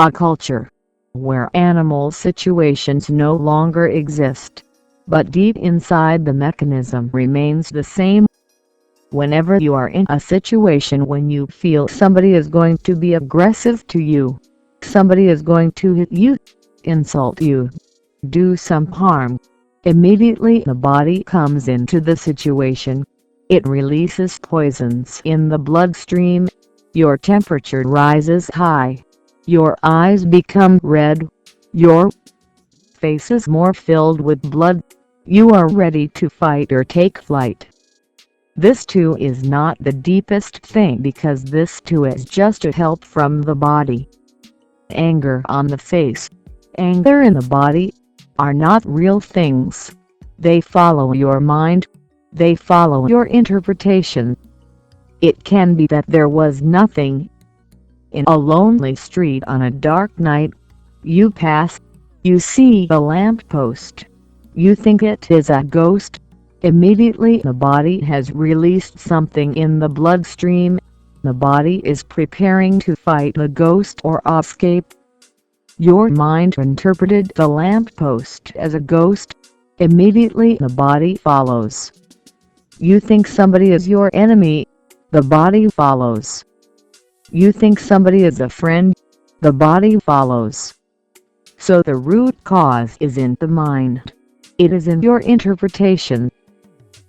a culture where animal situations no longer exist, but deep inside the mechanism remains the same. Whenever you are in a situation when you feel somebody is going to be aggressive to you, somebody is going to hit you, insult you, do some harm, immediately the body comes into the situation. It releases poisons in the bloodstream, your temperature rises high, your eyes become red, your face is more filled with blood, you are ready to fight or take flight. This too is not the deepest thing because this too is just a help from the body. Anger on the face, anger in the body, are not real things. They follow your mind, they follow your interpretation. It can be that there was nothing. In a lonely street on a dark night, you pass, you see a lamppost, you think it is a ghost. Immediately the body has released something in the bloodstream, the body is preparing to fight the ghost or escape. Your mind interpreted the lamppost as a ghost, immediately the body follows. You think somebody is your enemy, the body follows. You think somebody is a friend, the body follows. So the root cause is in the mind. It is in your interpretation.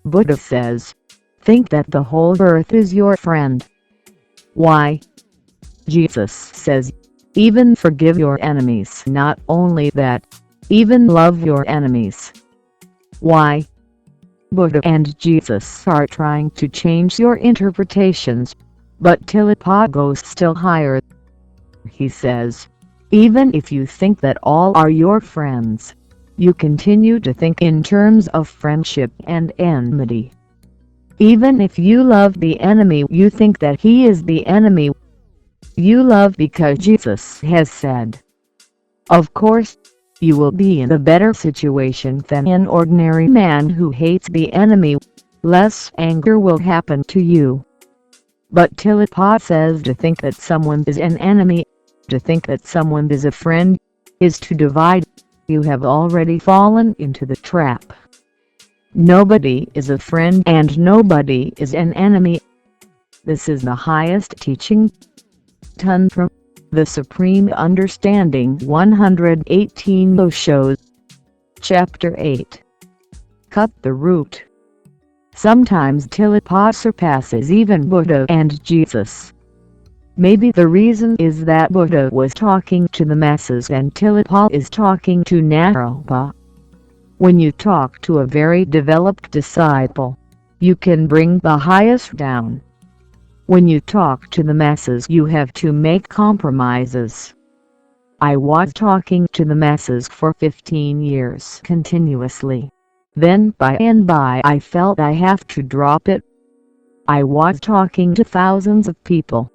Buddha says, think that the whole earth is your friend. Why? Jesus says, even forgive your enemies. Not only that, even love your enemies. Why? Buddha and Jesus are trying to change your interpretations, but Tilapa goes still higher. He says, even if you think that all are your friends, you continue to think in terms of friendship and enmity. Even if you love the enemy, you think that he is the enemy. You love because Jesus has said. Of course, you will be in a better situation than an ordinary man who hates the enemy. Less anger will happen to you. But Tilapa says to think that someone is an enemy, to think that someone is a friend, is to divide. You have already fallen into the trap. Nobody is a friend and nobody is an enemy. This is the highest teaching. Tantra the Supreme Understanding 118 Osho. Chapter 8. Cut the root. Sometimes Tilapa surpasses even Buddha and Jesus. Maybe the reason is that Buddha was talking to the masses and Tilapa is talking to Naropa. When you talk to a very developed disciple, you can bring the highest down. When you talk to the masses, you have to make compromises. I was talking to the masses for 15 years continuously. Then by and by I felt I have to drop it. I was talking to thousands of people.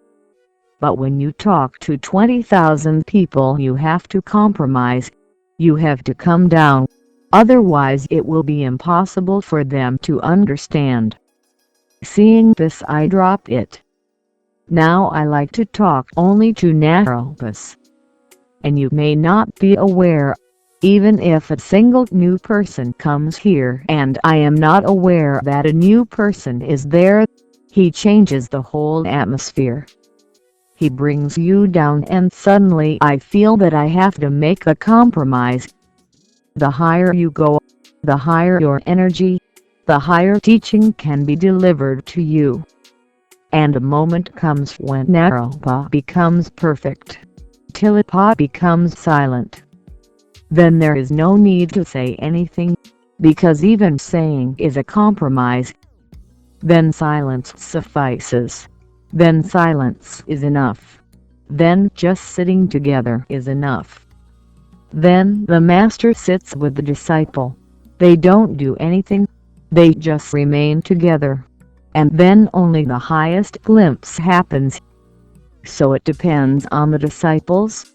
But when you talk to 20,000 people, you have to compromise. You have to come down. Otherwise it will be impossible for them to understand. Seeing this, I dropped it. Now I like to talk only to Naropas. And you may not be aware, even if a single new person comes here and I am not aware that a new person is there, he changes the whole atmosphere. He brings you down and suddenly I feel that I have to make a compromise. The higher you go, the higher your energy, the higher teaching can be delivered to you. And a moment comes when Naropa becomes perfect. Tilapa becomes silent. Then there is no need to say anything, because even saying is a compromise. Then silence suffices. Then silence is enough. Then just sitting together is enough. Then the master sits with the disciple. They don't do anything. They just remain together. And then only the highest glimpse happens. So it depends on the disciples.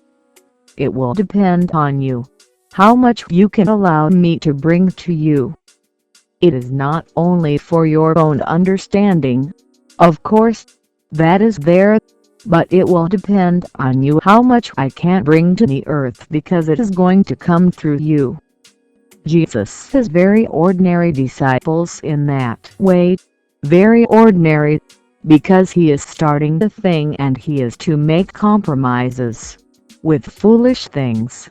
It will depend on you. How much you can allow me to bring to you. It is not only for your own understanding. Of course, that is there. but it will depend on you how much I can bring to the earth, because it is going to come through you. Jesus has very ordinary disciples in that way, very ordinary, because he is starting the thing and he is to make compromises with foolish things.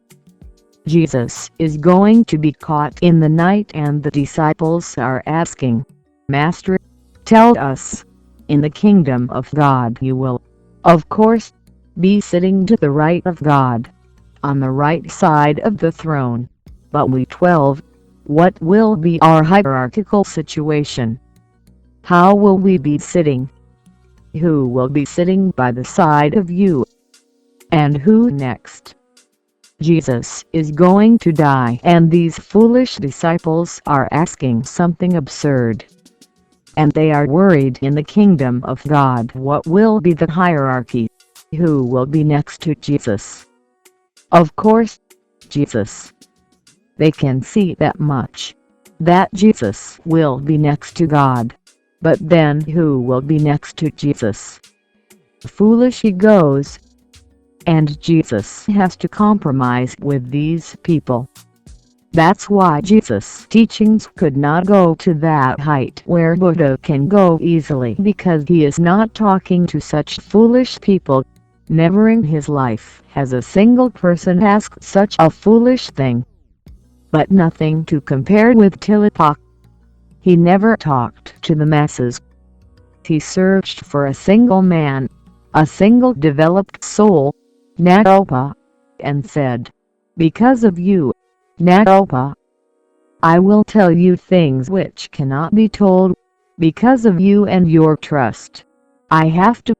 Jesus is going to be caught in the night, and the disciples are asking, "Master, tell us, in the kingdom of God you will, of course, be sitting to the right of God, on the right side of the throne, but we 12, what will be our hierarchical situation? How will we be sitting? Who will be sitting by the side of you? And who next?" Jesus is going to die, and these foolish disciples are asking something absurd. And they are worried in the kingdom of God what will be the hierarchy, who will be next to Jesus. Of course, Jesus. They can see that much, that Jesus will be next to God. But then who will be next to Jesus? Foolish egos. And Jesus has to compromise with these people. That's why Jesus' teachings could not go to that height where Buddha can go easily, because he is not talking to such foolish people. Never in his life has a single person asked such a foolish thing. But nothing to compare with Tilapak. He never talked to the masses. He searched for a single man, a single developed soul, Naropa, and said, "Because of you, Naropa, I will tell you things which cannot be told. Because of you and your trust, I have to."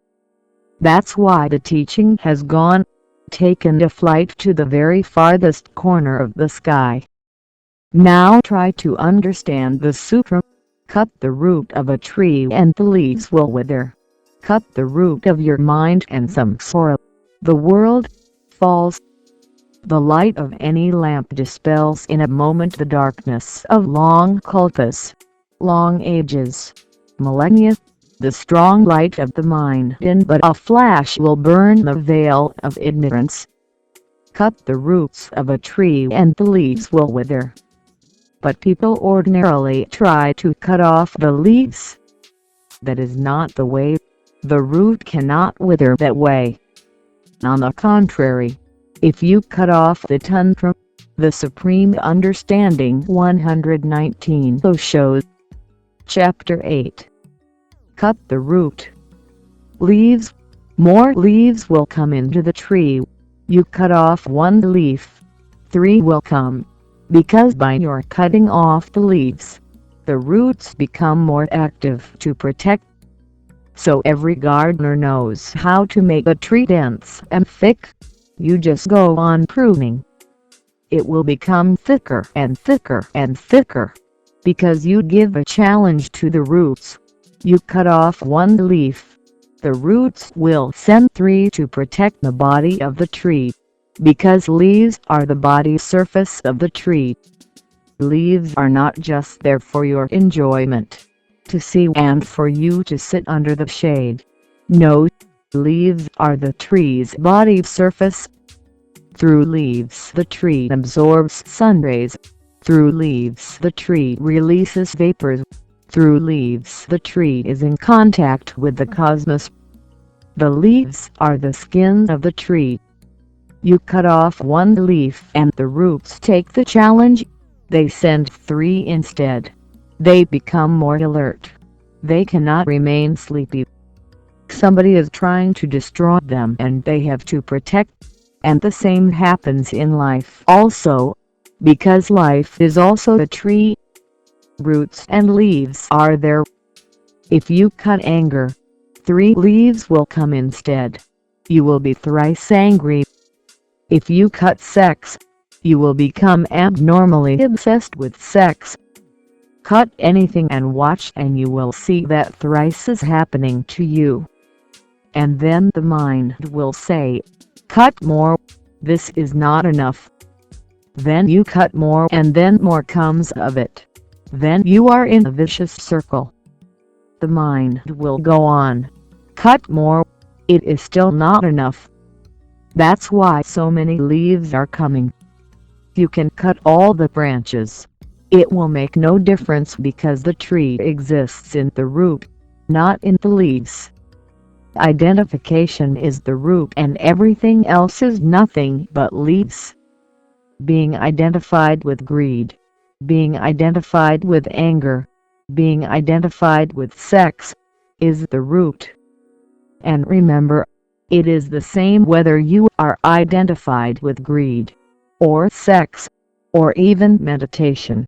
That's why the teaching has gone, taken a flight to the very farthest corner of the sky. Now try to understand the sutra. Cut the root of a tree and the leaves will wither. Cut the root of your mind and samsara, the world, falls. The light of any lamp dispels in a moment the darkness of long kalpas, long ages, millennia. The strong light of the mind in but a flash will burn the veil of ignorance. Cut the roots of a tree and the leaves will wither. But people ordinarily try to cut off the leaves. That is not the way. The root cannot wither that way. On the contrary, if you cut off the Tantra, the Supreme Understanding 119 shows. Chapter 8. Cut the root. Leaves. More leaves will come into the tree. You cut off one leaf, 3 will come, because by your cutting off the leaves, the roots become more active to protect. So every gardener knows how to make a tree dense and thick. You just go on pruning. It will become thicker and thicker and thicker, because you give a challenge to the roots. You cut off one leaf, the roots will send 3 to protect the body of the tree, because leaves are the body surface of the tree. Leaves are not just there for your enjoyment, to see and for you to sit under the shade. No, leaves are the tree's body surface. Through leaves the tree absorbs sun rays. Through leaves the tree releases vapors. Through leaves the tree is in contact with the cosmos. The leaves are the skin of the tree. You cut off one leaf and the roots take the challenge. They send 3 instead. They become more alert. They cannot remain sleepy. Somebody is trying to destroy them and they have to protect. And the same happens in life also, because life is also a tree. Roots and leaves are there. If you cut anger, 3 leaves will come instead. You will be thrice angry. If you cut sex, you will become abnormally obsessed with sex. Cut anything and watch and you will see that thrice is happening to you. And then the mind will say, "Cut more, this is not enough." Then you cut more and then more comes of it. Then you are in a vicious circle. The mind will go on, cut more, it is still not enough. That's why so many leaves are coming. You can cut all the branches. It will make no difference because the tree exists in the root, not in the leaves. Identification is the root and everything else is nothing but leaves. Being identified with greed, being identified with anger, being identified with sex, is the root. And remember, it is the same whether you are identified with greed, or sex, or even meditation.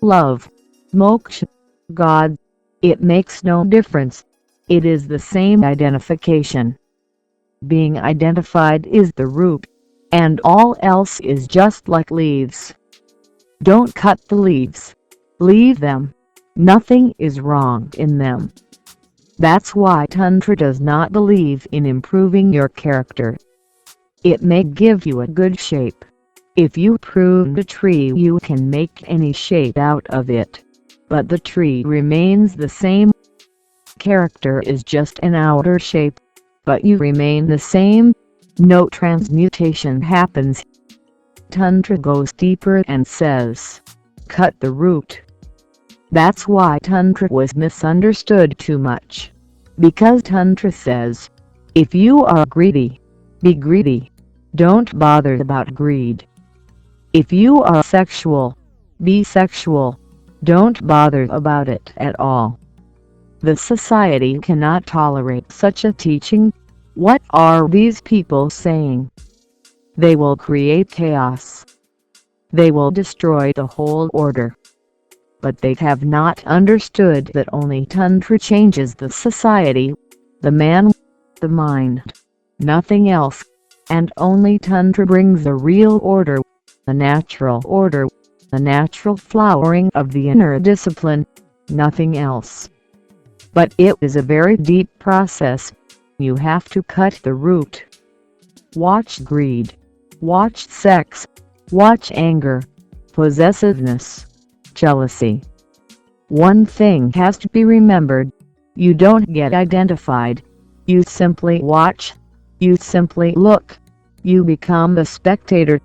Love, moksha, God, it makes no difference. It is the same identification. Being identified is the root, and all else is just like leaves. Don't cut the leaves. Leave them. Nothing is wrong in them. That's why Tantra does not believe in improving your character. It may give you a good shape. If you prune a tree, you can make any shape out of it, but the tree remains the same. Character is just an outer shape, but you remain the same. No transmutation happens. Tantra goes deeper and says, cut the root. That's why Tantra was misunderstood too much. Because Tantra says, if you are greedy, be greedy. Don't bother about greed. If you are sexual, be sexual. Don't bother about it at all. The society cannot tolerate such a teaching. What are these people saying? They will create chaos. They will destroy the whole order. But they have not understood that only Tantra changes the society, the man, the mind, nothing else. And only Tantra brings the real order, the natural order, the natural flowering of the inner discipline, nothing else. But it is a very deep process. You have to cut the root. Watch greed. Watch sex. Watch anger, possessiveness, jealousy. One thing has to be remembered. You don't get identified. You simply watch. You simply look. You become the spectator.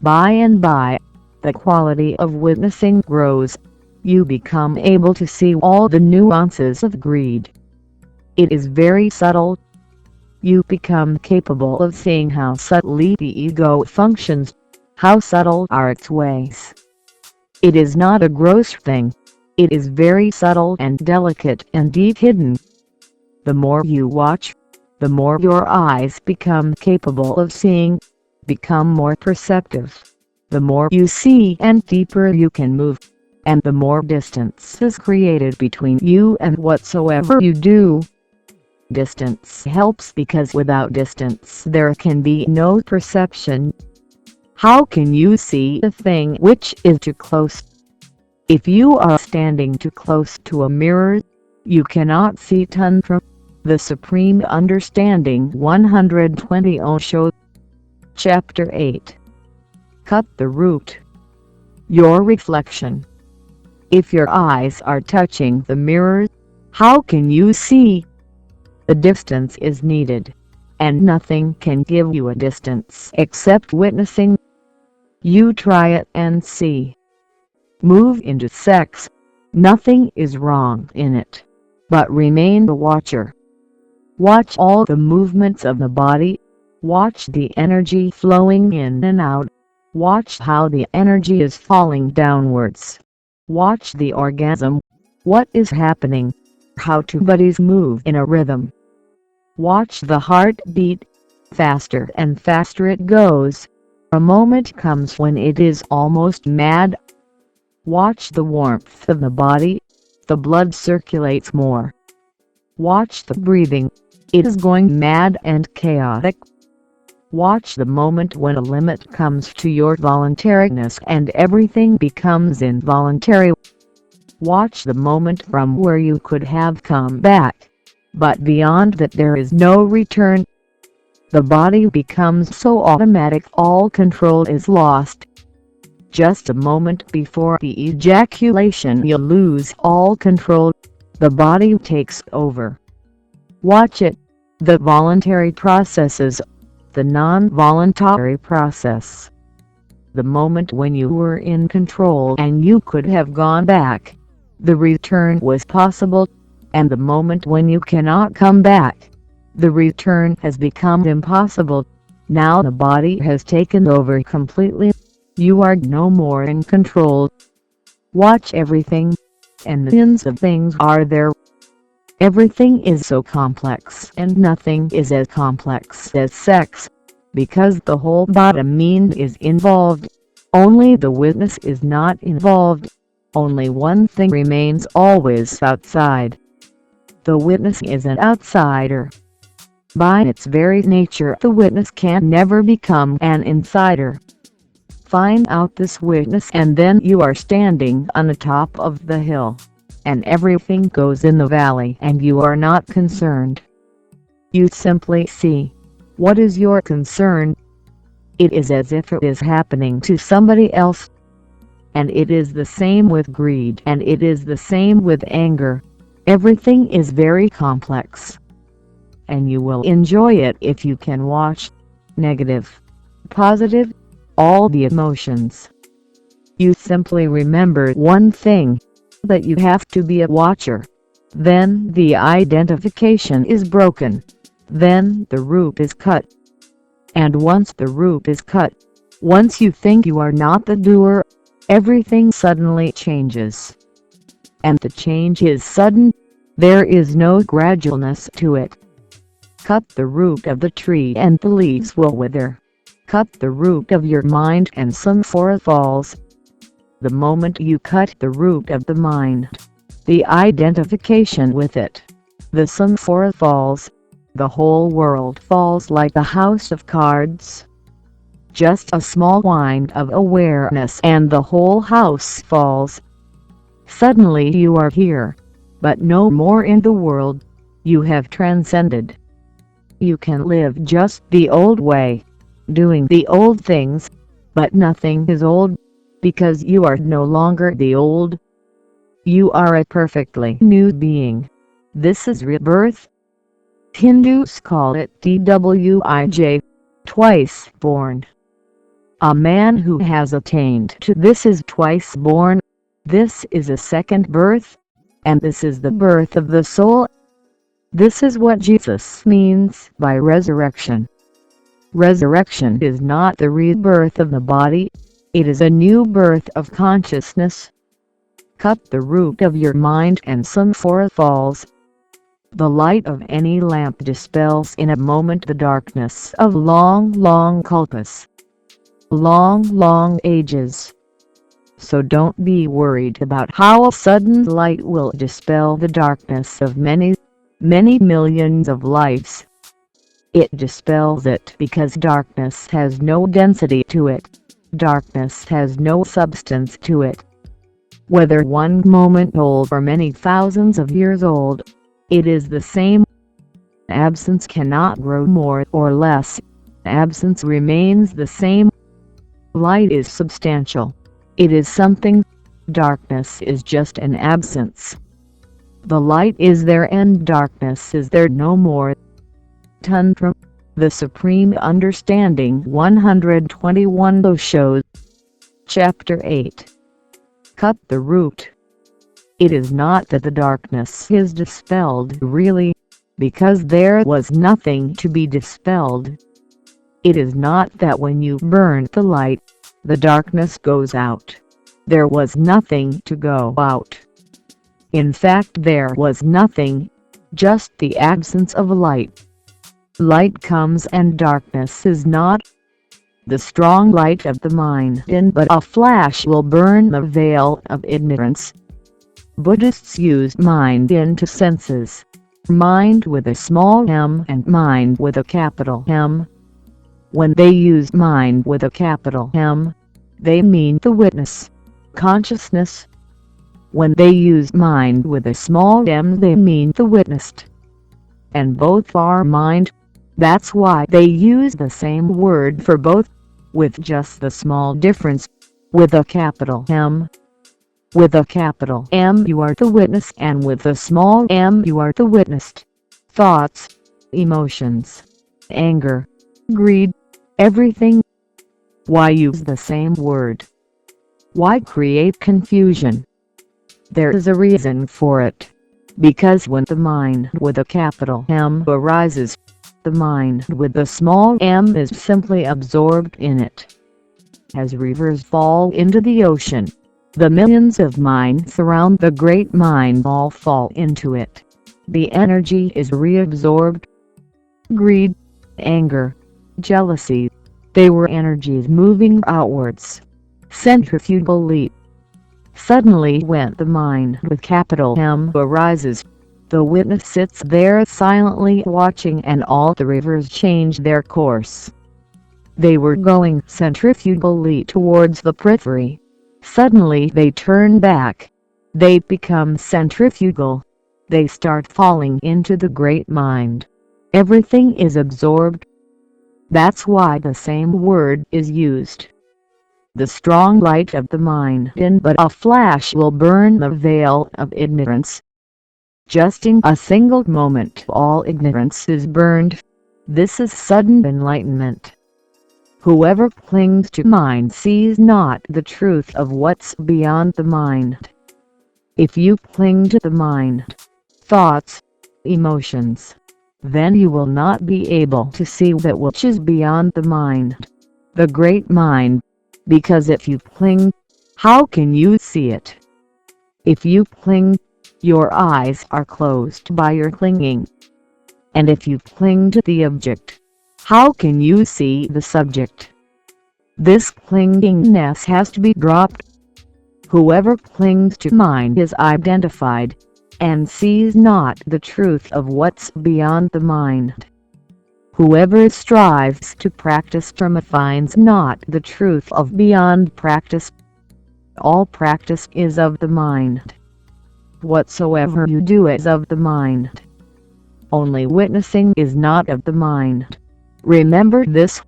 By and by, the quality of witnessing grows. You become able to see all the nuances of greed. It is very subtle. You become capable of seeing how subtly the ego functions, how subtle are its ways. It is not a gross thing. It is very subtle and delicate and deep hidden. The more you watch, the more your eyes become capable of seeing, become more perceptive. The more you see and deeper you can move, and the more distance is created between you and whatsoever you do. Distance helps because without distance there can be no perception. How can you see a thing which is too close? If you are standing too close to a mirror, you cannot see Tantra, the Supreme Understanding. 120 Osho. Chapter 8. Cut the root. Your reflection. If your eyes are touching the mirror, how can you see? The distance is needed, and nothing can give you a distance except witnessing. You try it and see. Move into sex. Nothing is wrong in it, but remain the watcher. Watch all the movements of the body. Watch the energy flowing in and out. Watch how the energy is falling downwards. Watch the orgasm. What is happening? How two bodies move in a rhythm. Watch the heart beat. Faster and faster it goes. A moment comes when it is almost mad. Watch the warmth of the body. The blood circulates more. Watch the breathing. It is going mad and chaotic. Watch the moment when a limit comes to your voluntariness and everything becomes involuntary. Watch the moment from where you could have come back, but beyond that there is no return. The body becomes so automatic all control is lost. Just a moment before the ejaculation you lose all control. The body takes over. Watch it. the voluntary processes, the non-voluntary process. The moment when you were in control and you could have gone back, the return was possible, and the moment when you cannot come back, the return has become impossible. Now the body has taken over completely. You are no more in control. Watch everything, and millions of things are there. Everything is so complex, and nothing is as complex as sex, because the whole bottom mind is involved. Only the witness is not involved. Only one thing remains always outside. The witness is an outsider. By its very nature, the witness can never become an insider. Find out this witness, and then you are standing on the top of the hill, and everything goes in the valley, and you are not concerned. You simply see. What is your concern? It is as if it is happening to somebody else. And it is the same with greed, and it is the same with anger. Everything is very complex, and you will enjoy it if you can watch. Negative, positive, all the emotions. You simply remember one thing, that you have to be a watcher. Then the identification is broken. Then the root is cut. And once the root is cut, once you think you are not the doer, everything suddenly changes. And the change is sudden. There is no gradualness to it. Cut the root of the tree and the leaves will wither. Cut the root of your mind and some forest falls. The moment you cut the root of the mind, the identification with it, the sun forest falls. The whole world falls like a house of cards. Just a small wind of awareness and the whole house falls. Suddenly you are here, but no more in the world. You have transcended. You can live just the old way, doing the old things, but nothing is old, because you are no longer the old. You are a perfectly new being. This is rebirth. Hindus call it TWIJ, twice born. A man who has attained to this is twice born. This is a second birth, and this is the birth of the soul. This is what Jesus means by resurrection. Resurrection is not the rebirth of the body, it is a new birth of consciousness. Cut the root of your mind and some forest falls. The light of any lamp dispels in a moment the darkness of long kalpas. Long ages. So don't be worried about how a sudden light will dispel the darkness of many millions of lives. It dispels it because darkness has no density to it. Darkness has no substance to it. Whether one moment old or many thousands of years old, it is the same. Absence cannot grow more or less. Absence remains the same. Light is substantial. It is something. Darkness is just an absence. The light is there and darkness is there no more. Tantra the Supreme Understanding 121 Osho. Chapter 8. Cut the root. It is not that the darkness is dispelled really, because there was nothing to be dispelled. It is not that when you burn the light, the darkness goes out. There was nothing to go out. In fact, there was nothing, just the absence of light. Light comes and darkness is not. The strong light of the mind in but a flash will burn the veil of ignorance. Buddhists use mind into senses. Mind with a small m and mind with a capital M. When they use mind with a capital M, they mean the witness, consciousness. When they use mind with a small m, they mean the witnessed. And both are mind. That's why they use the same word for both, with just the small difference. With a capital M. With a capital M you are the witness, and with a small m you are the witnessed. Thoughts. emotions, anger, greed, everything. Why use the same word? Why create confusion? There is a reason for it. Because when the mind with a capital M arises, the mind with a small m is simply absorbed in it. As rivers fall into the ocean, the millions of minds around the great mind all fall into it. The energy is reabsorbed. Greed, anger, jealousy, they were energies moving outwards, centrifugally. Suddenly when the mind with capital M arises, the witness sits there silently watching, and all the rivers change their course. They were going centrifugally towards the periphery. Suddenly they turn back. They become centrifugal. They start falling into the great mind. Everything is absorbed. That's why the same word is used. The strong light of the mind in but a flash will burn the veil of ignorance. Just in a single moment all ignorance is burned. This is sudden enlightenment. Whoever clings to mind sees not the truth of what's beyond the mind. If you cling to the mind, thoughts, emotions, then you will not be able to see that which is beyond the mind, the great mind, because if you cling, how can you see it? If you cling, your eyes are closed by your clinging. And if you cling to the object, how can you see the subject? This clingingness has to be dropped. Whoever clings to mind is identified, and sees not the truth of what's beyond the mind. Whoever strives to practice Dharma finds not the truth of beyond practice. All practice is of the mind. Whatsoever you do is of the mind. Only witnessing is not of the mind. Remember this.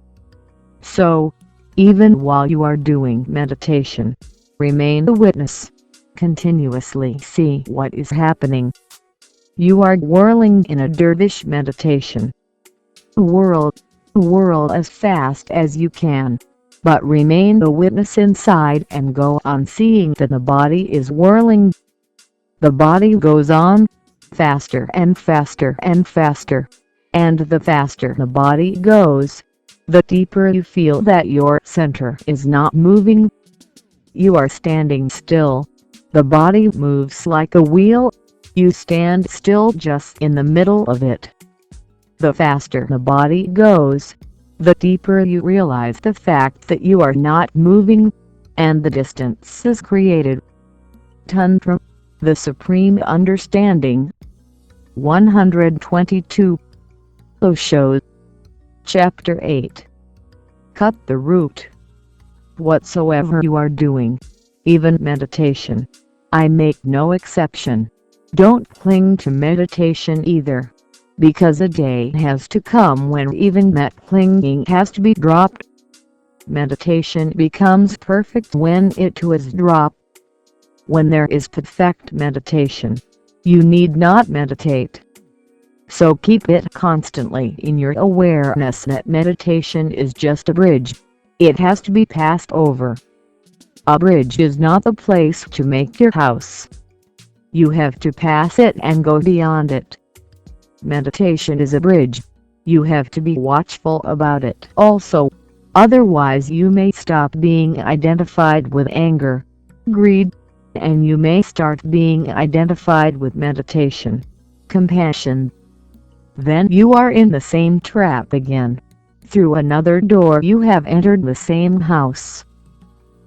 So, even while you are doing meditation, remain a witness. Continuously see what is happening. You are whirling in a dervish meditation. Whirl as fast as you can, but remain a witness inside and go on seeing that the body is whirling. The body goes on, faster and faster and faster, and the faster the body goes, the deeper you feel that your center is not moving. You are standing still. The body moves like a wheel. You stand still just in the middle of it. The faster the body goes, the deeper you realize the fact that you are not moving, and the distance is created. Tantra, the Supreme Understanding. 122. Osho. Chapter 8. Cut the root. Whatsoever you are doing, even meditation, I make no exception. Don't cling to meditation either, because a day has to come when even that clinging has to be dropped. Meditation becomes perfect when it too is dropped. When there is perfect meditation, you need not meditate. So keep it constantly in your awareness that meditation is just a bridge. It has to be passed over. A bridge is not the place to make your house. You have to pass it and go beyond it. Meditation is a bridge. You have to be watchful about it also. Otherwise you may stop being identified with anger, greed, and you may start being identified with meditation, compassion. Then you are in the same trap again. Through another door you have entered the same house.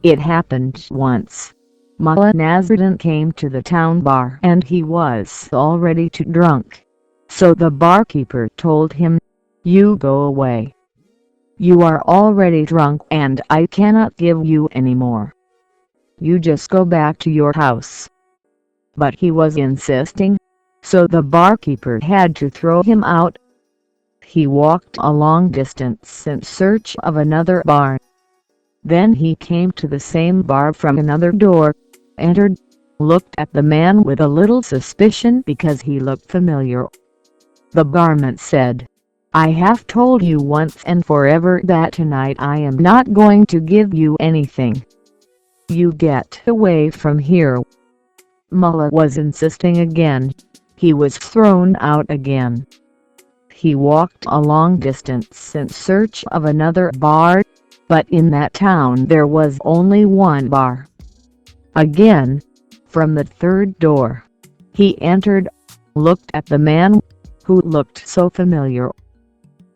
It happened once. Mullah Nasruddin came to the town bar and he was already too drunk. So the barkeeper told him, "You go away. You are already drunk and I cannot give you any more. You just go back to your house." But he was insisting, so the barkeeper had to throw him out. He walked a long distance in search of another bar. Then he came to the same bar from another door, entered, looked at the man with a little suspicion because he looked familiar. The barman said, "I have told you once and forever that tonight I am not going to give you anything. You get away from here." Mullah was insisting again. He was thrown out again. He walked a long distance in search of another bar, but in that town there was only one bar. Again, from the third door, he entered, looked at the man, who looked so familiar.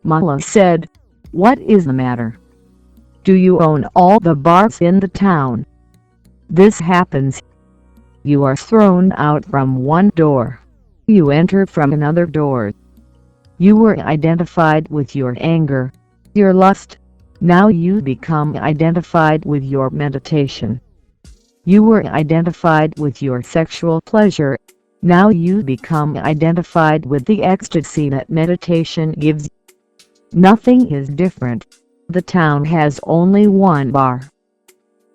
Mullah said, "What is the matter? Do you own all the bars in the town? This happens. You are thrown out from one door. You enter from another door. You were identified with your anger, your lust. Now you become identified with your meditation. You were identified with your sexual pleasure. Now you become identified with the ecstasy that meditation gives. Nothing is different. The town has only one bar.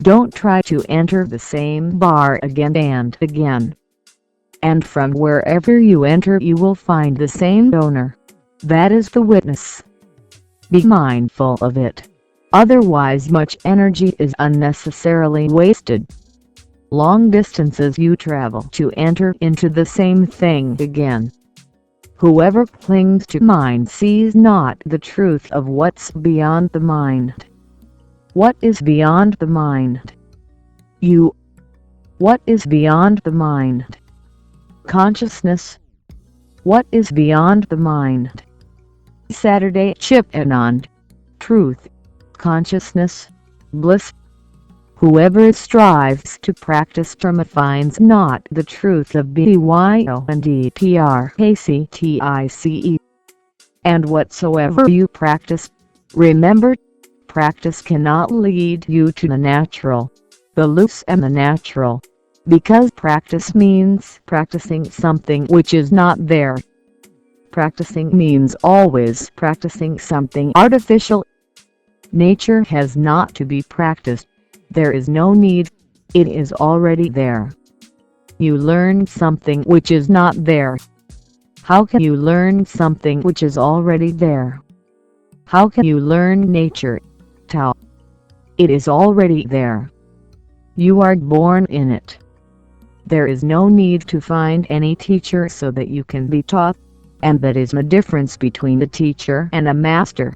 Don't try to enter the same bar again and again. And from wherever you enter you will find the same owner. That is the witness. Be mindful of it. Otherwise much energy is unnecessarily wasted. Long distances you travel to enter into the same thing again. Whoever clings to mind sees not the truth of what's beyond the mind. What is beyond the mind? You. What is beyond the mind? Consciousness. What is beyond the mind? Saturday Chip Anand. Truth, consciousness, bliss. Whoever strives to practice Dharma finds not the truth of BYONDPRACTICE. And whatsoever you practice, remember, practice cannot lead you to the natural, the loose and the natural, because practice means practicing something which is not there. Practicing means always practicing something artificial. Nature has not to be practiced. There is no need. It is already there. You learn something which is not there. How can you learn something which is already there? How can you learn nature? Tao. It is already there. You are born in it. There is no need to find any teacher so that you can be taught. And that is the difference between a teacher and a master.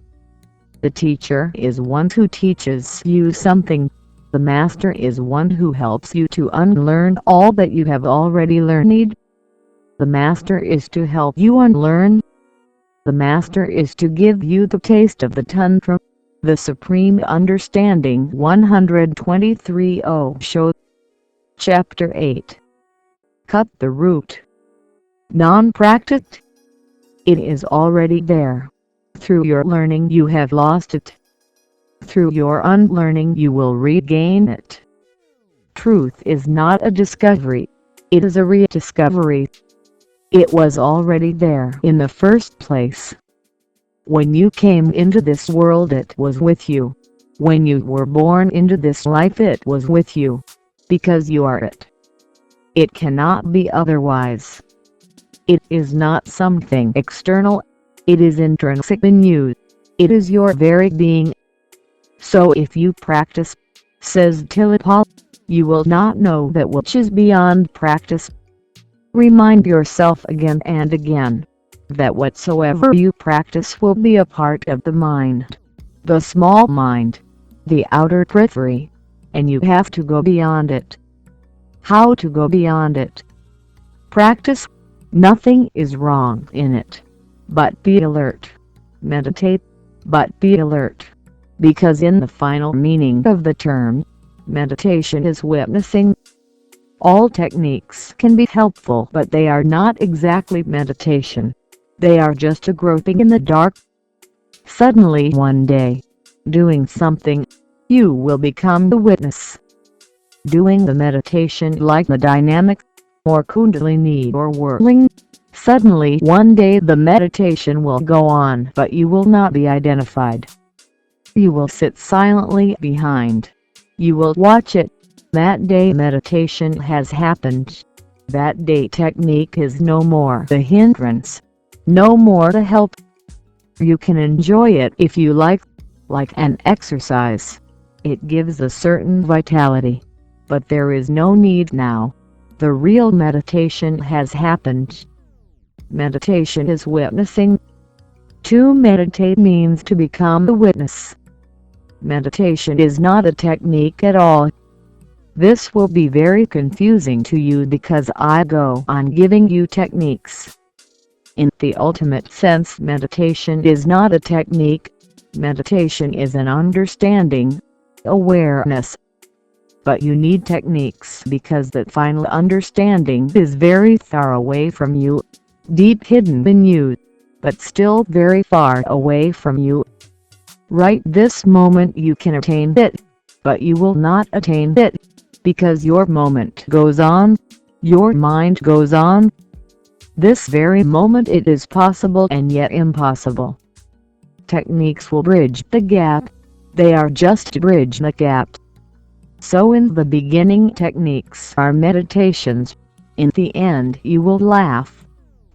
The teacher is one who teaches you something. The master is one who helps you to unlearn all that you have already learned. The master is to help you unlearn. The master is to give you the taste of the Tantra, the Supreme Understanding. 123 Osho. Chapter 8. Cut the root. Non-practiced. It is already there. Through your learning you have lost it. Through your unlearning you will regain it. Truth is not a discovery. It is a rediscovery. It was already there in the first place. When you came into this world it was with you. When you were born into this life it was with you. Because you are it. It cannot be otherwise. It is not something external. It is intrinsic in you. It is your very being. So if you practice, says Tilipal, you will not know that which is beyond practice. Remind yourself again and again that whatsoever you practice will be a part of the mind, the small mind, the outer periphery, and you have to go beyond it. How to go beyond it? Practice. Nothing is wrong in it. But be alert. Meditate, but be alert. Because in the final meaning of the term, meditation is witnessing. All techniques can be helpful but they are not exactly meditation. They are just a groping in the dark. Suddenly one day, doing something, you will become the witness. Doing the meditation like the dynamic, or kundalini or whirling. Suddenly one day the meditation will go on but you will not be identified. You will sit silently behind. You will watch it. That day meditation has happened. That day technique is no more the hindrance. no more to help. You can enjoy it if you like an exercise. It gives a certain vitality. But there is no need now. The real meditation has happened. Meditation is witnessing. To meditate means to become a witness. Meditation is not a technique at all. This will be very confusing to you because I go on giving you techniques. In the ultimate sense, meditation is not a technique. Meditation is an understanding, awareness. But you need techniques because that final understanding is very far away from you, deep hidden in you, but still very far away from you. Right this moment you can attain it, but you will not attain it, because your moment goes on, your mind goes on. This very moment it is possible and yet impossible. Techniques will bridge the gap. They are just to bridge the gap. So in the beginning techniques are meditations. In the end you will laugh.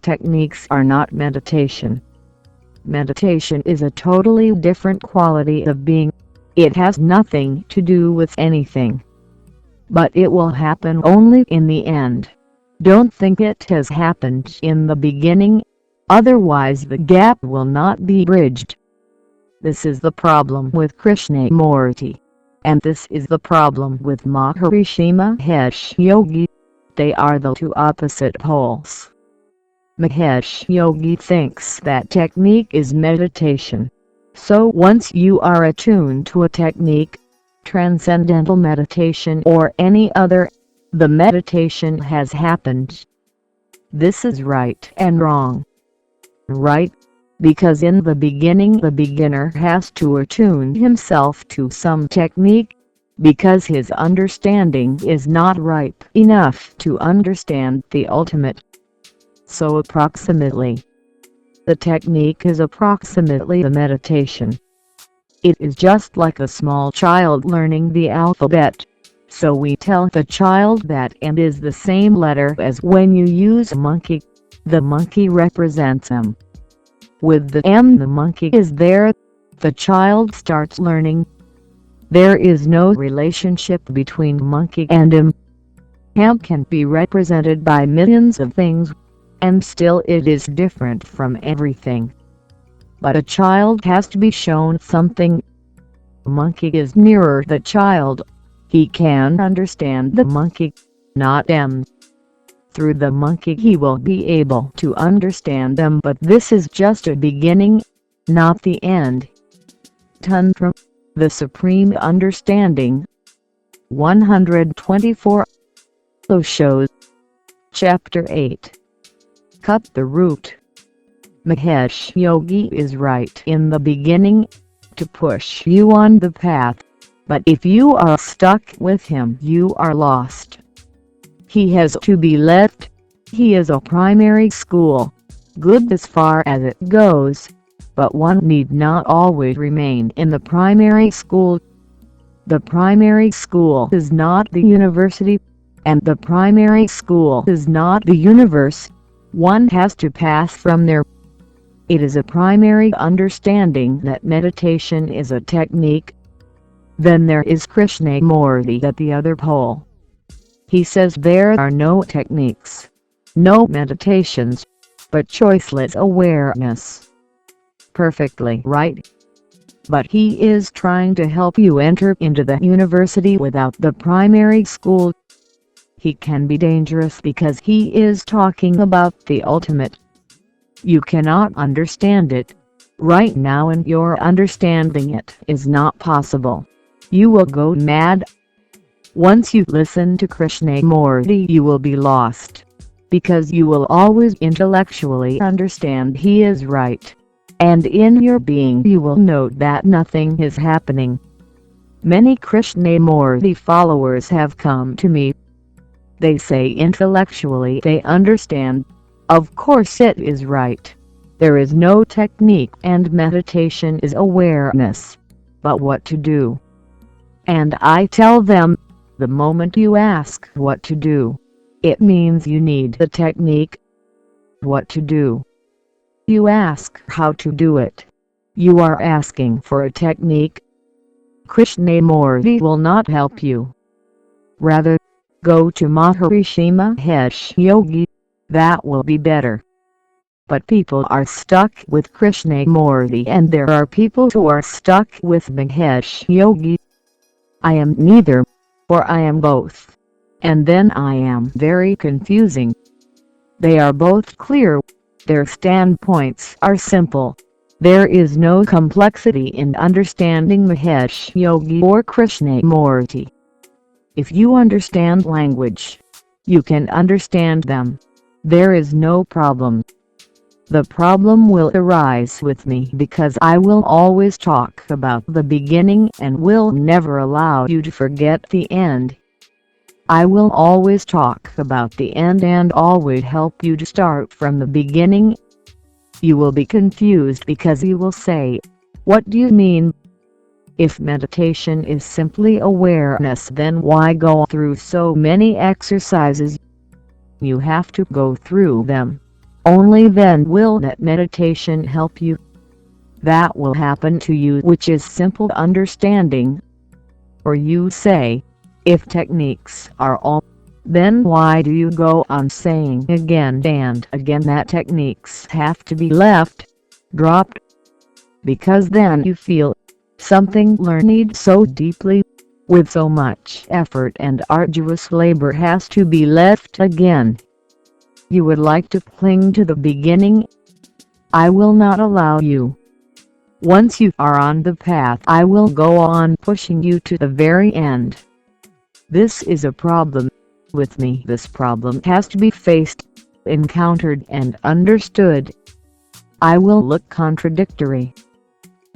Techniques are not meditation. Meditation is a totally different quality of being. It has nothing to do with anything. But it will happen only in the end. Don't think it has happened in the beginning, otherwise the gap will not be bridged. This is the problem with Krishnamurti. And this is the problem with Maharishi Mahesh Yogi. They are the two opposite poles. Mahesh Yogi thinks that technique is meditation. So once you are attuned to a technique, transcendental meditation or any other, the meditation has happened. This is right and wrong. Right, because in the beginning the beginner has to attune himself to some technique, because his understanding is not ripe enough to understand the ultimate. So approximately, the technique is approximately the meditation. It is just like a small child learning the alphabet. So we tell the child that M is the same letter as when you use a monkey. The monkey represents M. With the M the monkey is there. The child starts learning. There is no relationship between monkey and M. M can be represented by millions of things, and still it is different from everything. But a child has to be shown something. Monkey is nearer the child. He can understand the monkey, not M. Through the monkey he will be able to understand them, but this is just a beginning, not the end. Tantra the Supreme Understanding 124 Osho Chapter 8 Cut the root. Mahesh Yogi is right in the beginning, to push you on the path, but if you are stuck with him you are lost. He has to be left. He is a primary school, good as far as it goes, but one need not always remain in the primary school. The primary school is not the university, and the primary school is not the universe. One has to pass from there. It is a primary understanding that meditation is a technique. Then there is Krishnamurti at the other pole. He says there are no techniques, no meditations, but choiceless awareness. Perfectly right. But he is trying to help you enter into the university without the primary school. He can be dangerous because he is talking about the ultimate. You cannot understand it right now, and your understanding it is not possible. You will go mad. Once you listen to Krishnamurti you will be lost, because you will always intellectually understand he is right, and in your being you will note that nothing is happening. Many Krishnamurti followers have come to me. They say intellectually they understand. Of course it is right. There is no technique and meditation is awareness. But what to do? And I tell them, the moment you ask what to do, it means you need the technique. What to do? You ask how to do it. You are asking for a technique. Krishnamurti will not help you. Rather, go to Maharishi Mahesh Yogi. That will be better. But people are stuck with Krishnamurti and there are people who are stuck with Mahesh Yogi. I am neither, or I am both. And then I am very confusing. They are both clear. Their standpoints are simple. There is no complexity in understanding Mahesh Yogi or Krishnamurti. If you understand language, you can understand them. There is no problem. The problem will arise with me because I will always talk about the beginning and will never allow you to forget the end. I will always talk about the end and always help you to start from the beginning. You will be confused because you will say, "What do you mean? If meditation is simply awareness, then why go through so many exercises?" You have to go through them. Only then will that meditation help you. That will happen to you, which is simple understanding. Or you say, if techniques are all, then why do you go on saying again and again that techniques have to be left, dropped? Because then you feel something learned so deeply, with so much effort and arduous labor has to be left again. You would like to cling to the beginning. I will not allow you. Once you are on the path, I will go on pushing you to the very end. This is a problem. With me, this problem has to be faced, encountered and understood. I will look contradictory.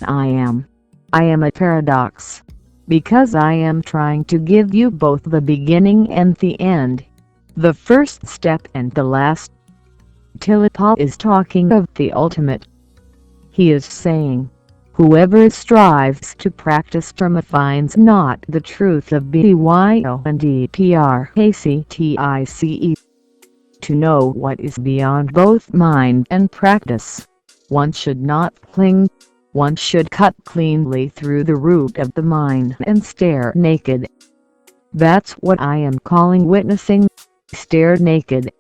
I am a paradox. Because I am trying to give you both the beginning and the end. The first step and the last. Tillotpa is talking of the ultimate. He is saying, whoever strives to practice dharma finds not the truth of Bhyondpractice. To know what is beyond both mind and practice, one should not cling. One should cut cleanly through the root of the mind and stare naked. That's what I am calling witnessing. Stare naked.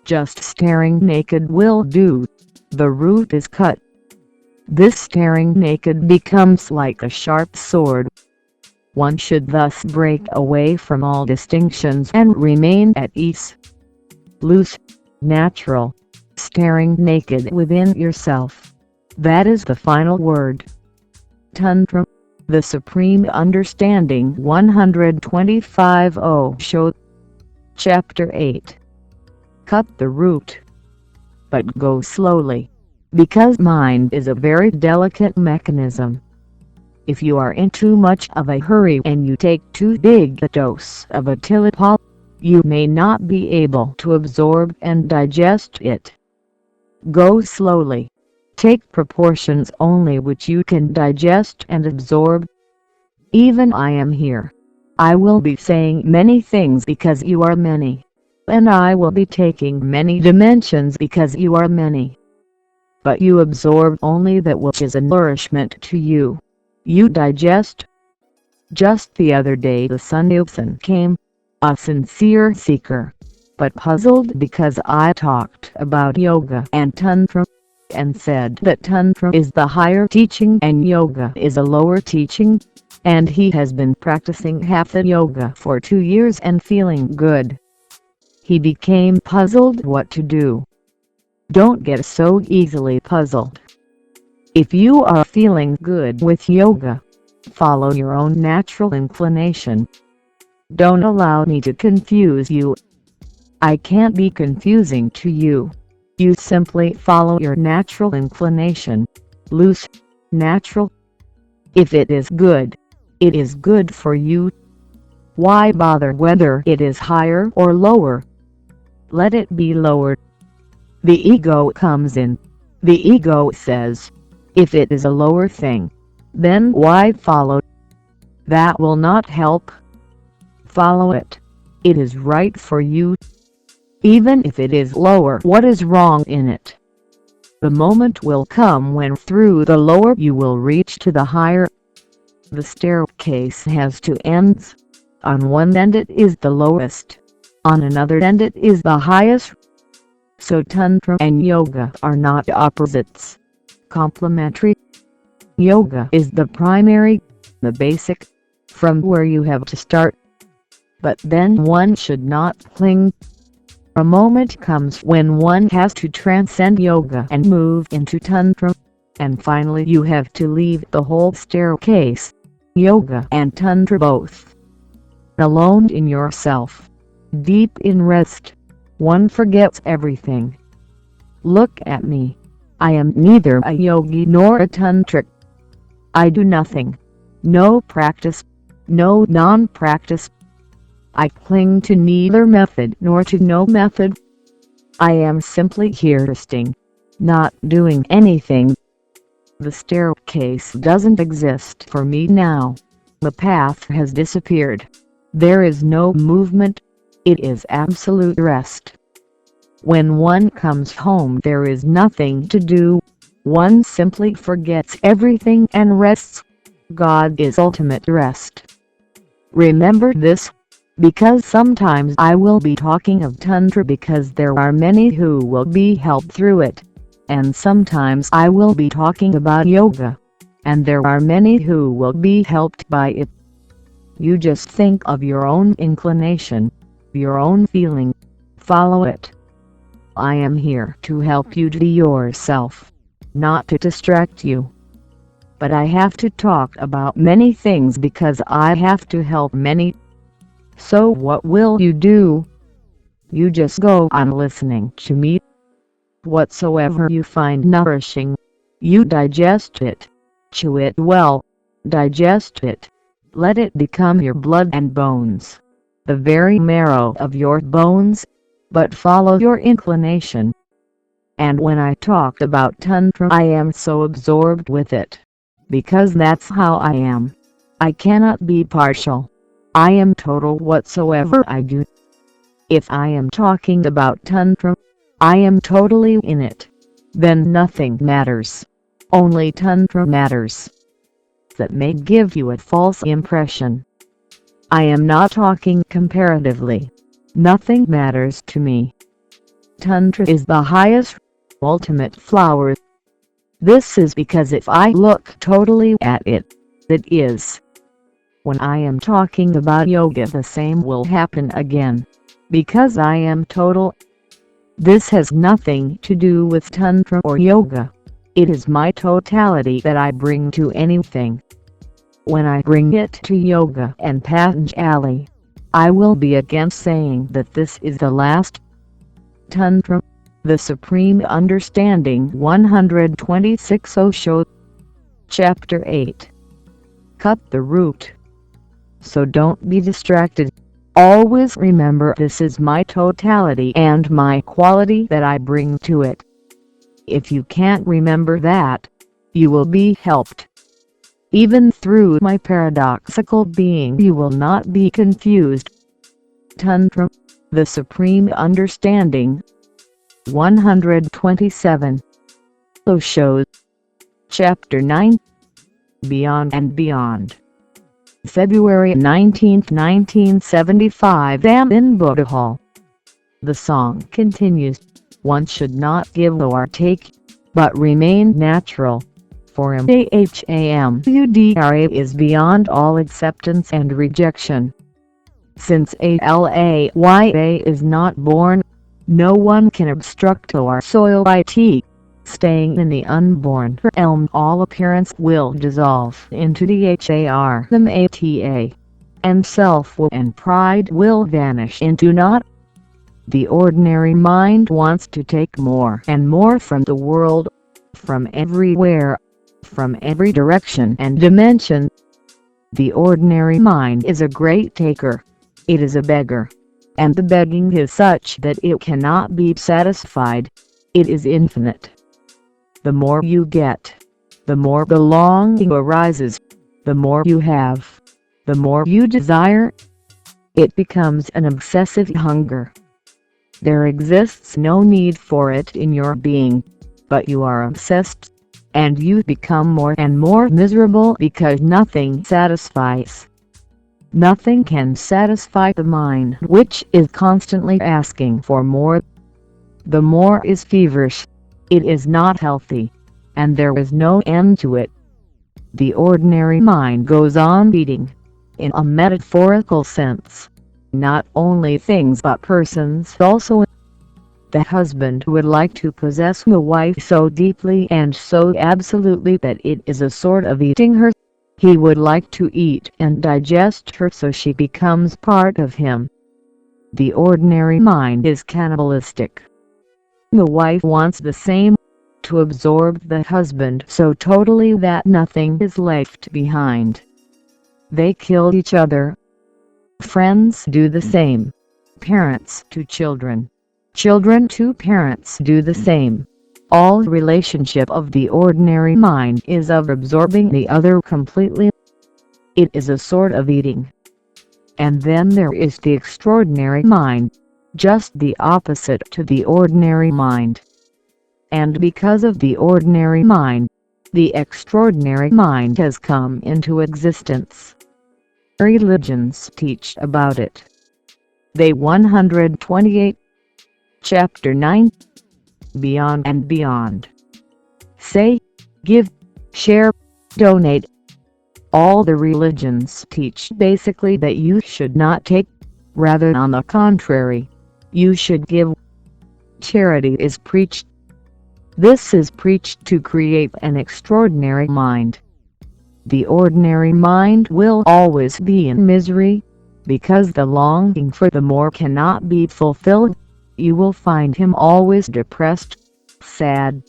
Just staring naked will do. The root is cut. This staring naked becomes like a sharp sword. One should thus break away from all distinctions and remain at ease. Loose, natural, staring naked within yourself. That is the final word. Tantra the Supreme Understanding 125 Osho. Chapter 8. Cut the root. But go slowly, because mind is a very delicate mechanism. If you are in too much of a hurry and you take too big a dose of a Tillotpa, you may not be able to absorb and digest it. Go slowly. Take proportions only which you can digest and absorb. Even I am here. I will be saying many things because you are many. And I will be taking many dimensions because you are many. But you absorb only that which is a nourishment to you. You digest. Just the other day the sannyasa came, a sincere seeker, but puzzled because I talked about yoga and tantra, and said that tantra is the higher teaching and yoga is a lower teaching, and he has been practicing hatha yoga for 2 years and feeling good. He became puzzled what to do. Don't get so easily puzzled. If you are feeling good with yoga, follow your own natural inclination. Don't allow me to confuse you. I can't be confusing to you. You simply follow your natural inclination. Loose, natural. If it is good, it is good for you. Why bother whether it is higher or lower? Let it be lowered. The ego comes in. The ego says, if it is a lower thing, then why follow? That will not help. Follow it. It is right for you. Even if it is lower, what is wrong in it? The moment will come when through the lower you will reach to the higher. The staircase has two ends. On one end it is the lowest. On another end it is the highest. So Tantra and Yoga are not opposites. Complementary. Yoga is the primary, the basic, from where you have to start. But then one should not cling. A moment comes when one has to transcend Yoga and move into Tantra, and finally you have to leave the whole staircase, Yoga and Tantra both. Alone in yourself, deep in rest, one forgets everything. Look at me. I am neither a yogi nor a tantric. I do nothing. No practice, no non-practice. I cling to neither method nor to no method. I am simply here resting, not doing anything. The staircase doesn't exist for me now. The path has disappeared. There is no movement. It is absolute rest. When one comes home there is nothing to do. One simply forgets everything and rests. God is ultimate rest. Remember this, because sometimes I will be talking of Tantra because there are many who will be helped through it, and sometimes I will be talking about Yoga, and there are many who will be helped by it. You just think of your own inclination, your own feeling, follow it. I am here to help you to be yourself, not to distract you. But I have to talk about many things because I have to help many. So what will you do? You just go on listening to me. Whatsoever you find nourishing, you digest it. Chew it well. Digest it. Let it become your blood and bones, the very marrow of your bones, but follow your inclination. And when I talk about Tantra I am so absorbed with it, because that's how I am. I cannot be partial. I am total whatsoever I do. If I am talking about Tantra, I am totally in it. Then nothing matters. Only Tantra matters. That may give you a false impression. I am not talking comparatively. Nothing matters to me. Tantra is the highest, ultimate flower. This is because if I look totally at it, it is. When I am talking about Yoga the same will happen again, because I am total. This has nothing to do with Tantra or Yoga. It is my totality that I bring to anything. When I bring it to Yoga and Patanjali, I will be against saying that this is the last. Tantra, the Supreme Understanding 126 Osho. Chapter 8. Cut the root. So don't be distracted. Always remember this is my totality and my quality that I bring to it. If you can't remember that, you will be helped. Even through my paradoxical being you will not be confused. Tantra, the Supreme Understanding 127. Osho. Chapter 9. Beyond and Beyond. February 19, 1975 in Buddha Hall. The song continues, one should not give or take, but remain natural. For Hamudra is beyond all acceptance and rejection. Since Alaya is not born, no one can obstruct or soil it. Staying in the unborn realm all appearance will dissolve into the mata, and self and pride will vanish into naught. The ordinary mind wants to take more and more from the world, from everywhere, from every direction and dimension. The ordinary mind is a great taker. It is a beggar. And the begging is such that it cannot be satisfied. It is infinite. The more you get, the more the longing arises. The more you have, the more you desire. It becomes an obsessive hunger. There exists no need for it in your being. but you are obsessed, and you become more and more miserable because nothing satisfies. Nothing can satisfy the mind, which is constantly asking for more. The more is feverish. It is not healthy, and there is no end to it. The ordinary mind goes on beating, in a metaphorical sense, not only things but persons also. The husband would like to possess the wife so deeply and so absolutely that it is a sort of eating her. He would like to eat and digest her so she becomes part of him. The ordinary mind is cannibalistic. The wife wants the same, to absorb the husband so totally that nothing is left behind. They kill each other. Friends do the same. Parents to children. Children to parents do the same. All relationship of the ordinary mind is of absorbing the other completely. It is a sort of eating. And then there is the extraordinary mind, just the opposite to the ordinary mind. And because of the ordinary mind, the extraordinary mind has come into existence. Religions teach about it. They 128. Chapter 9. Beyond and beyond. Say, give, share, donate. All the religions teach basically that you should not take, rather on the contrary, you should give. Charity is preached. This is preached to create an extraordinary mind. The ordinary mind will always be in misery, because the longing for the more cannot be fulfilled. You will find him always depressed, sad.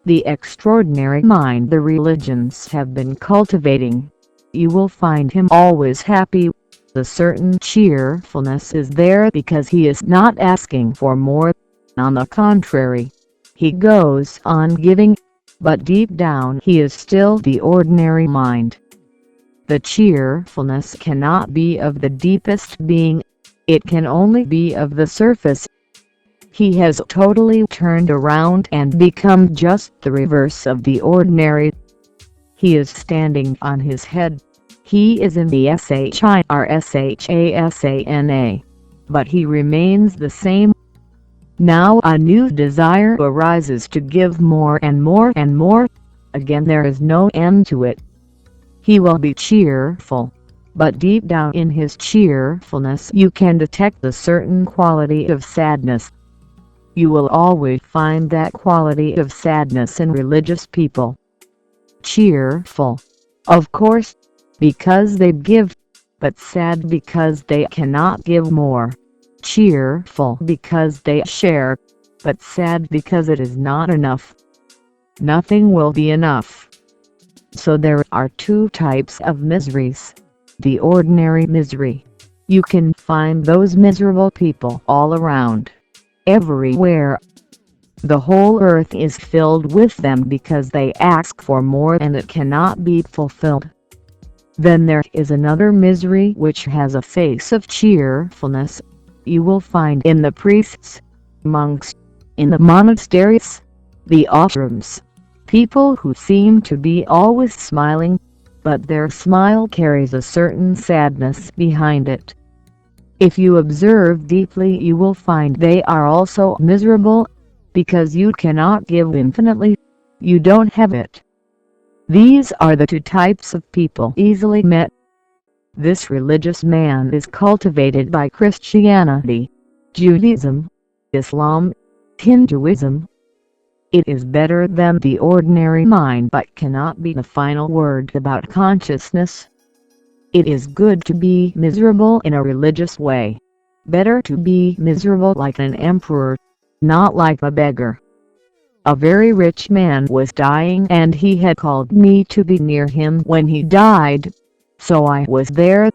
The extraordinary mind the religions have been cultivating, you will find him always happy. The certain cheerfulness is there because he is not asking for more. On the contrary, he goes on giving, but deep down he is still the ordinary mind. The cheerfulness cannot be of the deepest being, it can only be of the surface. He has totally turned around and become just the reverse of the ordinary. He is standing on his head. He is in the shirshasana, but he remains the same. Now a new desire arises to give more and more and more. Again there is no end to it. He will be cheerful, but deep down in his cheerfulness you can detect a certain quality of sadness. You will always find that quality of sadness in religious people. Cheerful, of course, because they give, but sad because they cannot give more. Cheerful because they share, but sad because it is not enough. Nothing will be enough. So there are two types of miseries. The ordinary misery. You can find those miserable people all around. Everywhere. The whole earth is filled with them because they ask for more and it cannot be fulfilled. Then there is another misery which has a face of cheerfulness. You will find in the priests, monks, in the monasteries, the ashrams, people who seem to be always smiling, but their smile carries a certain sadness behind it. If you observe deeply you will find they are also miserable, because you cannot give infinitely, you don't have it. These are the two types of people easily met. This religious man is cultivated by Christianity, Judaism, Islam, Hinduism. It is better than the ordinary mind but cannot be the final word about consciousness. It is good to be miserable in a religious way. Better to be miserable like an emperor, not like a beggar. A very rich man was dying and he had called me to be near him when he died, so I was there.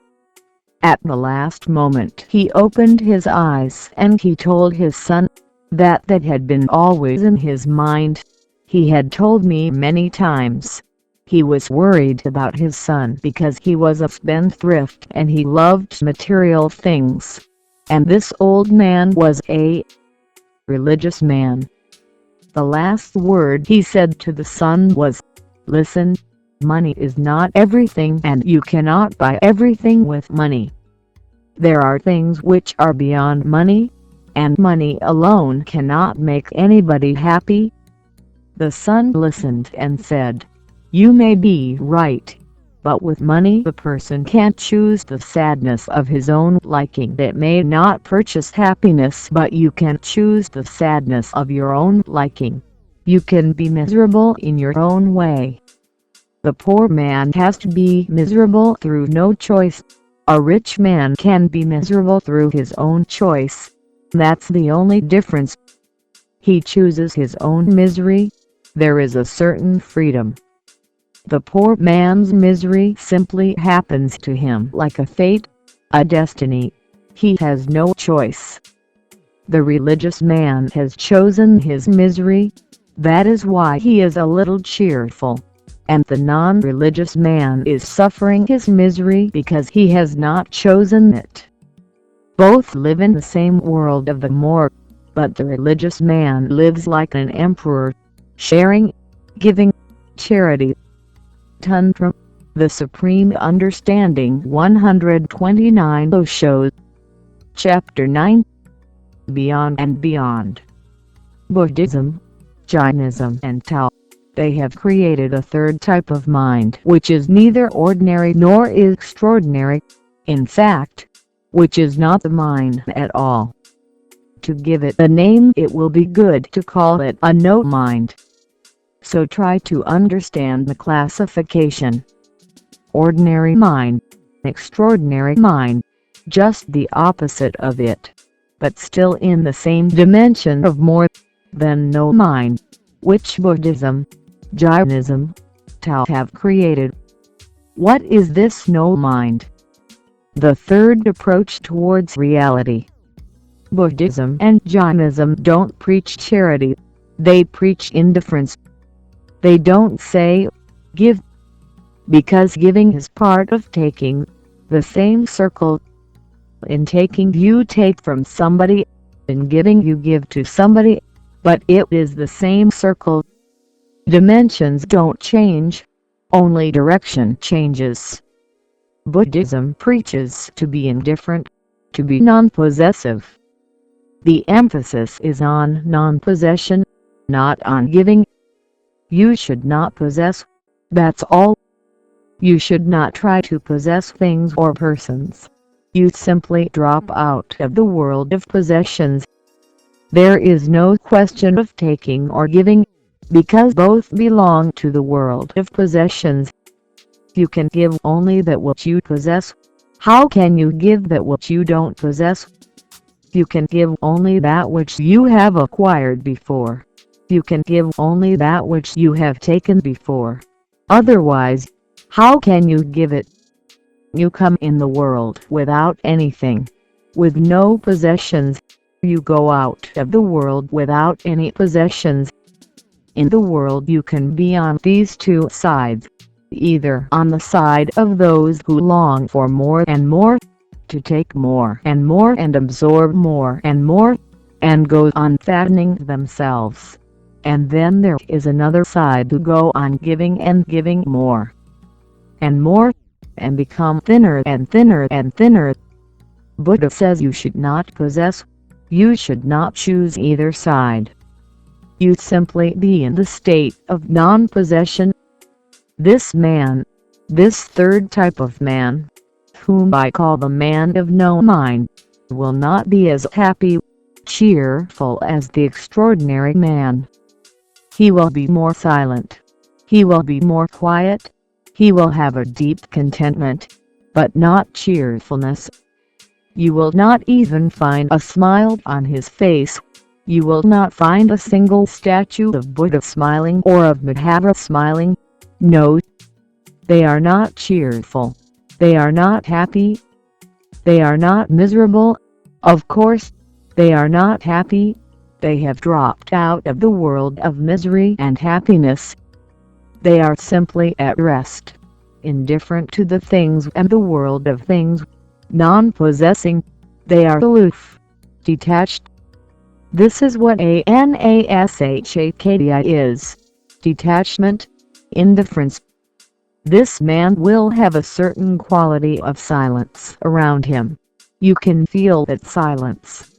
At the last moment he opened his eyes and he told his son that had been always in his mind. He had told me many times. He was worried about his son because he was a spendthrift and he loved material things. And this old man was a religious man. The last word he said to the son was, "Listen, money is not everything and you cannot buy everything with money. There are things which are beyond money, and money alone cannot make anybody happy." The son listened and said, "You may be right, but with money the person can't choose the sadness of his own liking. It may not purchase happiness, but you can choose the sadness of your own liking. You can be miserable in your own way. The poor man has to be miserable through no choice. A rich man can be miserable through his own choice. That's the only difference. He chooses his own misery. There is a certain freedom. The poor man's misery simply happens to him like a fate, a destiny. He has no choice. The religious man has chosen his misery. That is why he is a little cheerful. And the non-religious man is suffering his misery because he has not chosen it. Both live in the same world of the morgue, but the religious man lives like an emperor, sharing, giving, charity. Tantra the Supreme Understanding 129 Osho. Chapter 9. Beyond and Beyond. Buddhism, Jainism and Tao. They have created a third type of mind which is neither ordinary nor extraordinary, in fact, which is not the mind at all. To give it a name it will be good to call it a no mind. So try to understand the classification. Ordinary mind, extraordinary mind, just the opposite of it, but still in the same dimension of more than no mind, which Buddhism, Jainism, Tao have created. What is this no mind? The third approach towards reality. Buddhism and Jainism don't preach charity, they preach indifference. They don't say, give, because giving is part of taking, the same circle. In taking you take from somebody, in giving you give to somebody, but it is the same circle. Dimensions don't change, only direction changes. Buddhism preaches to be indifferent, to be non-possessive. The emphasis is on non-possession, not on giving. You should not possess, that's all. You should not try to possess things or persons. You simply drop out of the world of possessions. There is no question of taking or giving, because both belong to the world of possessions. You can give only that which you possess. How can you give that which you don't possess? You can give only that which you have acquired before. You can give only that which you have taken before. Otherwise, how can you give it? You come in the world without anything, with no possessions. You go out of the world without any possessions. In the world you can be on these two sides, either on the side of those who long for more and more, to take more and absorb more, and go on fattening themselves. And then there is another side who go on giving and giving more and more, and become thinner and thinner and thinner. Buddha says you should not possess, you should not choose either side. You simply be in the state of non-possession. This man, this third type of man, whom I call the man of no mind, will not be as happy, cheerful as the extraordinary man. He will be more silent. He will be more quiet. He will have a deep contentment, but not cheerfulness. You will not even find a smile on his face. You will not find a single statue of Buddha smiling or of Madhava smiling. No, they are not cheerful. They are not happy. They are not miserable. Of course, they are not happy. They have dropped out of the world of misery and happiness. They are simply at rest, indifferent to the things and the world of things, non-possessing. They are aloof, detached. This is what ANASHAKTI is. Detachment, indifference. This man will have a certain quality of silence around him. You can feel that silence.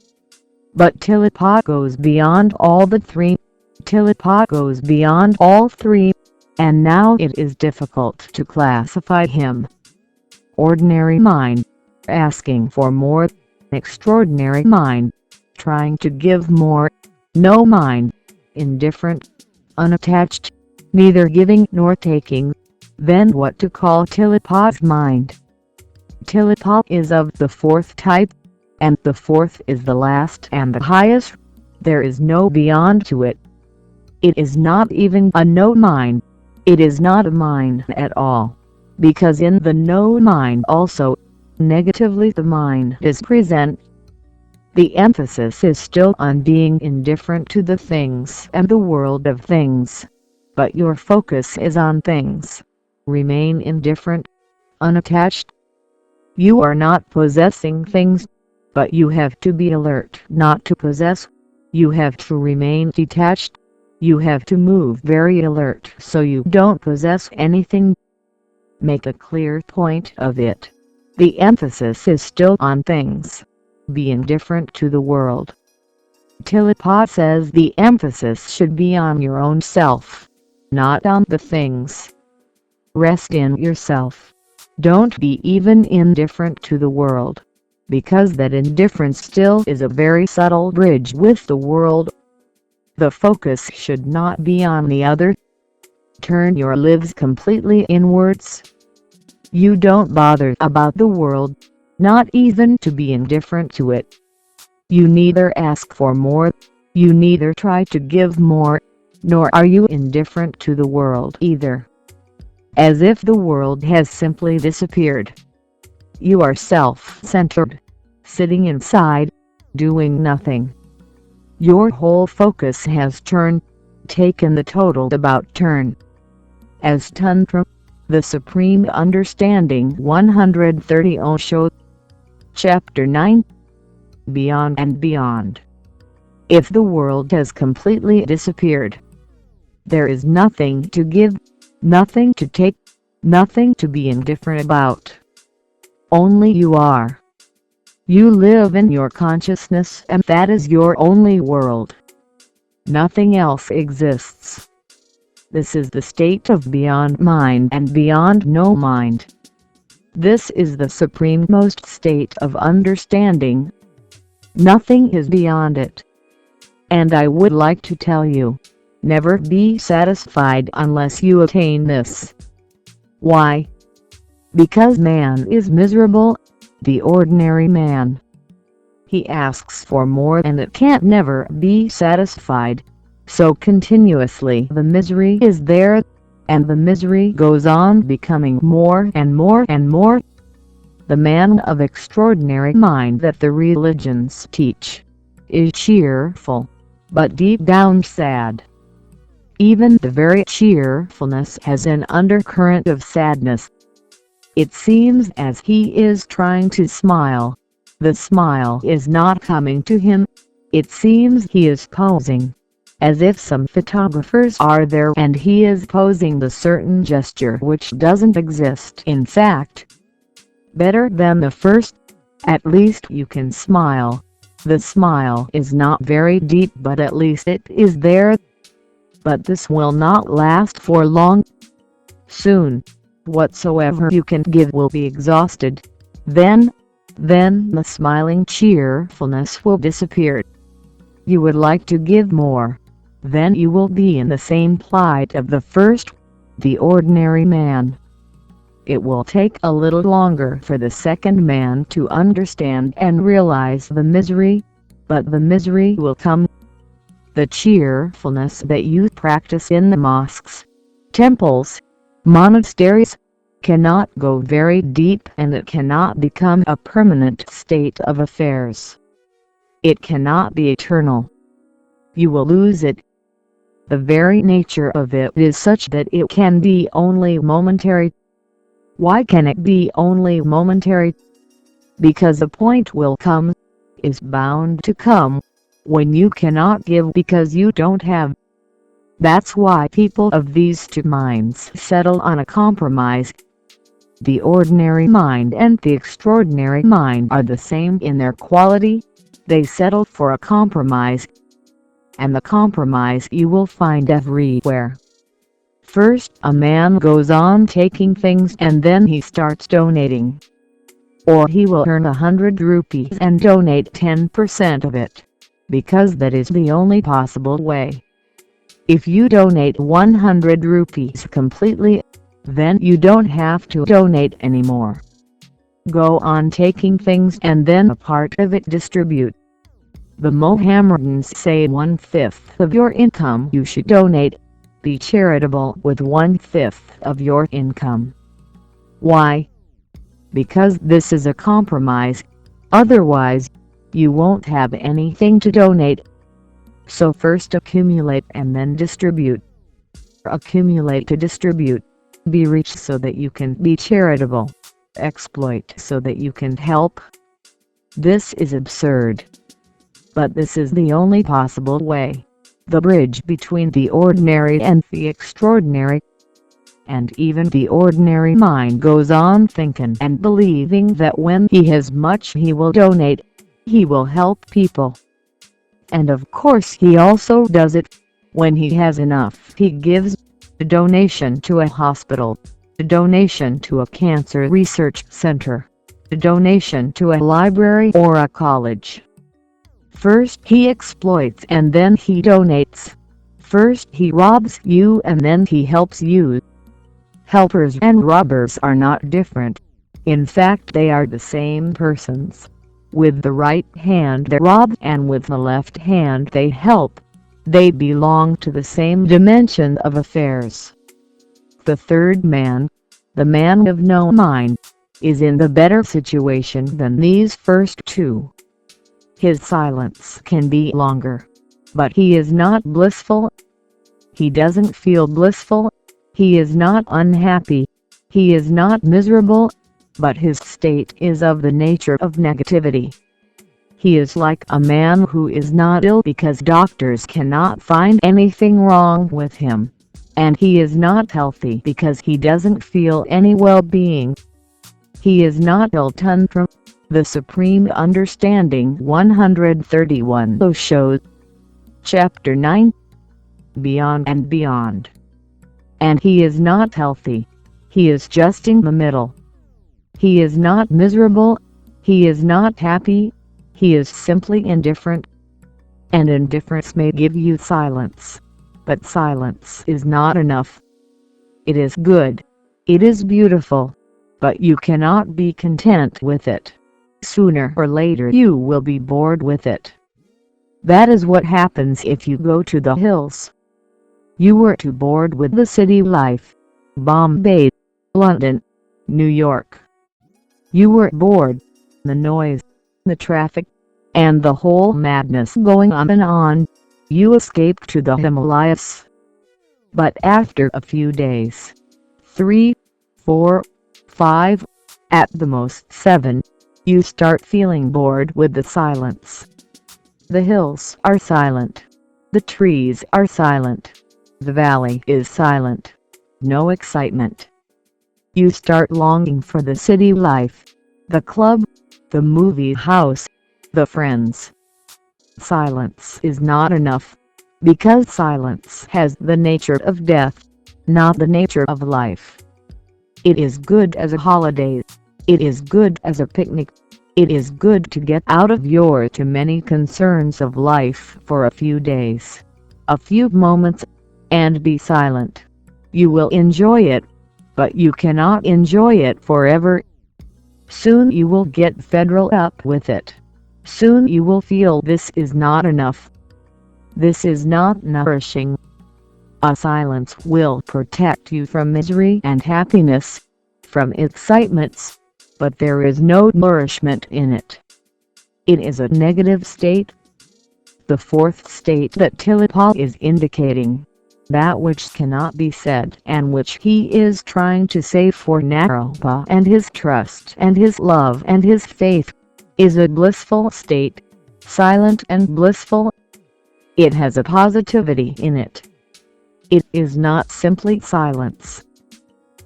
But Tilipa goes beyond all the three. Tilipa goes beyond all three, and now it is difficult to classify him. Ordinary mind, asking for more. Extraordinary mind, trying to give more. No mind, indifferent, unattached, neither giving nor taking. Then what to call Tilipa's mind? Tilipa is of the fourth type, and the fourth is the last and the highest. There is no beyond to it. It is not even a no mind. It is not a mind at all, because in the no mind also, negatively the mind is present. The emphasis is still on being indifferent to the things and the world of things, but your focus is on things. Remain indifferent, unattached. You are not possessing things, but you have to be alert not to possess. You have to remain detached. You have to move very alert so you don't possess anything. Make a clear point of it. The emphasis is still on things. Be indifferent to the world. Tilipa says the emphasis should be on your own self, not on the things. Rest in yourself. Don't be even indifferent to the world, because that indifference still is a very subtle bridge with the world. The focus should not be on the other. Turn your lives completely inwards. You don't bother about the world, not even to be indifferent to it. You neither ask for more, you neither try to give more, nor are you indifferent to the world either. As if the world has simply disappeared. You are self-centered, sitting inside, doing nothing. Your whole focus has turned, taken the total about turn. As Tantra, the Supreme Understanding 130 Osho. Chapter 9. Beyond and Beyond. If the world has completely disappeared, there is nothing to give, nothing to take, nothing to be indifferent about. Only you are. You live in your consciousness, and that is your only world. Nothing else exists. This is the state of beyond mind and beyond no mind. This is the suprememost state of understanding. Nothing is beyond it. And I would like to tell you, never be satisfied unless you attain this. Why? Because man is miserable, the ordinary man. He asks for more and it can't never be satisfied, so continuously the misery is there, and the misery goes on becoming more and more and more. The man of extraordinary mind that the religions teach is cheerful, but deep down sad. Even the very cheerfulness has an undercurrent of sadness. It seems as he is trying to smile. The smile is not coming to him. It seems he is posing, as if some photographers are there and he is posing the certain gesture which doesn't exist in fact. Better than the first, at least you can smile. The smile is not very deep, but at least it is there. But this will not last for long. Soon, whatsoever you can give will be exhausted. Then the smiling cheerfulness will disappear. You would like to give more. Then you will be in the same plight of the first, the ordinary man. It will take a little longer for the second man to understand and realize the misery, but the misery will come. The cheerfulness that you practice in the mosques, temples, monasteries, cannot go very deep, and it cannot become a permanent state of affairs. It cannot be eternal. You will lose it. The very nature of it is such that it can be only momentary. Why can it be only momentary? Because a point will come, is bound to come, when you cannot give because you don't have. That's why people of these two minds settle on a compromise. The ordinary mind and the extraordinary mind are the same in their quality. They settle for a compromise, and the compromise you will find everywhere. First, a man goes on taking things and then he starts donating. Or he will earn 100 rupees and donate 10% of it, because that is the only possible way. If you donate 100 rupees completely, then you don't have to donate anymore. Go on taking things and then a part of it distribute. The Mohammedans say 1/5 of your income you should donate. Be charitable with 1/5 of your income. Why? Because this is a compromise. Otherwise, you won't have anything to donate. So first accumulate and then distribute. Accumulate to distribute. Be rich so that you can be charitable. Exploit so that you can help. This is absurd. But this is the only possible way. The bridge between the ordinary and the extraordinary. And even the ordinary mind goes on thinking and believing that when he has much he will donate, he will help people. And of course he also does it. When he has enough he gives. A donation to a hospital. A donation to a cancer research center. A donation to a library or a college. First he exploits and then he donates. First he robs you and then he helps you. Helpers and robbers are not different. In fact they are the same persons. With the right hand they rob and with the left hand they help. They belong to the same dimension of affairs. The third man, the man of no mind, is in the better situation than these first two. His silence can be longer, but he is not blissful. He doesn't feel blissful. He is not unhappy. He is not miserable, but his state is of the nature of negativity. He is like a man who is not ill because doctors cannot find anything wrong with him, and he is not healthy because he doesn't feel any well-being. He is not ill. Tantra the Supreme Understanding 131 Osho. Chapter 9. Beyond and Beyond. And he is not healthy. He is just in the middle. He is not miserable. He is not happy. He is simply indifferent. And indifference may give you silence. But silence is not enough. It is good. It is beautiful. But you cannot be content with it. Sooner or later you will be bored with it. That is what happens if you go to the hills. You were too bored with the city life. Bombay, London, New York. You were bored. The noise, the traffic, and the whole madness going on and on. You escaped to the Himalayas. But after a few days, 3, 4, 5, at the most 7, you start feeling bored with the silence. The hills are silent. The trees are silent. The valley is silent. No excitement. You start longing for the city life, the club, the movie house, the friends. Silence is not enough, because silence has the nature of death, not the nature of life. It is good as a holiday. It is good as a picnic. It is good to get out of your too many concerns of life for a few days, a few moments, and be silent. You will enjoy it, but you cannot enjoy it forever. Soon you will get fed up with it. Soon you will feel this is not enough. This is not nourishing. A silence will protect you from misery and happiness, from excitements, but there is no nourishment in it. It is a negative state. The fourth state that Tillapa is indicating, that which cannot be said and which he is trying to say for Naropa and his trust and his love and his faith, is a blissful state. silent and blissful. It has a positivity in it. It is not simply silence.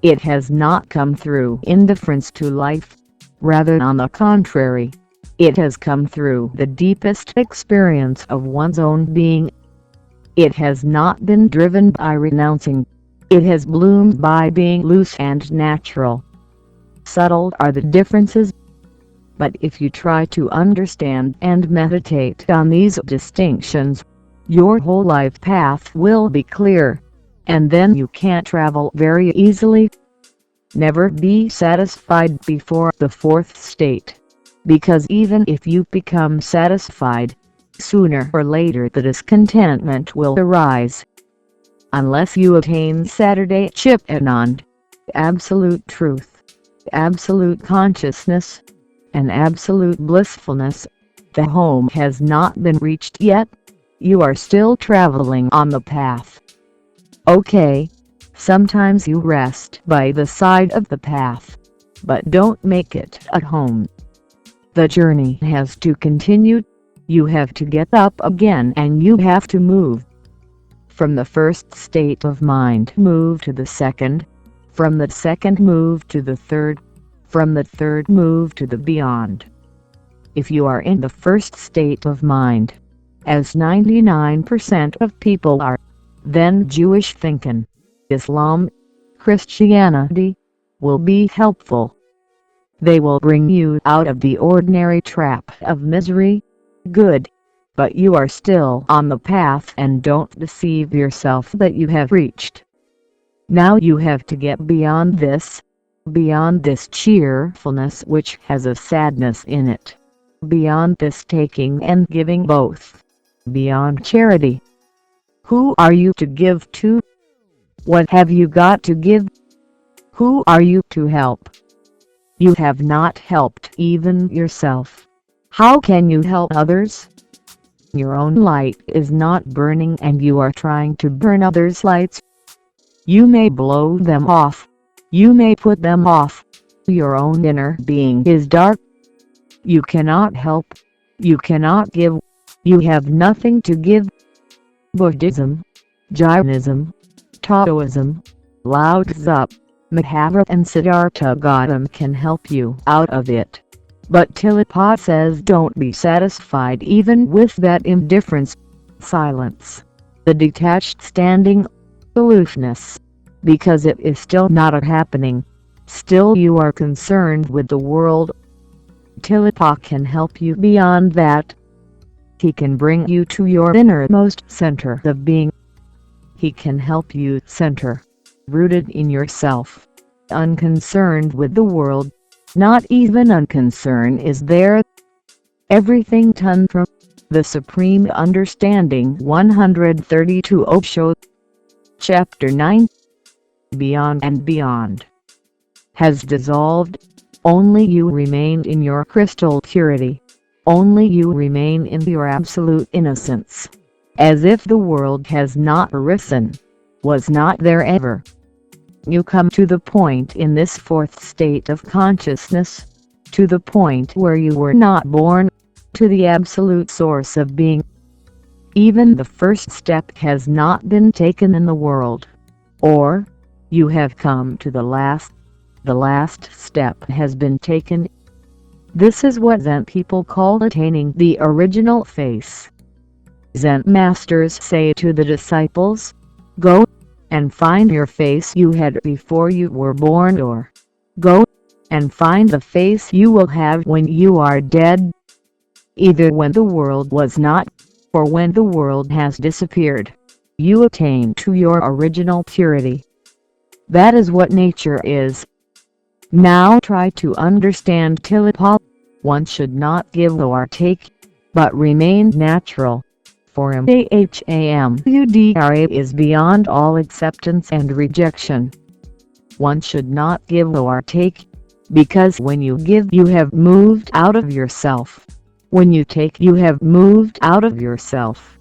It has not come through indifference to life. Rather, on the contrary, it has come through the deepest experience of one's own being. It has not been driven by renouncing. It has bloomed by being loose and natural. Subtle are the differences, but if you try to understand and meditate on these distinctions, your whole life path will be clear, and then you can travel very easily. Never be satisfied before the fourth state, because even if you become satisfied, sooner or later the discontentment will arise. Unless you attain Saturday Chip Anand, absolute truth, absolute consciousness, and absolute blissfulness, the home has not been reached yet. You are still traveling on the path. Okay, sometimes you rest by the side of the path, but don't make it at home. The journey has to continue. You have to get up again and you have to move. From the first state of mind, move to the second. From the second, move to the third. From the third, move to the beyond. If you are in the first state of mind, as 99% of people are, then Jewish thinking, Islam, Christianity, will be helpful. They will bring you out of the ordinary trap of misery. Good. But you are still on the path, and don't deceive yourself that you have reached. Now you have to get beyond this cheerfulness which has a sadness in it, beyond this taking and giving both, beyond charity. Who are you to give to? What have you got to give? Who are you to help? You have not helped even yourself. How can you help others? Your own light is not burning and you are trying to burn others' lights. You may blow them off. You may put them off. Your own inner being is dark. You cannot help. You cannot give. You have nothing to give. Buddhism, Jainism, Taoism, Lao Tzu, Mahabharata and Siddhartha Gautama can help you out of it. But Tillotpa says don't be satisfied even with that indifference, silence, the detached standing, aloofness, because it is still not a happening. Still you are concerned with the world. Tillotpa can help you beyond that. He can bring you to your innermost center of being. He can help you center, rooted in yourself, unconcerned with the world. Not even unconcern is there. Everything done from the Supreme Understanding 132 Osho, Chapter 9, Beyond and Beyond, has dissolved. Only you remain in your crystal purity. Only you remain in your absolute innocence, as if the world has not arisen, was not there ever. You come to the point in this fourth state of consciousness, to the point where you were not born, to the absolute source of being. Even the first step has not been taken in the world, or you have come to the last step has been taken. This is what Zen people call attaining the original face. Zen masters say to the disciples, go and find your face you had before you were born, or go and find the face you will have when you are dead. Either when the world was not, or when the world has disappeared, you attain to your original purity. That is what nature is. Now try to understand Tillotpa. One should not give or take, but remain natural. For Imhamudra is beyond all acceptance and rejection. One should not give or take, because when you give you have moved out of yourself. When you take you have moved out of yourself.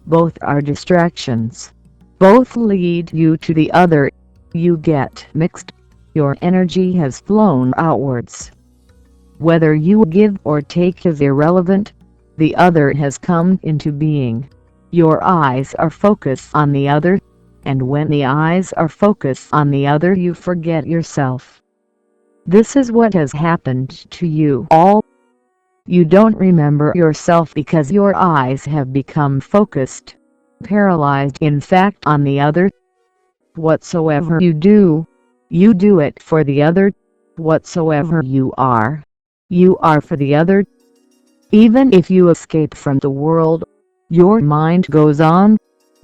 Both are distractions. Both lead you to the other. You get mixed. Your energy has flown outwards. Whether you give or take is irrelevant. The other has come into being. Your eyes are focused on the other, and when the eyes are focused on the other you forget yourself. This is what has happened to you all. You don't remember yourself because your eyes have become focused, paralyzed in fact on the other. Whatsoever you do it for the other. Whatsoever you are for the other. Even if you escape from the world, your mind goes on,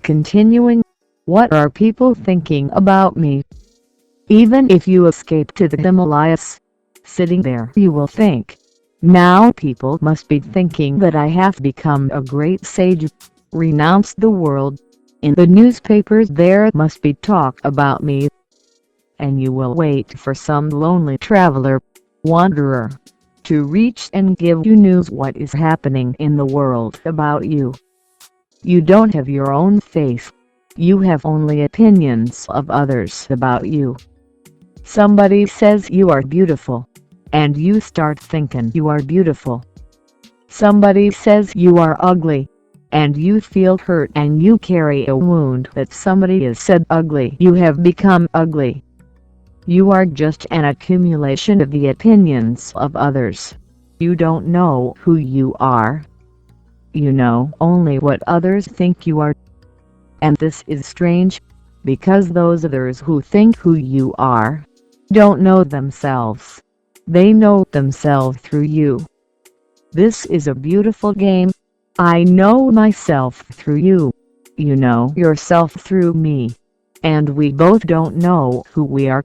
continuing, what are people thinking about me? Even if you escape to the Himalayas, sitting there you will think, now people must be thinking that I have become a great sage, renounced the world. In the newspapers there must be talk about me. And you will wait for some lonely traveler, wanderer, to reach and give you news what is happening in the world about you. You don't have your own faith. You have only opinions of others about you. Somebody says you are beautiful, and you start thinking you are beautiful. Somebody says you are ugly, and you feel hurt and you carry a wound that somebody has said ugly. You have become ugly. You are just an accumulation of the opinions of others. You don't know who you are. You know only what others think you are. And this is strange, because those others who think who you are don't know themselves. They know themselves through you. This is a beautiful game. I know myself through you. You know yourself through me. And we both don't know who we are.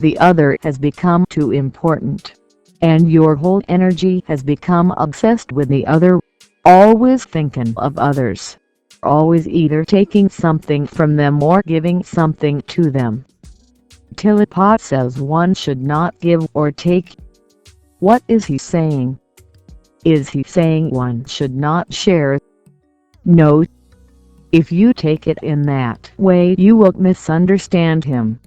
The other has become too important, and your whole energy has become obsessed with the other, always thinking of others, always either taking something from them or giving something to them. Tillipot says one should not give or take. What is he saying? Is he saying one should not share? No. If you take it in that way you will misunderstand him.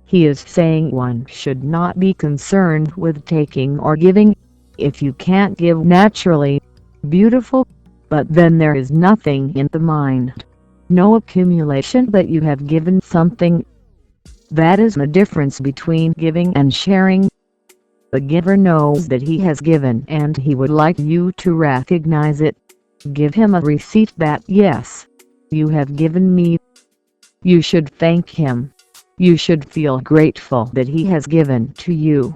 He is saying one should not be concerned with taking or giving. If you can't give naturally, beautiful, but then there is nothing in the mind, no accumulation that you have given something. That is the difference between giving and sharing. The giver knows that he has given and he would like you to recognize it. Give him a receipt that yes, you have given me. You should thank him. You should feel grateful that he has given to you.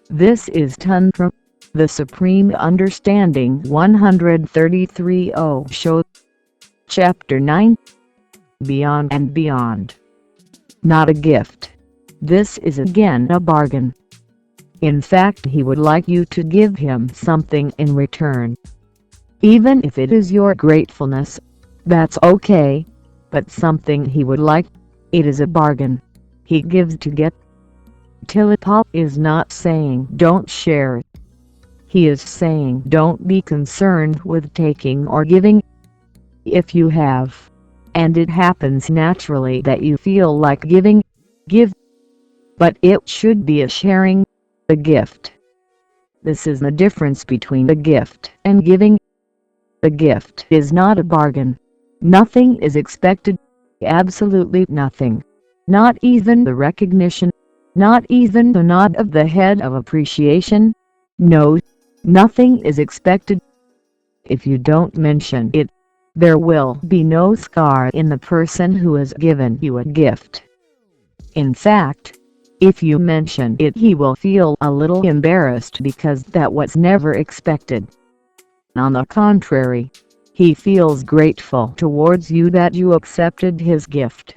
This is Tantra, the Supreme Understanding 133 Osho. Chapter 9. Beyond and Beyond. Not a gift. This is again a bargain. In fact, he would like you to give him something in return. Even if it is your gratefulness, that's okay, but something he would like. It is a bargain. He gives to get. Tillipot is not saying don't share. He is saying don't be concerned with taking or giving. If you have, and it happens naturally that you feel like giving, give. But it should be a sharing, a gift. This is the difference between a gift and giving. The gift is not a bargain. Nothing is expected. Absolutely nothing. Not even the recognition. Not even the nod of the head of appreciation. No, nothing is expected. If you don't mention it, there will be no scar in the person who has given you a gift. In fact, if you mention it he will feel a little embarrassed because that was never expected. On the contrary, he feels grateful towards you that you accepted his gift.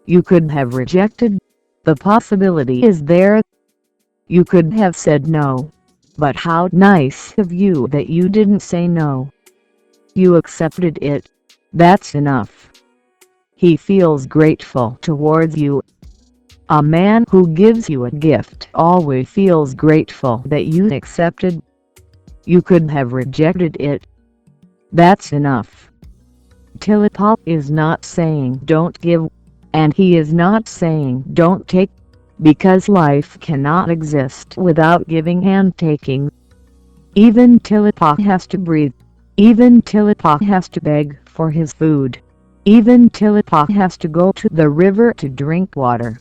You could have rejected. The possibility is there. You could have said no. But how nice of you that you didn't say no. You accepted it. That's enough. He feels grateful towards you. A man who gives you a gift always feels grateful that you accepted. You could have rejected it. That's enough. Tillipot is not saying don't give, and he is not saying don't take, because life cannot exist without giving and taking. Even Tilipa has to breathe. Even Tilipa has to beg for his food. Even Tilipa has to go to the river to drink water.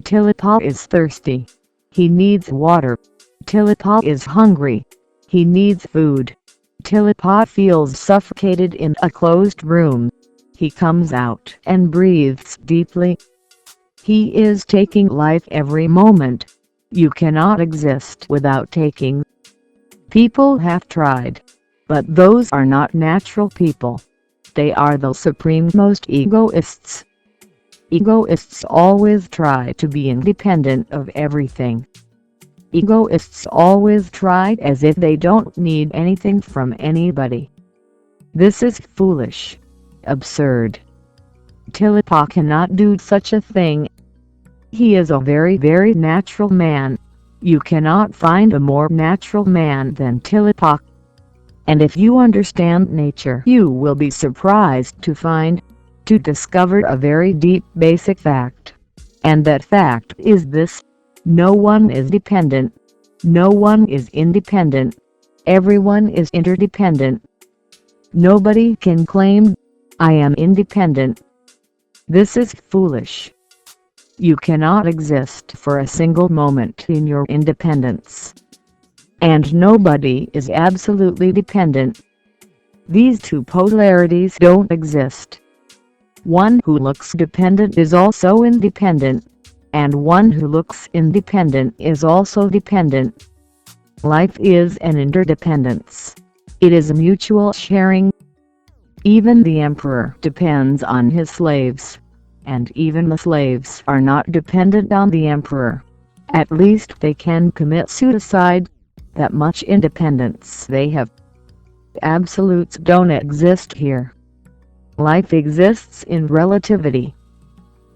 Tilipa is thirsty. He needs water. Tilipa is hungry. He needs food. Tilipa feels suffocated in a closed room. He comes out and breathes deeply. He is taking life every moment. You cannot exist without taking. People have tried, but those are not natural people. They are the supreme-most egoists. Egoists always try to be independent of everything. Egoists always try as if they don't need anything from anybody. This is foolish, absurd. Tilipa cannot do such a thing. He is a very natural man. You cannot find a more natural man than Tilipa. And if you understand nature, you will be surprised to discover a very deep basic fact. And that fact is this: no one is dependent. No one is independent. Everyone is interdependent. Nobody can claim, "I am independent." This is foolish. You cannot exist for a single moment in your independence. And nobody is absolutely dependent. These two polarities don't exist. One who looks dependent is also independent, and one who looks independent is also dependent. Life is an interdependence. It is a mutual sharing. Even the emperor depends on his slaves, and even the slaves are not dependent on the emperor. At least they can commit suicide. That much independence they have. Absolutes don't exist here. Life exists in relativity.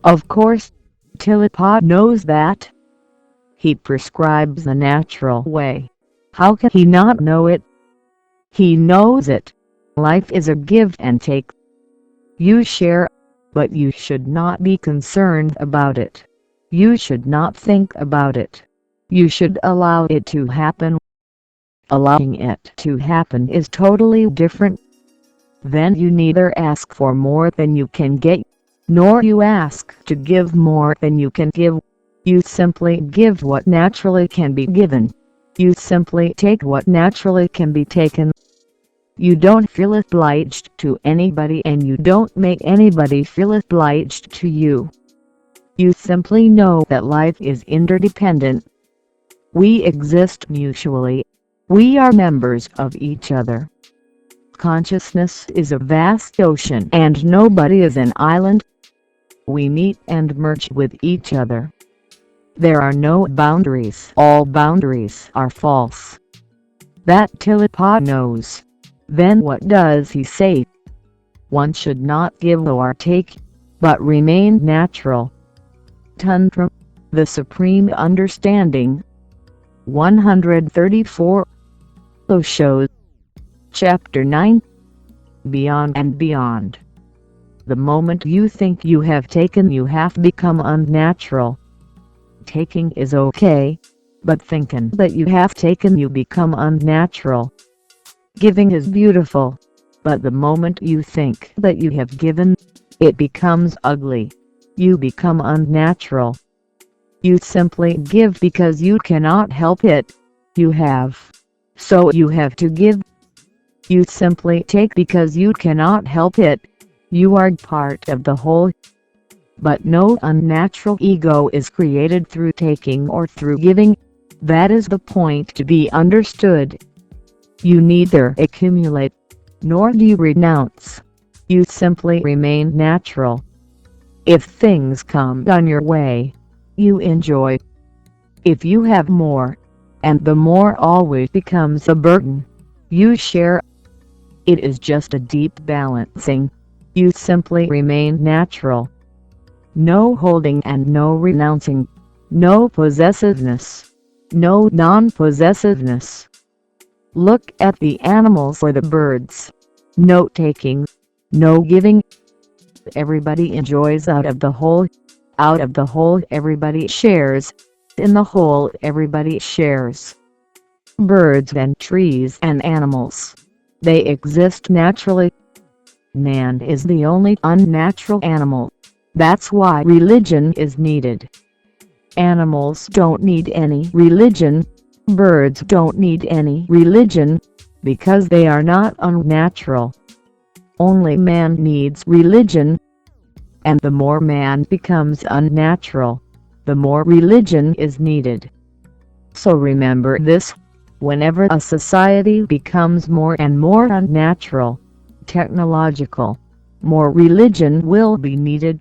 Of course, Tilipa knows that. He prescribes the natural way. How can he not know it? He knows it. Life is a give and take. You share, but you should not be concerned about it. You should not think about it. You should allow it to happen. Allowing it to happen is totally different. Then you neither ask for more than you can get, nor you ask to give more than you can give. You simply give what naturally can be given. You simply take what naturally can be taken. You don't feel obliged to anybody, and you don't make anybody feel obliged to you. You simply know that life is interdependent. We exist mutually. We are members of each other. Consciousness is a vast ocean, and nobody is an island. We meet and merge with each other. There are no boundaries. All boundaries are false. That Tilipa knows. Then what does he say? One should not give or take, but remain natural. Tantra, the Supreme Understanding. 134. Osho. Chapter 9. Beyond and Beyond. The moment you think you have taken, you have become unnatural. Taking is okay, but thinking that you have taken, you become unnatural. Giving is beautiful, but the moment you think that you have given, it becomes ugly. You become unnatural. You simply give because you cannot help it. You have, so you have to give. You simply take because you cannot help it. You are part of the whole. But no unnatural ego is created through taking or through giving. That is the point to be understood. You neither accumulate, nor do you renounce. You simply remain natural. If things come on your way, you enjoy. If you have more, and the more always becomes a burden, you share. It is just a deep balancing. You simply remain natural. No holding and no renouncing. No possessiveness. No non-possessiveness. Look at the animals or the birds. No taking. No giving. Everybody enjoys out of the whole. Out of the whole everybody shares. In the whole everybody shares. birds and trees and animals. They exist naturally. Man is the only unnatural animal. That's why religion is needed. Animals don't need any religion. Birds don't need any religion, because they are not unnatural. Only man needs religion. And the more man becomes unnatural, the more religion is needed. So remember this: whenever a society becomes more and more unnatural, technological, more religion will be needed.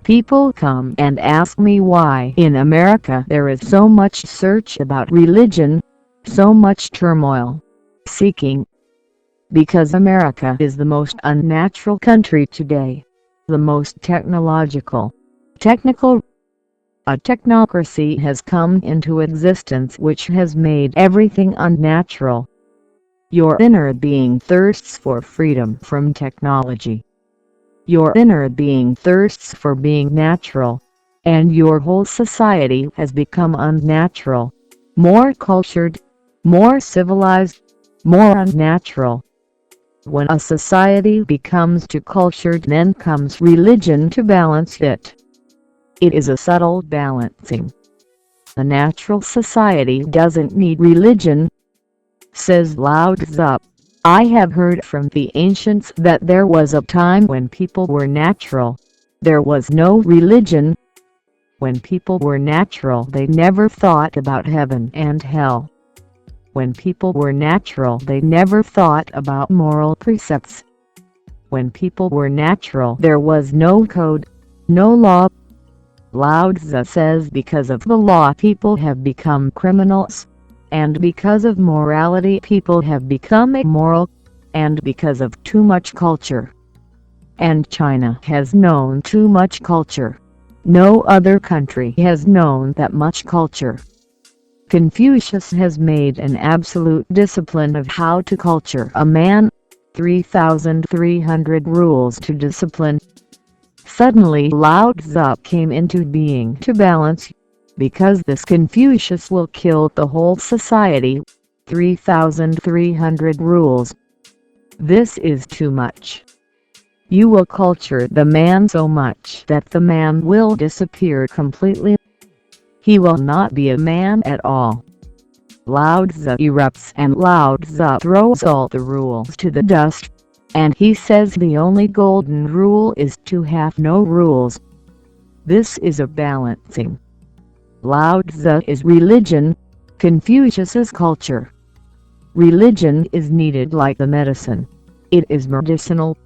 People come and ask me why in America there is so much search about religion, so much turmoil, seeking. Because America is the most unnatural country today, the most technological, technical. A technocracy has come into existence which has made everything unnatural. Your inner being thirsts for freedom from technology. Your inner being thirsts for being natural, and your whole society has become unnatural, more cultured, more civilized, more unnatural. When a society becomes too cultured, then comes religion to balance it. It is a subtle balancing. A natural society doesn't need religion. Says Lao Tzu. I have heard from the ancients that there was a time when people were natural. There was no religion. When people were natural, they never thought about heaven and hell. When people were natural, they never thought about moral precepts. When people were natural, there was no code, no law. Lao Tzu says because of the law people have become criminals, and because of morality people have become immoral, and because of too much culture. And China has known too much culture. No other country has known that much culture. Confucius has made an absolute discipline of how to culture a man, 3,300 rules to discipline. Suddenly Lao Tzu came into being to balance, because this Confucius will kill the whole society, 3,300 rules. This is too much. You will culture the man so much that the man will disappear completely. He will not be a man at all. Lao Tzu erupts and Lao Tzu throws all the rules to the dust, and he says the only golden rule is to have no rules. This is a balancing. Lao Tzu is religion, Confucius is culture. Religion is needed like the medicine. It is medicinal.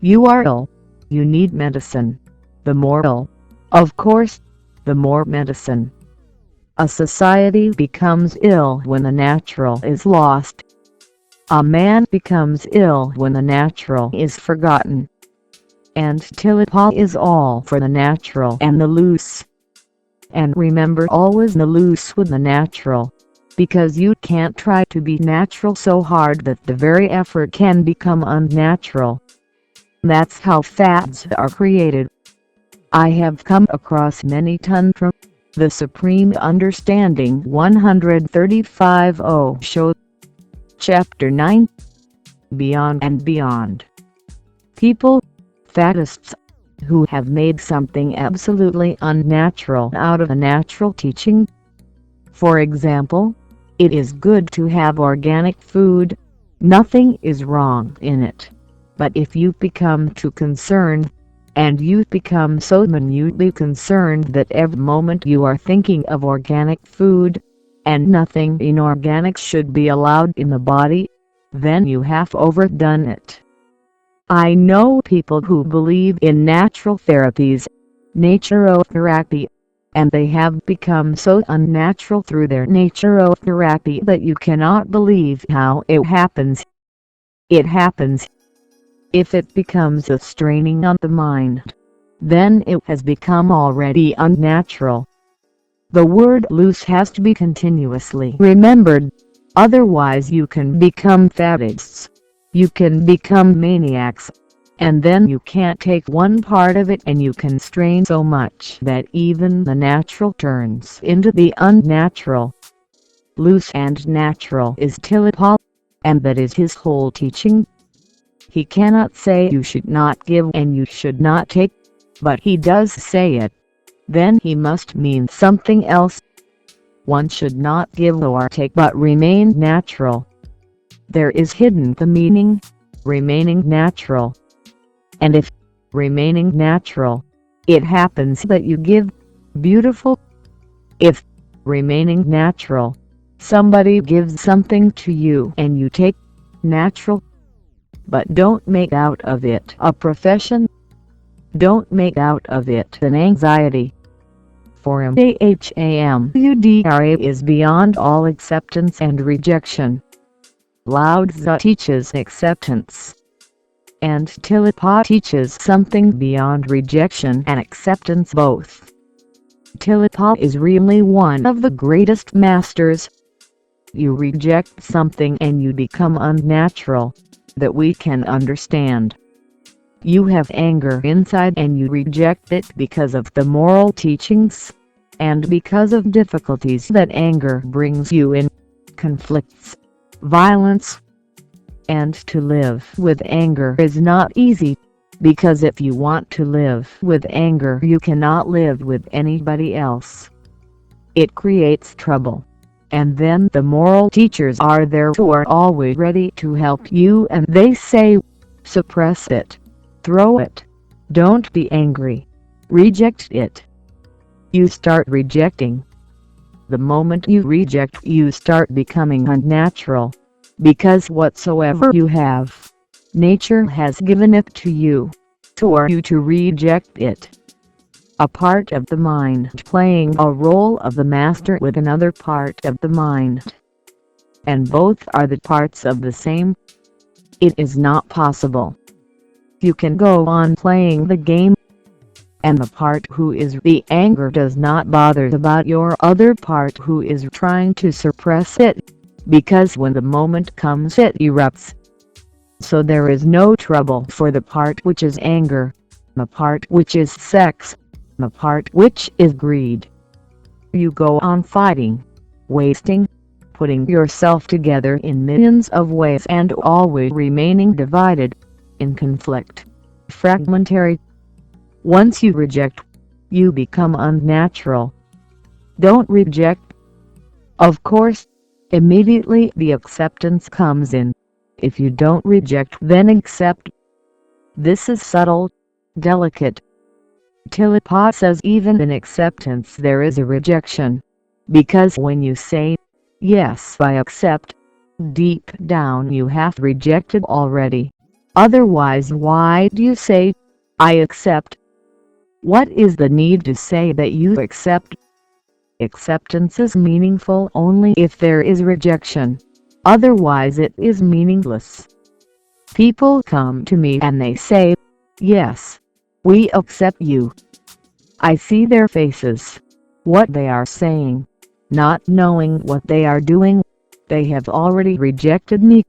You are ill, you need medicine. The more ill, of course, the more medicine. A society becomes ill when the natural is lost. A man becomes ill when the natural is forgotten. And till it all is all for the natural and the loose. And remember always the loose with the natural, because you can't try to be natural so hard that the very effort can become unnatural. That's how fads are created. I have come across many Tantra the Supreme Understanding 135.0 show. Chapter 9. Beyond and Beyond. People, faddists, who have made something absolutely unnatural out of a natural teaching. For example, it is good to have organic food, nothing is wrong in it. But if you become too concerned, and you become so minutely concerned that every moment you are thinking of organic food, and nothing inorganic should be allowed in the body, then you have overdone it. I know people who believe in natural therapies, naturotherapy, and they have become so unnatural through their naturotherapy that you cannot believe how it happens. It happens. If it becomes a straining on the mind, then it has become already unnatural. The word loose has to be continuously remembered, otherwise you can become faddists. You can become maniacs, and then you can't take one part of it and you can strain so much that even the natural turns into the unnatural. loose and natural is Tilapa, and that is his whole teaching. He cannot say you should not give and you should not take, but he does say it. Then he must mean something else. One should not give or take but remain natural. There is hidden the meaning, remaining natural. And if, remaining natural, it happens that you give, beautiful. If, remaining natural, somebody gives something to you and you take, natural. But don't make out of it a profession. Don't make out of it an anxiety. For impaired is beyond all acceptance and rejection. Lao Tzu teaches acceptance, and Tilapa teaches something beyond rejection and acceptance both. Tilapa is really one of the greatest masters. You reject something and you become unnatural, that we can understand. You have anger inside and you reject it because of the moral teachings, and because of difficulties that anger brings you in, conflicts, violence. And to live with anger is not easy, because if you want to live with anger you cannot live with anybody else. It creates trouble. And then the moral teachers are there who are always ready to help you, and they say, suppress it, throw it, don't be angry, reject it. You start rejecting. The moment you reject you start becoming unnatural, because whatsoever you have, nature has given it to you, for you to reject it. A part of the mind playing a role of the master with another part of the mind. And both are the parts of the same. It is not possible. You can go on playing the game, and the part who is the anger does not bother about your other part who is trying to suppress it, because when the moment comes it erupts. So there is no trouble for the part which is anger, the part which is sex, the part which is greed. You go on fighting, wasting, putting yourself together in millions of ways and always remaining divided, in conflict, fragmentary. Once you reject, you become unnatural. Don't reject. Of course, immediately the acceptance comes in. If you don't reject then accept. This is subtle, delicate. Tilapa says even in acceptance there is a rejection, because when you say, yes I accept, deep down you have rejected already. Otherwise why do you say, I accept? What is the need to say that you accept? Acceptance is meaningful only if there is rejection, otherwise it is meaningless. People come to me and they say, yes, we accept you. I see their faces, what they are saying, not knowing what they are doing. They have already rejected me.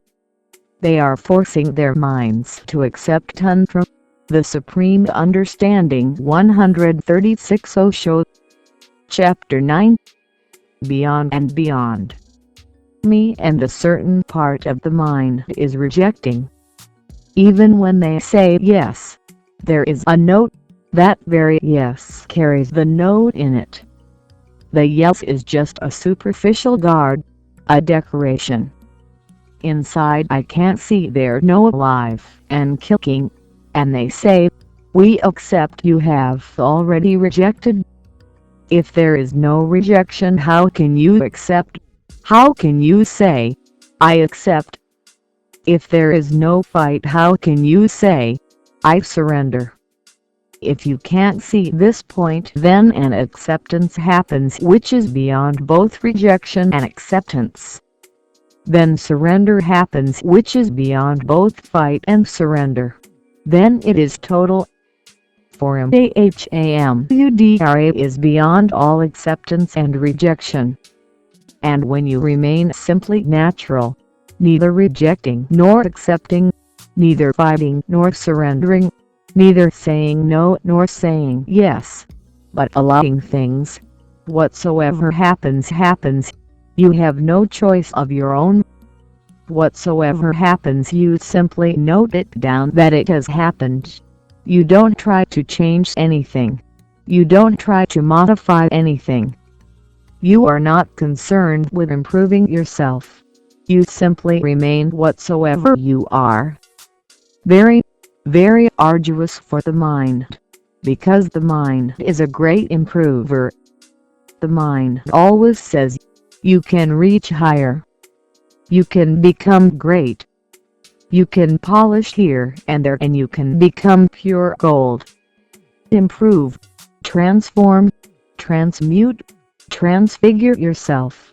They are forcing their minds to accept Tantra, the Supreme Understanding 136 Osho. Chapter 9. Beyond and Beyond. Me and a certain part of the mind is rejecting. Even when they say yes, there is a note. That very yes carries the note in it. The yes is just a superficial guard, a decoration. Inside I can't see their no alive and kicking, and they say, we accept. You have already rejected. If there is no rejection, how can you accept? How can you say, I accept? If there is no fight, how can you say, I surrender? If you can't see this point, then an acceptance happens which is beyond both rejection and acceptance. Then surrender happens which is beyond both fight and surrender. Then it is total. For impaired is beyond all acceptance and rejection. And when you remain simply natural, neither rejecting nor accepting, neither fighting nor surrendering, neither saying no nor saying yes, but allowing things, whatsoever happens happens, You have no choice of your own. Whatsoever happens, you simply note it down that it has happened. You don't try to change anything. You don't try to modify anything. You are not concerned with improving yourself. You simply remain whatsoever you are. Very, very arduous for the mind, because the mind is a great improver. The mind always says, you can reach higher. You can become great. You can polish here and there, and you can become pure gold. Improve, transform, transmute, transfigure yourself.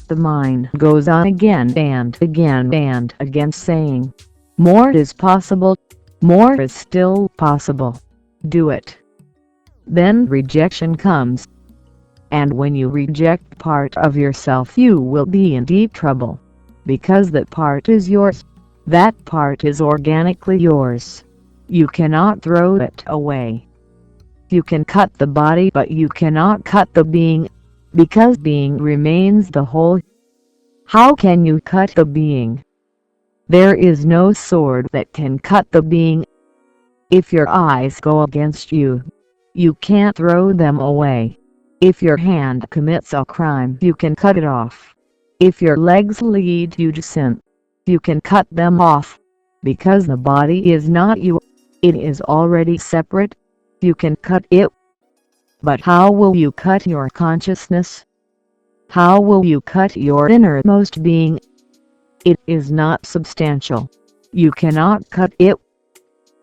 The mind goes on again and again and again saying, more is possible, more is still possible. Do it. Then rejection comes. And when you reject part of yourself, you will be in deep trouble. Because that part is yours. That part is organically yours. You cannot throw it away. You can cut the body, but you cannot cut the being, because being remains the whole. How can you cut the being? There is no sword that can cut the being. If your eyes go against you, you can't throw them away. If your hand commits a crime, you can cut it off. If your legs lead you to sin, you can cut them off. Because the body is not you, it is already separate, you can cut it. But how will you cut your consciousness? How will you cut your innermost being? It is not substantial. You cannot cut it.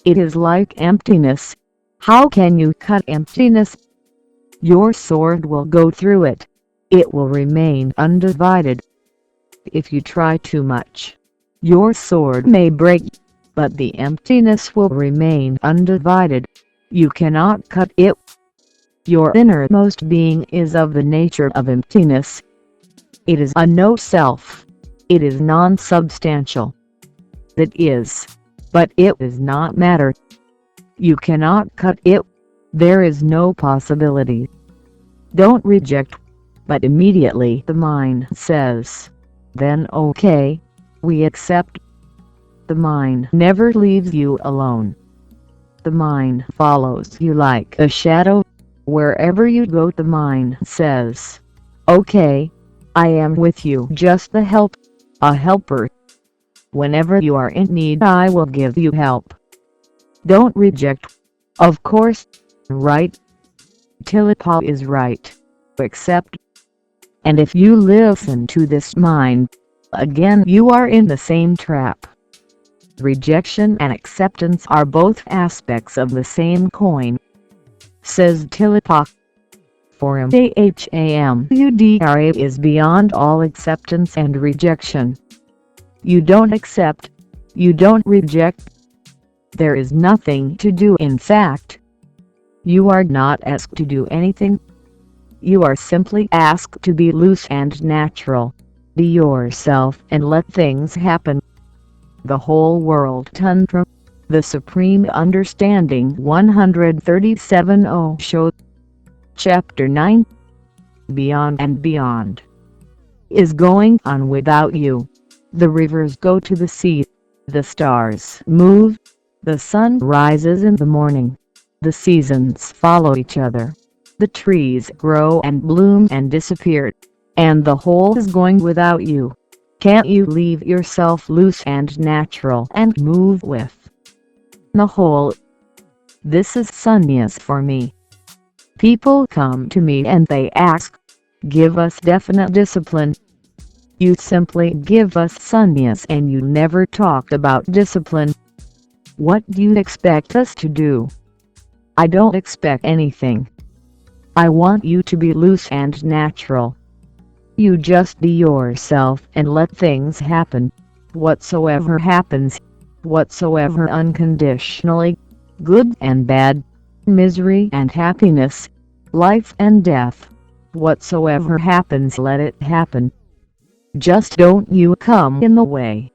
It is like emptiness. How can you cut emptiness? Your sword will go through it. It will remain undivided. If you try too much, your sword may break, but the emptiness will remain undivided. You cannot cut it. Your innermost being is of the nature of emptiness. It is a no self. It is non-substantial. It is, but it is not matter. You cannot cut it. There is no possibility. Don't reject, but immediately the mind says, then okay, we accept. The mind never leaves you alone. The mind follows you like a shadow. Wherever you go, the mind says, okay, I am with you, just a helper. Whenever you are in need, I will give you help. Don't reject. Of course, right? Tilipa is right. Accept. And if you listen to this mind, again you are in the same trap. Rejection and acceptance are both aspects of the same coin, says Tilipa. For Impaired is beyond all acceptance and rejection. You don't accept, you don't reject. There is nothing to do. In fact, you are not asked to do anything. You are simply asked to be loose and natural. Be yourself and let things happen. The Whole World Tantra, the Supreme Understanding 137.0 Show. Chapter 9. Beyond and Beyond is going on without you. The rivers go to the sea. The stars move. The sun rises in the morning. The seasons follow each other. The trees grow and bloom and disappear. And the whole is going without you. Can't you leave yourself loose and natural and move with the whole? This is sannyas for me. People come to me and they ask, give us definite discipline. You simply give us sannyas and you never talked about discipline. What do you expect us to do? I don't expect anything. I want you to be loose and natural. You just be yourself and let things happen. Whatsoever happens, whatsoever unconditionally, good and bad, misery and happiness, life and death, whatsoever happens, let it happen. Just don't you come in the way.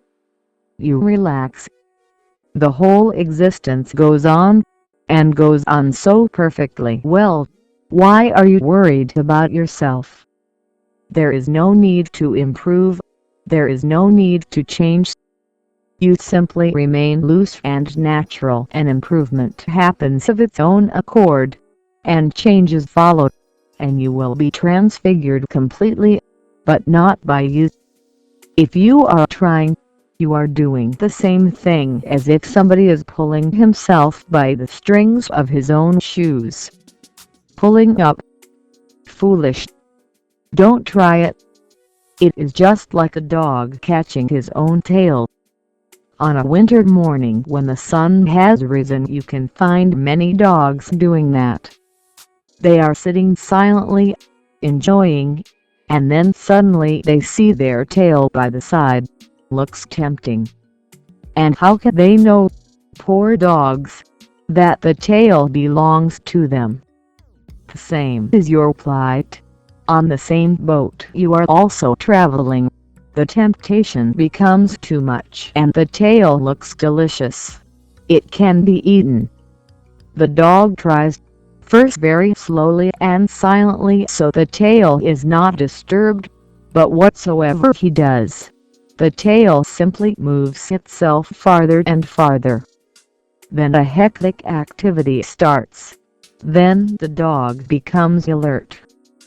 You relax. The whole existence goes on, and goes on so perfectly well. Why are you worried about yourself? There is no need to improve. There is no need to change. You simply remain loose and natural, and improvement happens of its own accord, and changes follow, and you will be transfigured completely, but not by you. If you are trying, you are doing the same thing as if somebody is pulling himself by the strings of his own shoes. Pulling up. Foolish. Don't try it. It is just like a dog catching his own tail. On a winter morning when the sun has risen, you can find many dogs doing that. They are sitting silently, enjoying, and then suddenly they see their tail by the side. Looks tempting. And how can they know, poor dogs, that the tail belongs to them? The same is your plight. On the same boat you are also traveling. The temptation becomes too much and the tail looks delicious. It can be eaten. The dog tries, first very slowly and silently so the tail is not disturbed, but whatsoever he does, the tail simply moves itself farther and farther. Then a hectic activity starts. Then the dog becomes alert.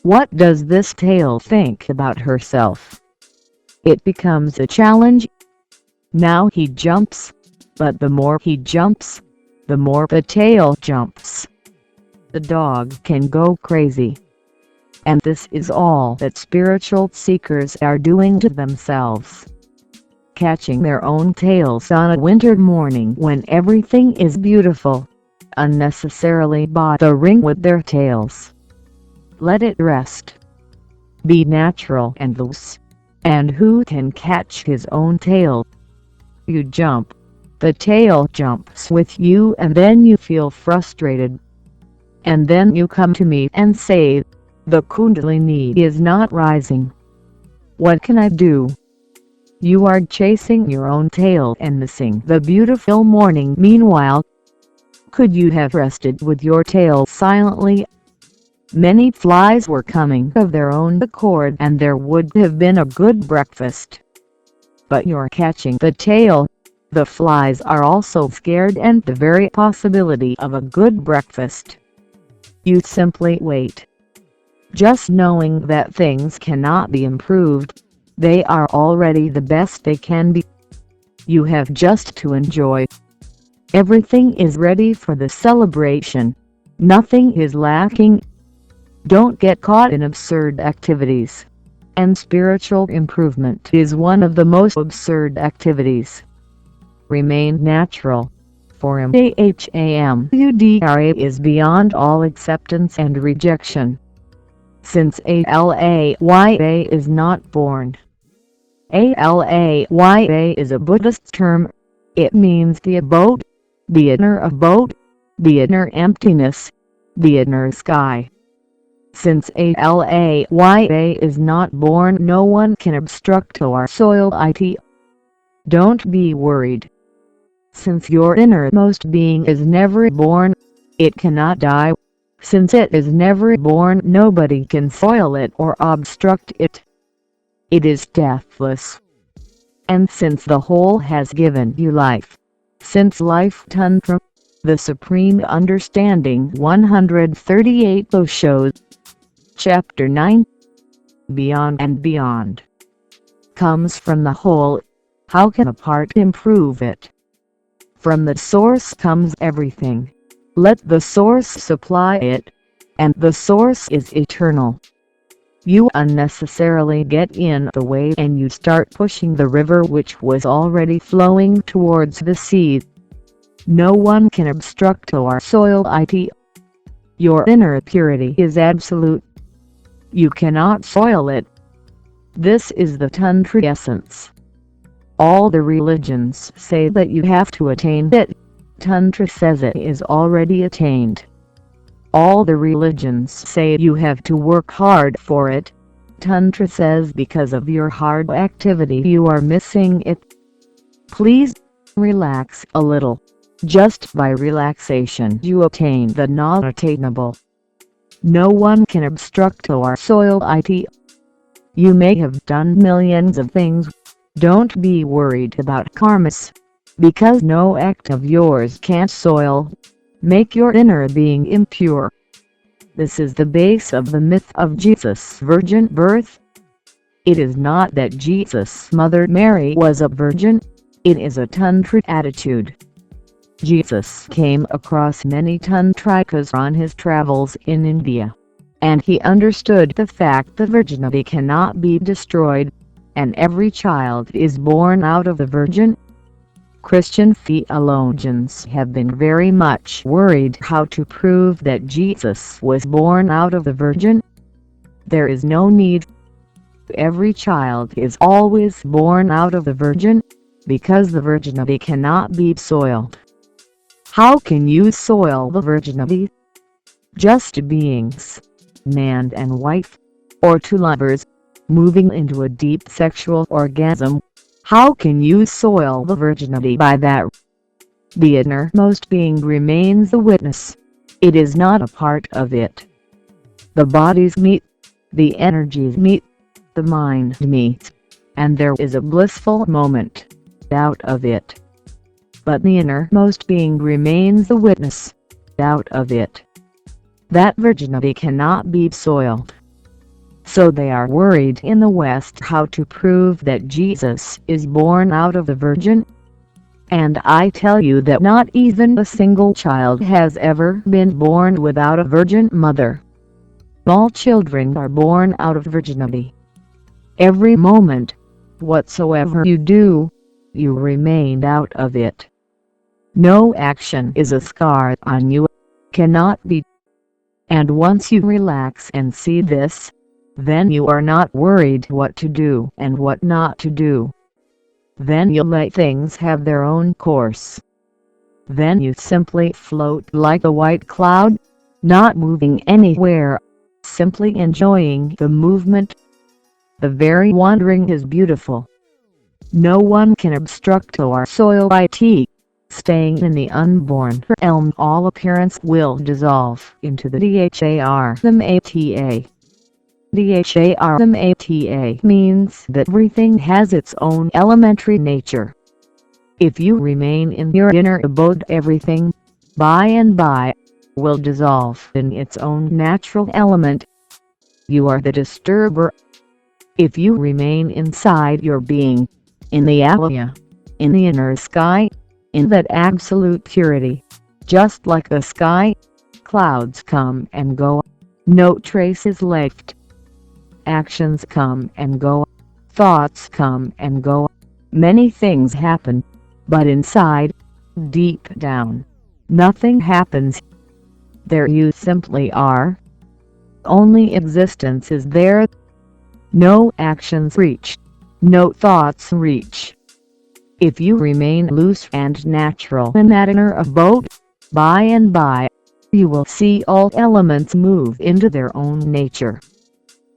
What does this tail think about herself? It becomes a challenge. Now he jumps, but the more he jumps, the more the tail jumps. The dog can go crazy. And this is all that spiritual seekers are doing to themselves. Catching their own tails on a winter morning when everything is beautiful, unnecessarily bothering with their tails. Let it rest. Be natural and loose. And who can catch his own tail? You jump. The tail jumps with you and then you feel frustrated. And then you come to me and say, the Kundalini is not rising. What can I do? You are chasing your own tail and missing the beautiful morning. Meanwhile, could you have rested with your tail silently? Many flies were coming of their own accord and there would have been a good breakfast. But you're catching the tail. The flies are also scared and the very possibility of a good breakfast. You simply wait. Just knowing that things cannot be improved, they are already the best they can be. You have just to enjoy. Everything is ready for the celebration. Nothing is lacking. Don't get caught in absurd activities. And spiritual improvement is one of the most absurd activities. Remain natural. For impaired is beyond all acceptance and rejection. Since ALAYA is not born. ALAYA is a Buddhist term. It means the abode, the inner abode, the inner emptiness, the inner sky. Since ALAYA is not born, no one can obstruct or soil it. Don't be worried. Since your innermost being is never born, it cannot die. Since it is never born, nobody can soil it or obstruct it. It is deathless. And since the whole has given you life, since life Tantra, the Supreme Understanding 138 Osho, Chapter 9, Beyond and Beyond, comes from the whole, how can a part improve it? From the source comes everything. Let the source supply it, and the source is eternal. You unnecessarily get in the way and you start pushing the river which was already flowing towards the sea. No one can obstruct or soil it. Your inner purity is absolute. You cannot soil it. This is the Tantra essence. All the religions say that you have to attain it. Tantra says it is already attained. All the religions say you have to work hard for it. Tantra says because of your hard activity you are missing it. Please, relax a little. Just by relaxation you attain the non-attainable. No one can obstruct or soil it. You may have done millions of things. Don't be worried about karmas, because no act of yours can soil, make your inner being impure. This is the base of the myth of Jesus' virgin birth. It is not that Jesus' mother Mary was a virgin, it is a tantric attitude. Jesus came across many tantrikas on his travels in India, and he understood the fact that virginity cannot be destroyed, and every child is born out of the virgin. Christian theologians have been very much worried how to prove that Jesus was born out of the virgin. There is no need. Every child is always born out of the virgin, because the virginity cannot be soiled. How can you soil the virginity? Just beings, man and wife, or two lovers, moving into a deep sexual orgasm. How can you soil the virginity by that? The innermost being remains the witness. It is not a part of it. The bodies meet, the energies meet, the mind meets, and there is a blissful moment out of it. But the innermost being remains the witness out of it. That virginity cannot be soiled. So they are worried in the West how to prove that Jesus is born out of the virgin. And I tell you that not even a single child has ever been born without a virgin mother. All children are born out of virginity. Every moment, whatsoever you do, you remain out of it. No action is a scar on you, cannot be. And once you relax and see this, then you are not worried what to do and what not to do. Then you let things have their own course. Then you simply float like a white cloud, not moving anywhere, simply enjoying the movement. The very wandering is beautiful. No one can obstruct or soil it. Staying in the unborn realm, all appearance will dissolve into the dharmata. Dharmata means that everything has its own elementary nature. If you remain in your inner abode, everything, by and by, will dissolve in its own natural element. You are the disturber. If you remain inside your being, in the alaya, in the inner sky, in that absolute purity, just like the sky, clouds come and go, no trace is left. Actions come and go, thoughts come and go, many things happen, but inside, deep down, nothing happens. There you simply are. Only existence is there. No actions reach, no thoughts reach. If you remain loose and natural in that inner abode, by and by, you will see all elements move into their own nature.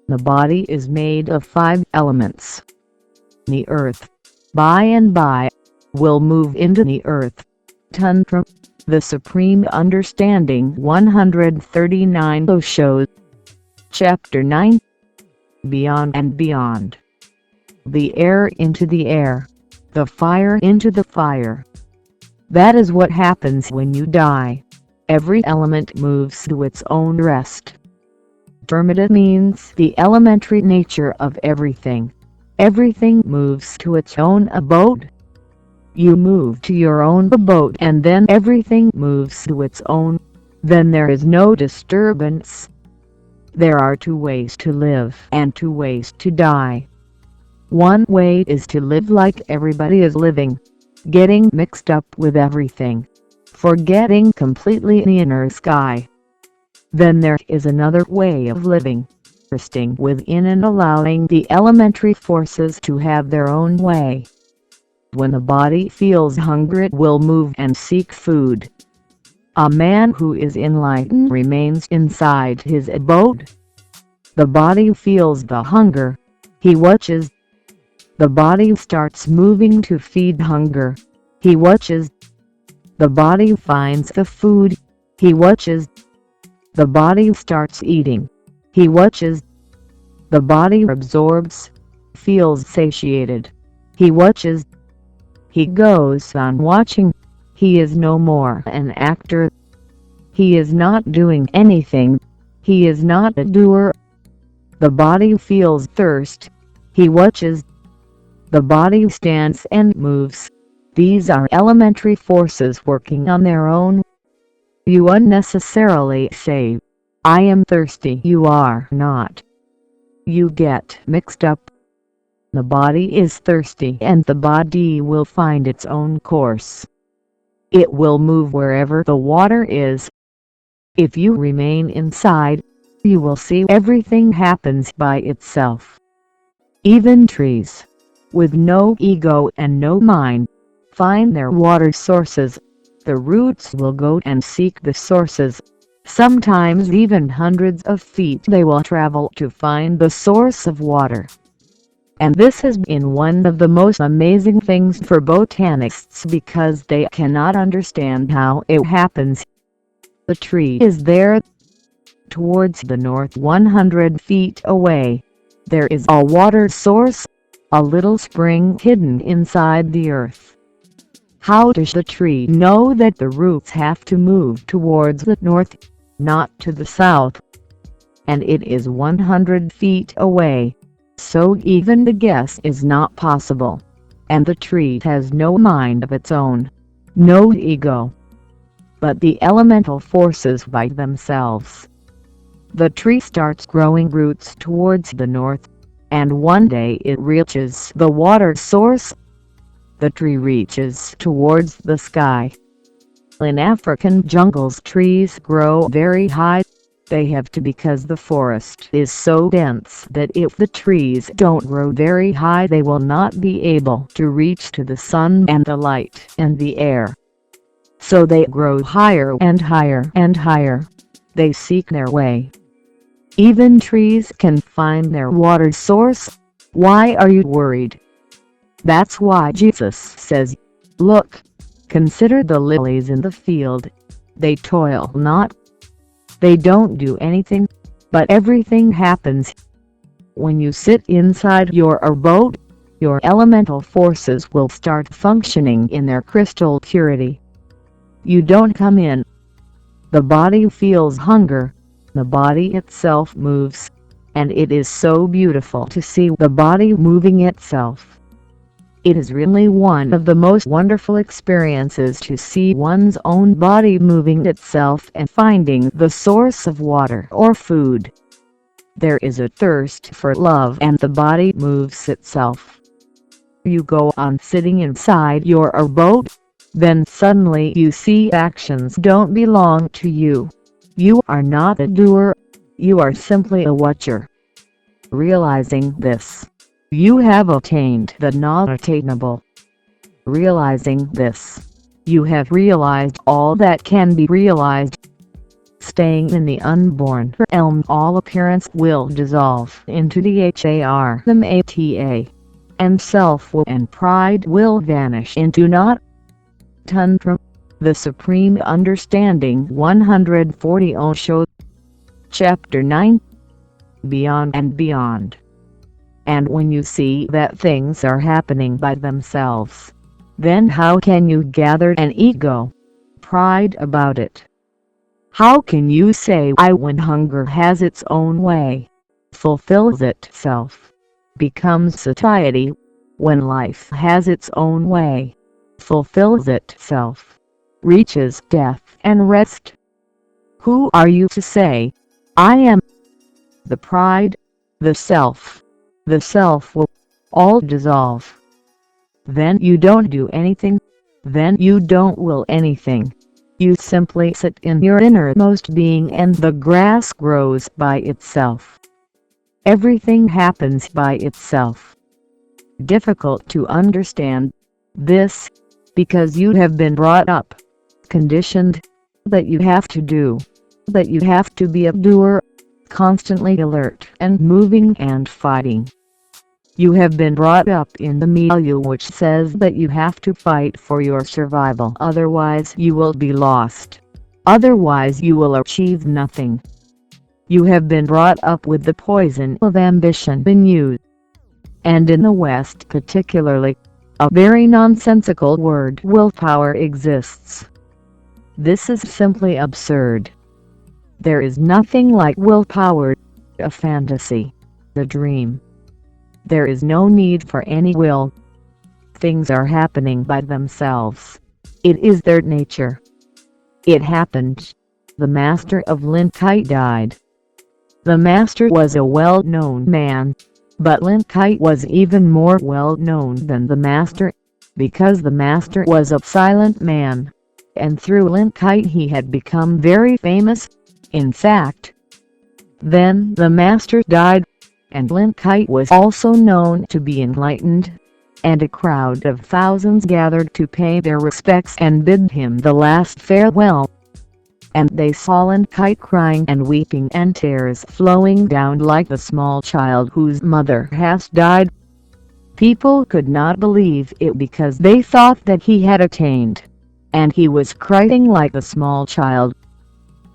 The body is made of 5 elements. The earth, by and by, will move into the earth. Tantra, the Supreme Understanding 139 Osho. Chapter 9. Beyond and beyond. The air into the air. The fire into the fire. That is what happens when you die. Every element moves to its own rest. Dharmata means the elementary nature of everything. Everything moves to its own abode. You move to your own abode and then everything moves to its own. Then there is no disturbance. There are 2 ways to live and 2 ways to die. One way is to live like everybody is living, getting mixed up with everything, forgetting completely the inner sky. Then there is another way of living, resting within and allowing the elementary forces to have their own way. When the body feels hunger, it will move and seek food. A man who is enlightened remains inside his abode. The body feels the hunger. He watches. The body starts moving to feed hunger. He watches. The body finds the food. He watches. The body starts eating. He watches. The body absorbs, feels satiated. He watches. He goes on watching. He is no more an actor. He is not doing anything. He is not a doer. The body feels thirst. He watches. The body stands and moves. These are elementary forces working on their own. You unnecessarily say, "I am thirsty." You are not. You get mixed up. The body is thirsty and the body will find its own course. It will move wherever the water is. If you remain inside, you will see everything happens by itself. Even trees, with no ego and no mind, find their water sources. The roots will go and seek the sources. Sometimes even hundreds of feet they will travel to find the source of water. And this has been one of the most amazing things for botanists because they cannot understand how it happens. The tree is there. Towards the north 100 feet away, there is a water source, a little spring hidden inside the earth. How does the tree know that the roots have to move towards the north, not to the south? And it is 100 feet away, so even the guess is not possible. And the tree has no mind of its own, no ego, but the elemental forces by themselves. The tree starts growing roots towards the north, and one day it reaches the water source. The tree reaches towards the sky. In African jungles, trees grow very high. They have to because the forest is so dense that if the trees don't grow very high they will not be able to reach to the sun and the light and the air. So they grow higher and higher and higher. They seek their way. Even trees can find their water source. Why are you worried? That's why Jesus says, "Look, consider the lilies in the field. They toil not. They don't do anything, but everything happens." When you sit inside your boat, your elemental forces will start functioning in their crystal purity. You don't come in. The body feels hunger. The body itself moves, and it is so beautiful to see the body moving itself. It is really one of the most wonderful experiences to see one's own body moving itself and finding the source of water or food. There is a thirst for love and the body moves itself. You go on sitting inside your boat, then suddenly you see actions don't belong to you. You are not a doer, you are simply a watcher. Realizing this, you have attained the non-attainable. Realizing this, you have realized all that can be realized. Staying in the unborn realm, all appearance will dissolve into the mata, and self-will and pride will vanish into naught. Tantra the Supreme Understanding 140 Osho. Chapter 9. Beyond and Beyond. And when you see that things are happening by themselves, then how can you gather an ego, pride about it? How can you say "I" when hunger has its own way, fulfills itself, becomes satiety, when life has its own way, fulfills itself, reaches death and rest? Who are you to say, "I am"? The pride, the self will all dissolve. Then you don't do anything. Then you don't will anything. You simply sit in your innermost being and the grass grows by itself. Everything happens by itself. Difficult to understand this, because you have been brought up, conditioned, that you have to do, that you have to be a doer, constantly alert and moving and fighting. You have been brought up in the milieu which says that you have to fight for your survival, otherwise you will be lost. Otherwise you will achieve nothing. You have been brought up with the poison of ambition in you. And in the West particularly, a very nonsensical word willpower exists. This is simply absurd. There is nothing like willpower, a fantasy, a dream. There is no need for any will. Things are happening by themselves. It is their nature. It happened. The master of Linkite died. The master was a well-known man, but Linkite was even more well-known than the master, because the master was a silent man, and through Linkite he had become very famous, in fact. Then the master died, and Linkite was also known to be enlightened, and a crowd of thousands gathered to pay their respects and bid him the last farewell. And they saw Linkite crying and weeping and tears flowing down like a small child whose mother has died. People could not believe it because they thought that he had attained, and he was crying like a small child.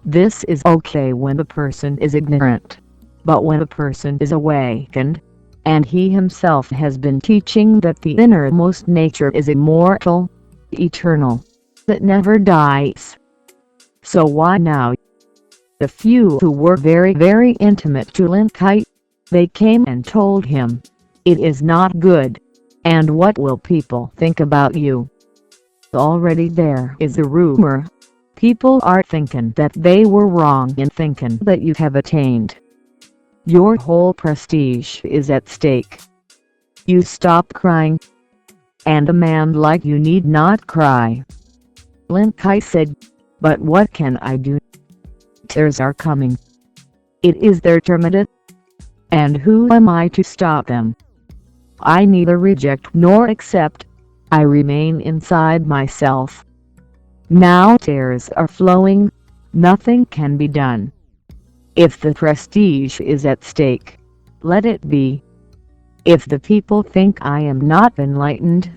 This is okay when the person is ignorant, but when a person is awakened, and he himself has been teaching that the innermost nature is immortal, eternal, that never dies. So why now? The few who were very intimate to Linkite, they came and told him, "It is not good, and what will people think about you?" Already there is a rumor. People are thinking that they were wrong in thinking that you have attained. Your whole prestige is at stake. You stop crying, and a man like you need not cry. Linkite said, "But what can I do? Tears are coming. It is their torment, and who am I to stop them? I neither reject nor accept. I remain inside myself. Now tears are flowing, nothing can be done. If the prestige is at stake, let it be. If the people think I am not enlightened,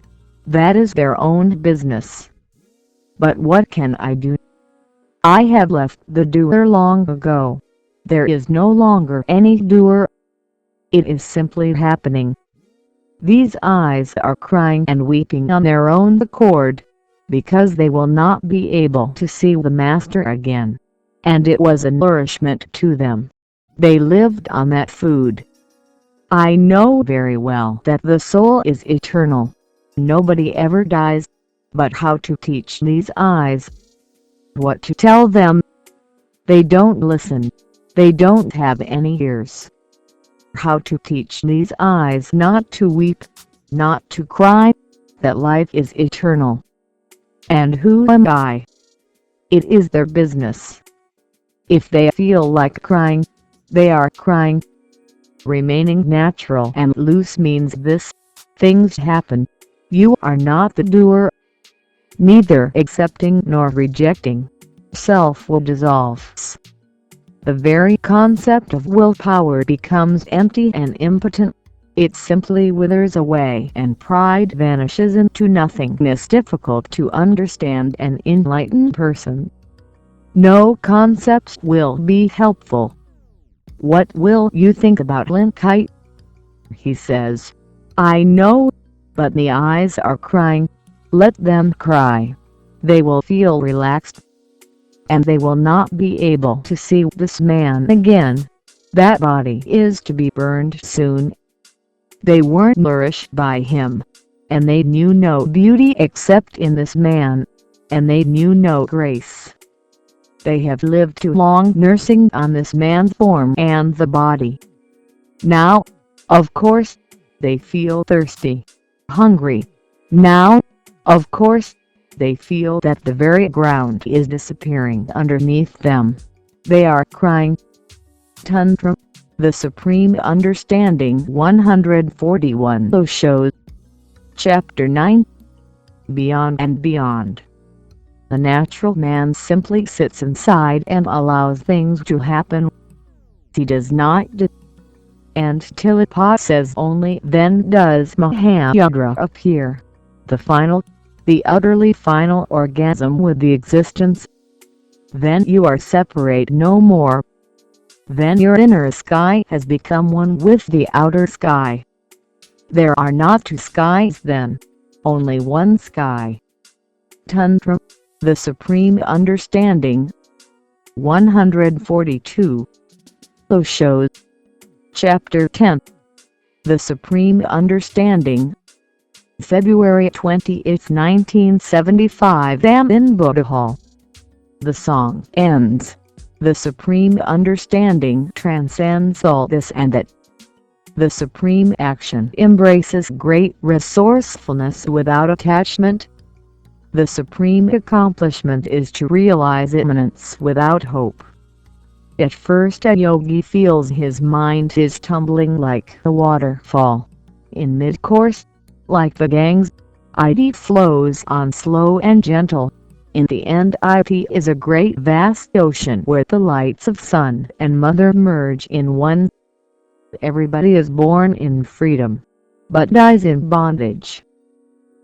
that is their own business. But what can I do? I have left the doer long ago. There is no longer any doer. It is simply happening. These eyes are crying and weeping on their own accord, because they will not be able to see the master again. And it was a nourishment to them. They lived on that food. I know very well that the soul is eternal. Nobody ever dies. But how to teach these eyes? What to tell them? They don't listen. They don't have any ears. How to teach these eyes not to weep, not to cry, that life is eternal? And who am I? It is their business. If they feel like crying, they are crying. Remaining natural and loose means this: things happen. You are not the doer. Neither accepting nor rejecting. Self will dissolve. The very concept of willpower becomes empty and impotent. It simply withers away and pride vanishes into nothingness difficult to understand an enlightened person. No concepts will be helpful. What will you think about Linkite? He says, I know, but the eyes are crying. Let them cry. They will feel relaxed, and they will not be able to see this man again. That body is to be burned soon. They weren't nourished by him, and they knew no beauty except in this man, and they knew no grace. They have lived too long nursing on this man's form and the body. Now, of course, they feel thirsty, hungry. Now, of course, they feel that the very ground is disappearing underneath them. They are crying. Tantra the Supreme Understanding 141 Osho. Chapter 9. Beyond and Beyond. The natural man simply sits inside and allows things to happen. He does not and Tilapa says only then does Mahayagra appear. The utterly final orgasm with the existence. Then you are separate no more. then your inner sky has become one with the outer sky. There are not two skies then, only one sky. Tantra, the Supreme Understanding. 142. Osho. Chapter 10. The Supreme Understanding. February 20, 1975 in Buddha Hall. The song ends. The Supreme Understanding transcends all this and that. The Supreme Action embraces great resourcefulness without attachment. The Supreme Accomplishment is to realize immanence without hope. At first a yogi feels his mind is tumbling like a waterfall. In mid-course, like the Ganges, it flows on slow and gentle. In the end it is a great vast ocean where the lights of sun and mother merge in one. Everybody is born in freedom, but dies in bondage.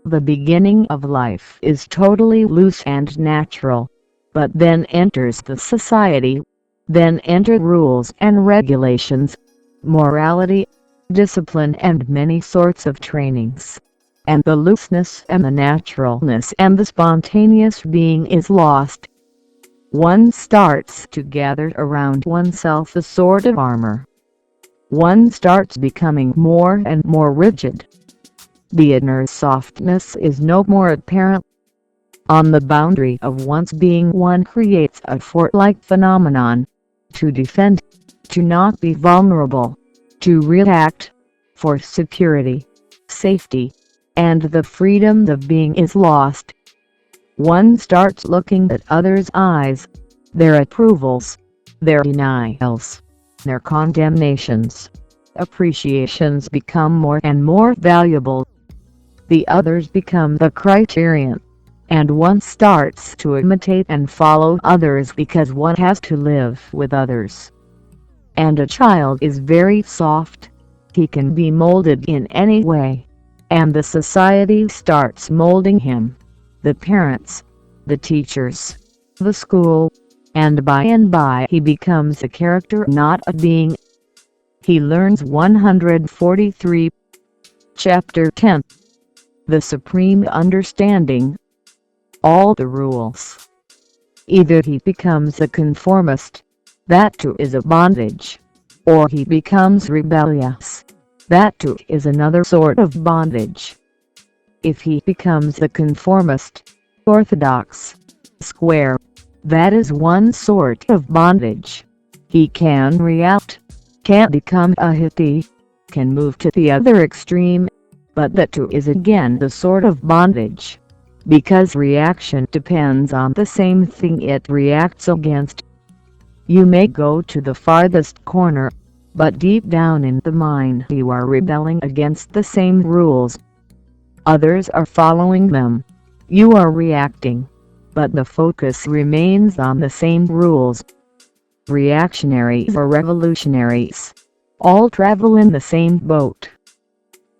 The beginning of life is totally loose and natural, but then enters the society, then enter rules and regulations, morality, discipline and many sorts of trainings. And the looseness and the naturalness and the spontaneous being is lost. One starts to gather around oneself a sort of armor. One starts becoming more and more rigid. The inner softness is no more apparent. On the boundary of one's being one creates a fort-like phenomenon, to defend, to not be vulnerable, to react, for security, safety, and the freedom of being is lost. One starts looking at others' eyes, their approvals, their denials, their condemnations. Appreciations become more and more valuable. The others become the criterion, and one starts to imitate and follow others because one has to live with others. And a child is very soft. He can be molded in any way. And the society starts molding him. The parents, the teachers, the school, and by he becomes a character, not a being. He learns 143. Chapter 10. The Supreme Understanding. All the rules. Either he becomes a conformist, that too is a bondage, or he becomes rebellious, that too is another sort of bondage. If he becomes a conformist, orthodox, square, that is one sort of bondage. He can react, can become a hippie, can move to the other extreme, but that too is again the sort of bondage, because reaction depends on the same thing it reacts against. You may go to the farthest corner, but deep down in the mind you are rebelling against the same rules. Others are following them. You are reacting, but the focus remains on the same rules. Reactionaries or revolutionaries, all travel in the same boat.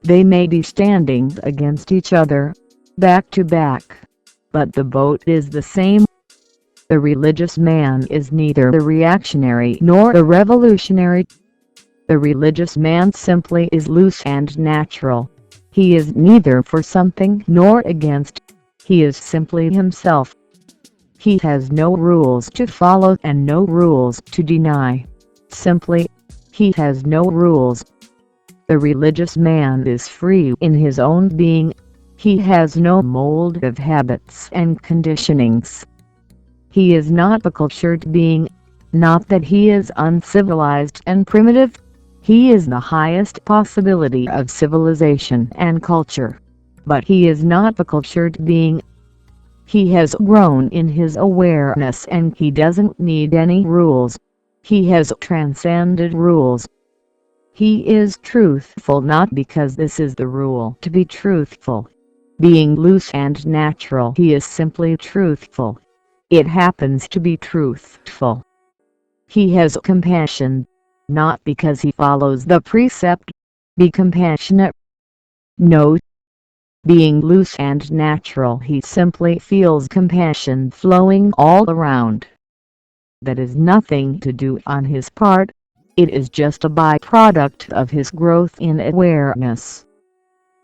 They may be standing against each other, back to back, but the boat is the same. The religious man is neither the reactionary nor the revolutionary. The religious man simply is loose and natural. He is neither for something nor against. He is simply himself. He has no rules to follow and no rules to deny. Simply, he has no rules. The religious man is free in his own being. He has no mold of habits and conditionings. He is not a cultured being, not that he is uncivilized and primitive. He is the highest possibility of civilization and culture. But he is not a cultured being. He has grown in his awareness and he doesn't need any rules. He has transcended rules. He is truthful not because this is the rule to be truthful. Being loose and natural, he is simply truthful. It happens to be truthful. He has compassion, not because he follows the precept, be compassionate. No. Being loose and natural, he simply feels compassion flowing all around. That is nothing to do on his part. It is just a byproduct of his growth in awareness.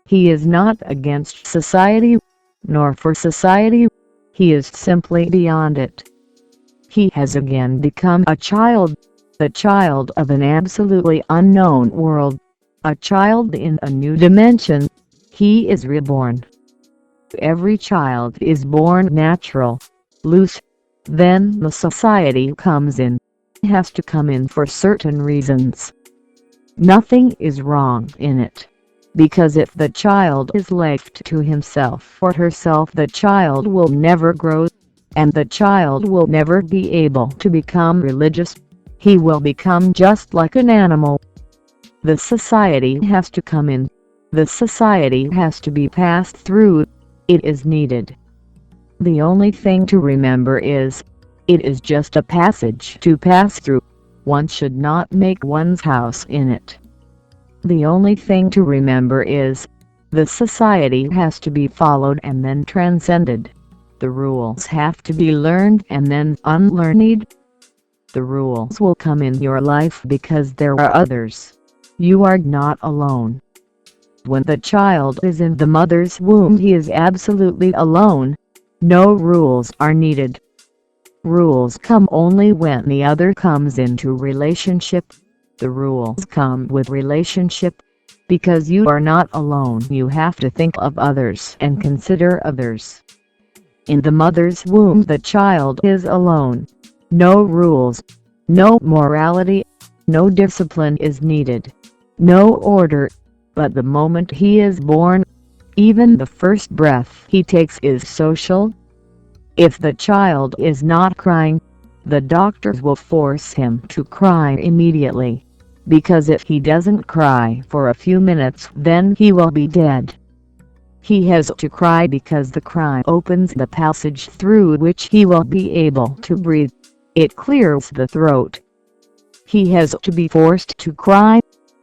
He is not against society, nor for society. He is simply beyond it. He has again become a child, the child of an absolutely unknown world, a child in a new dimension. He is reborn. Every child is born natural, loose. Then the society comes in, has to come in for certain reasons. Nothing is wrong in it, because if the child is left to himself or herself, the child will never grow, and the child will never be able to become religious. He will become just like an animal. The society has to come in. The society has to be passed through. It is needed. The only thing to remember is, it is just a passage to pass through. One should not make one's house in it. The only thing to remember is, the society has to be followed and then transcended. The rules have to be learned and then unlearned. The rules will come in your life because there are others. You are not alone. When the child is in the mother's womb, he is absolutely alone. No rules are needed. Rules come only when the other comes into relationship. The rules come with relationship. Because you are not alone, you have to think of others and consider others. In the mother's womb, the child is alone. No rules, no morality, no discipline is needed, no order. But the moment he is born, even the first breath he takes is social. If the child is not crying, the doctors will force him to cry immediately, because if he doesn't cry for a few minutes, then he will be dead. He has to cry because the cry opens the passage through which he will be able to breathe. It clears the throat. He has to be forced to cry.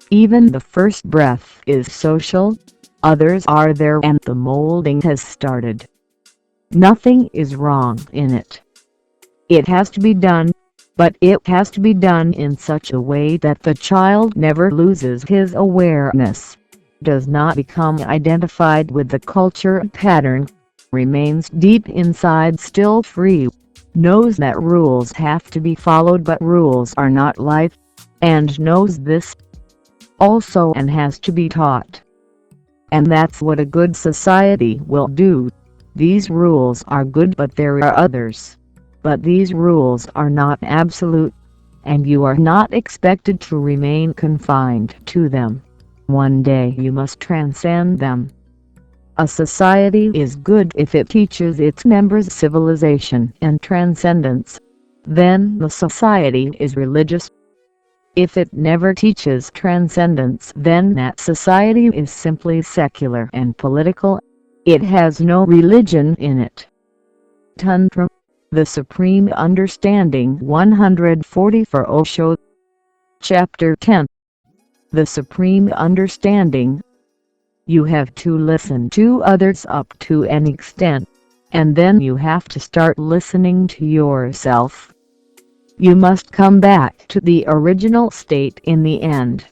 Even the first breath is social. Others are there and the molding has started. Nothing is wrong in it. It has to be done, but it has to be done in such a way that the child never loses his awareness, does not become identified with the culture pattern, remains deep inside still free, knows that rules have to be followed but rules are not life, and knows this also and has to be taught. And that's what a good society will do. These rules are good, but there are others. But these rules are not absolute, and you are not expected to remain confined to them. One day you must transcend them. A society is good if it teaches its members civilization and transcendence. Then the society is religious. If it never teaches transcendence, then that society is simply secular and political. It has no religion in it. Tantra the Supreme Understanding 140 for Osho. Chapter 10. The Supreme Understanding. You have to listen to others up to an extent, and then you have to start listening to yourself. You must come back to the original state in the end.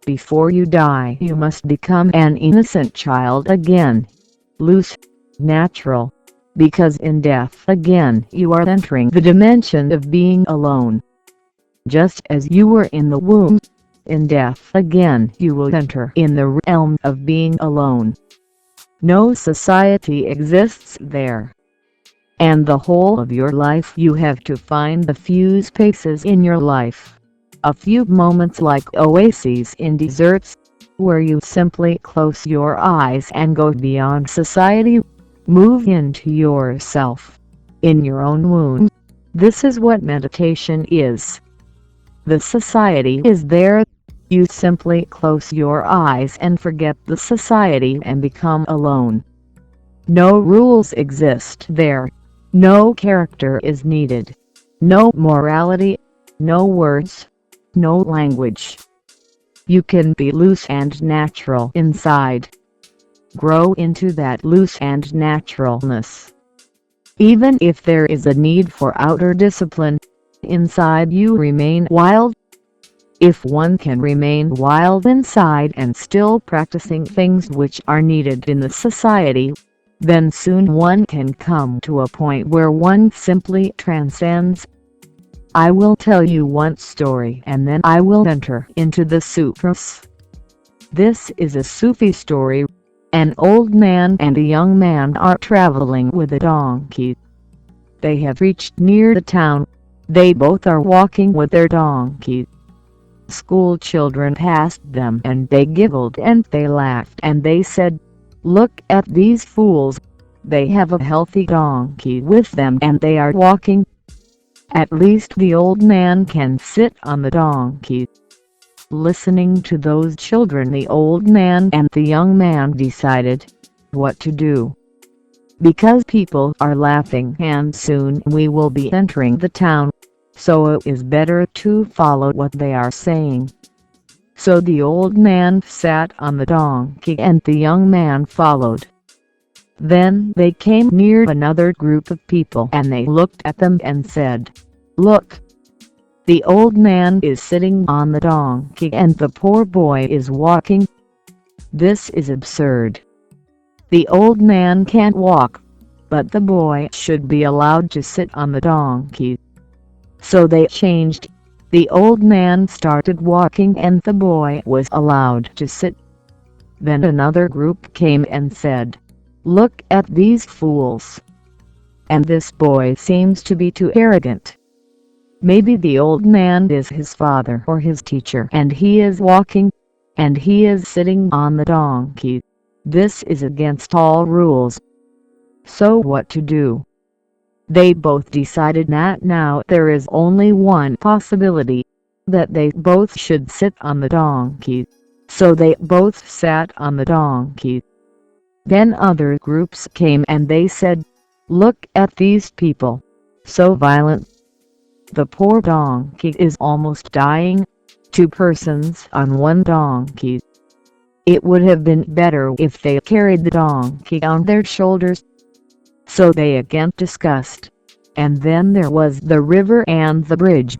Before you die, you must become an innocent child again, loose, natural. Because in death again you are entering the dimension of being alone. Just as you were in the womb, in death again you will enter in the realm of being alone. No society exists there. And the whole of your life you have to find the few spaces in your life, a few moments like oases in deserts, where you simply close your eyes and go beyond society. Move into yourself, in your own womb. This is what meditation is. The society is there. You simply close your eyes and forget the society and become alone. No rules exist there. No character is needed. No morality, no words, no language. You can be loose and natural inside. Grow into that loose and naturalness. Even if there is a need for outer discipline, inside you remain wild. If one can remain wild inside and still practicing things which are needed in the society, then soon one can come to a point where one simply transcends. I will tell you one story and then I will enter into the sutras. This is a Sufi story. An old man and a young man are traveling with a donkey. They have reached near the town. They both are walking with their donkey. School children passed them and they giggled and they laughed and they said, "Look at these fools. They have a healthy donkey with them and they are walking. At least the old man can sit on the donkey." Listening to those children, the old man and the young man decided what to do. Because people are laughing and soon we will be entering the town, so it is better to follow what they are saying. So the old man sat on the donkey and the young man followed. Then they came near another group of people and they looked at them and said, "Look! The old man is sitting on the donkey and the poor boy is walking. This is absurd. The old man can't walk, but the boy should be allowed to sit on the donkey." So they changed. The old man started walking and the boy was allowed to sit. Then another group came and said, "Look at these fools. And this boy seems to be too arrogant. Maybe the old man is his father or his teacher and he is walking, and he is sitting on the donkey. This is against all rules." So what to do? They both decided that now there is only one possibility, that they both should sit on the donkey. So they both sat on the donkey. Then other groups came and they said, "Look at these people. So violent. The poor donkey is almost dying. 2 persons on one donkey. It would have been better if they carried the donkey on their shoulders." So they again discussed. And then there was the river and the bridge.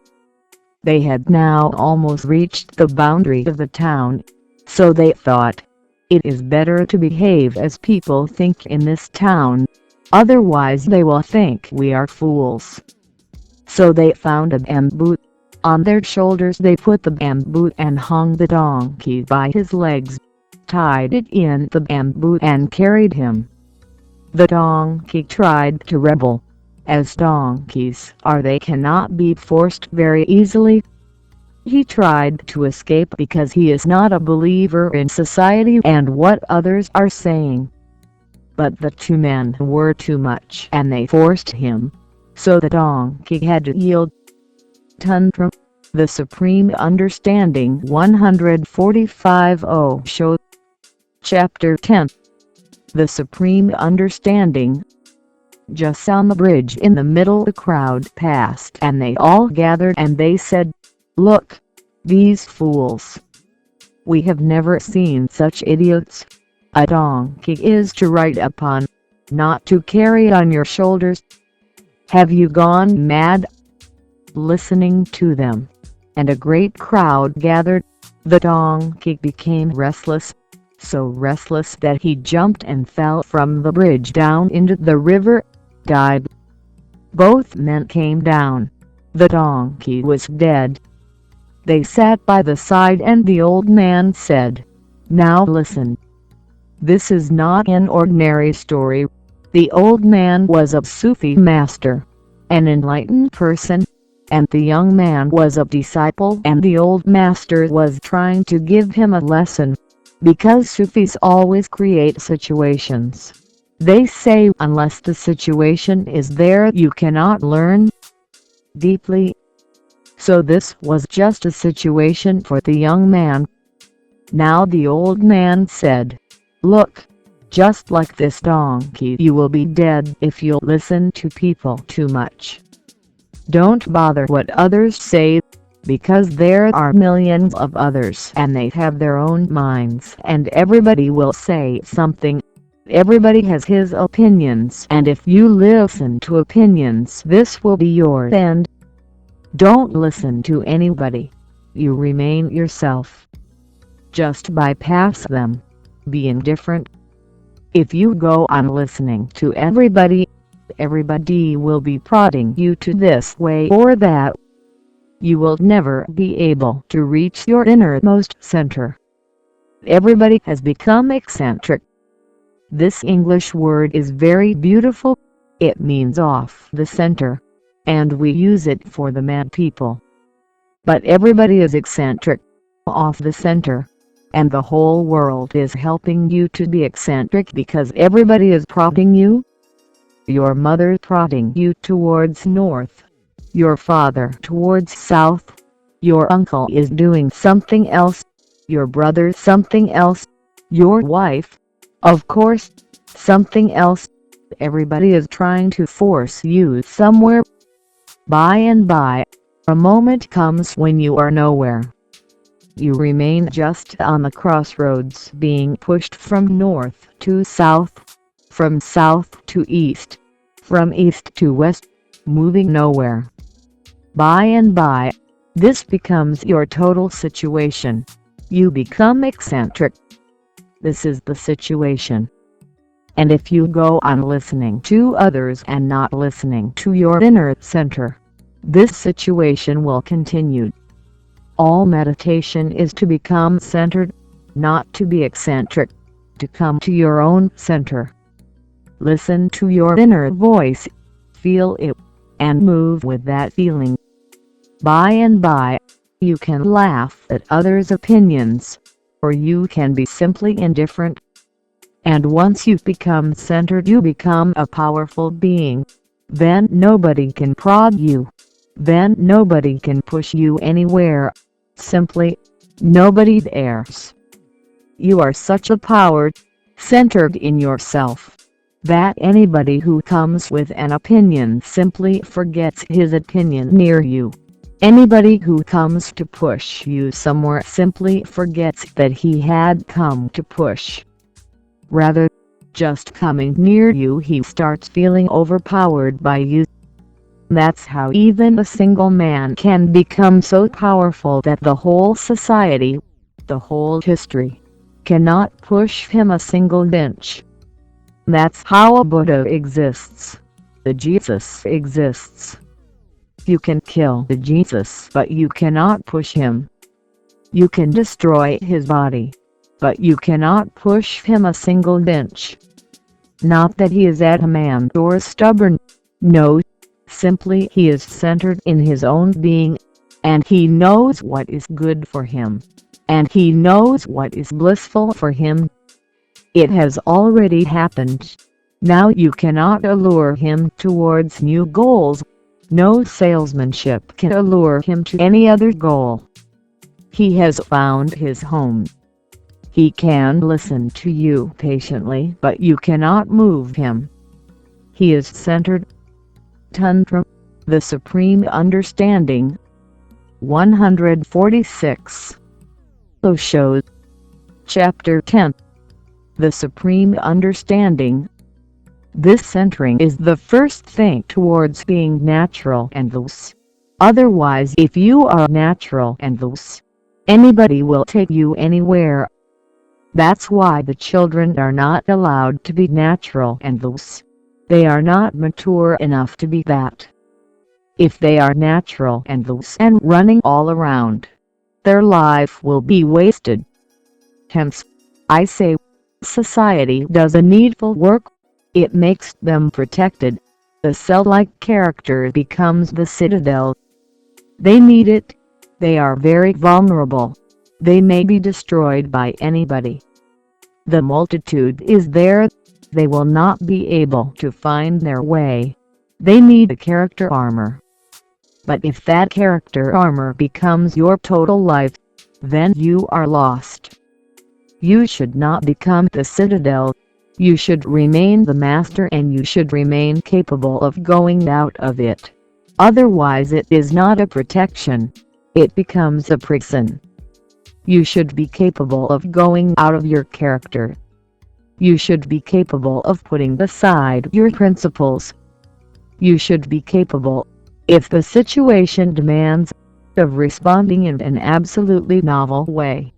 They had now almost reached the boundary of the town. So they thought, it is better to behave as people think in this town. Otherwise they will think we are fools. So they found a bamboo. On their shoulders they put the bamboo and hung the donkey by his legs, tied it in the bamboo and carried him. The donkey tried to rebel. As donkeys are, they cannot be forced very easily. He tried to escape because he is not a believer in society and what others are saying. But the 2 men were too much and they forced him. So the donkey had to yield. Tantra the Supreme Understanding 145 Show. Chapter 10. The Supreme Understanding. Just on the bridge in the middle the crowd passed and they all gathered and they said, "Look! These fools! We have never seen such idiots. A donkey is to ride upon, not to carry on your shoulders. Have you gone mad?" Listening to them, and a great crowd gathered, the donkey became restless. So restless that he jumped and fell from the bridge down into the river, died. Both men came down. The donkey was dead. They sat by the side and the old man said, "Now listen. This is not an ordinary story." The old man was a Sufi master, an enlightened person, and the young man was a disciple and the old master was trying to give him a lesson. Because Sufis always create situations. They say unless the situation is there you cannot learn deeply. So this was just a situation for the young man. Now the old man said, "Look, just like this donkey you will be dead if you listen to people too much. Don't bother what others say, because there are millions of others and they have their own minds and everybody will say something. Everybody has his opinions and if you listen to opinions this will be your end. Don't listen to anybody. You remain yourself. Just bypass them. Be indifferent. If you go on listening to everybody, everybody will be prodding you to this way or that. You will never be able to reach your innermost center. Everybody has become eccentric. This English word is very beautiful. It means off the center, and we use it for the mad people. But everybody is eccentric, off the center, and the whole world is helping you to be eccentric because everybody is prodding you. Your mother prodding you towards north, your father towards south, your uncle is doing something else, your brother something else, your wife, of course, something else. Everybody is trying to force you somewhere. By and by, a moment comes when you are nowhere. You remain just on the crossroads, being pushed from north to south, from south to east, from east to west, moving nowhere. By and by, this becomes your total situation. You become eccentric. This is the situation. And if you go on listening to others and not listening to your inner center, this situation will continue. All meditation is to become centered, not to be eccentric, to come to your own center. Listen to your inner voice, feel it, and move with that feeling. By and by, you can laugh at others' opinions, or you can be simply indifferent. And once you become centered, you become a powerful being. Then nobody can prod you. Then nobody can push you anywhere. Simply, nobody dares. You are such a power, centered in yourself, that anybody who comes with an opinion simply forgets his opinion near you. Anybody who comes to push you somewhere simply forgets that he had come to push. Rather, just coming near you, he starts feeling overpowered by you. That's how even a single man can become so powerful that the whole society, the whole history, cannot push him a single inch. That's how a Buddha exists. The Jesus exists. You can kill the Jesus, but you cannot push him. You can destroy his body, but you cannot push him a single inch. Not that he is adamant or stubborn, no, simply he is centered in his own being, and he knows what is good for him, and he knows what is blissful for him. It has already happened. Now you cannot allure him towards new goals. No salesmanship can allure him to any other goal. He has found his home. He can listen to you patiently, but you cannot move him. He is centered. Tantra, the Supreme Understanding. 146. Osho. Chapter 10. The Supreme Understanding. This centering is the first thing towards being natural and loose. Otherwise, if you are natural and loose, anybody will take you anywhere. That's why the children are not allowed to be natural and loose. They are not mature enough to be that. If they are natural and loose and running all around, their life will be wasted. Hence, I say, society does a needful work. It makes them protected. The cell-like character becomes the citadel. They need it. They are very vulnerable. They may be destroyed by anybody. The multitude is there. They will not be able to find their way. They need a character armor. But if that character armor becomes your total life, then you are lost. You should not become the citadel. You should remain the master, and you should remain capable of going out of it. Otherwise it is not a protection. It becomes a prison. You should be capable of going out of your character. You should be capable of putting aside your principles. You should be capable If the situation demands of responding in an absolutely novel way.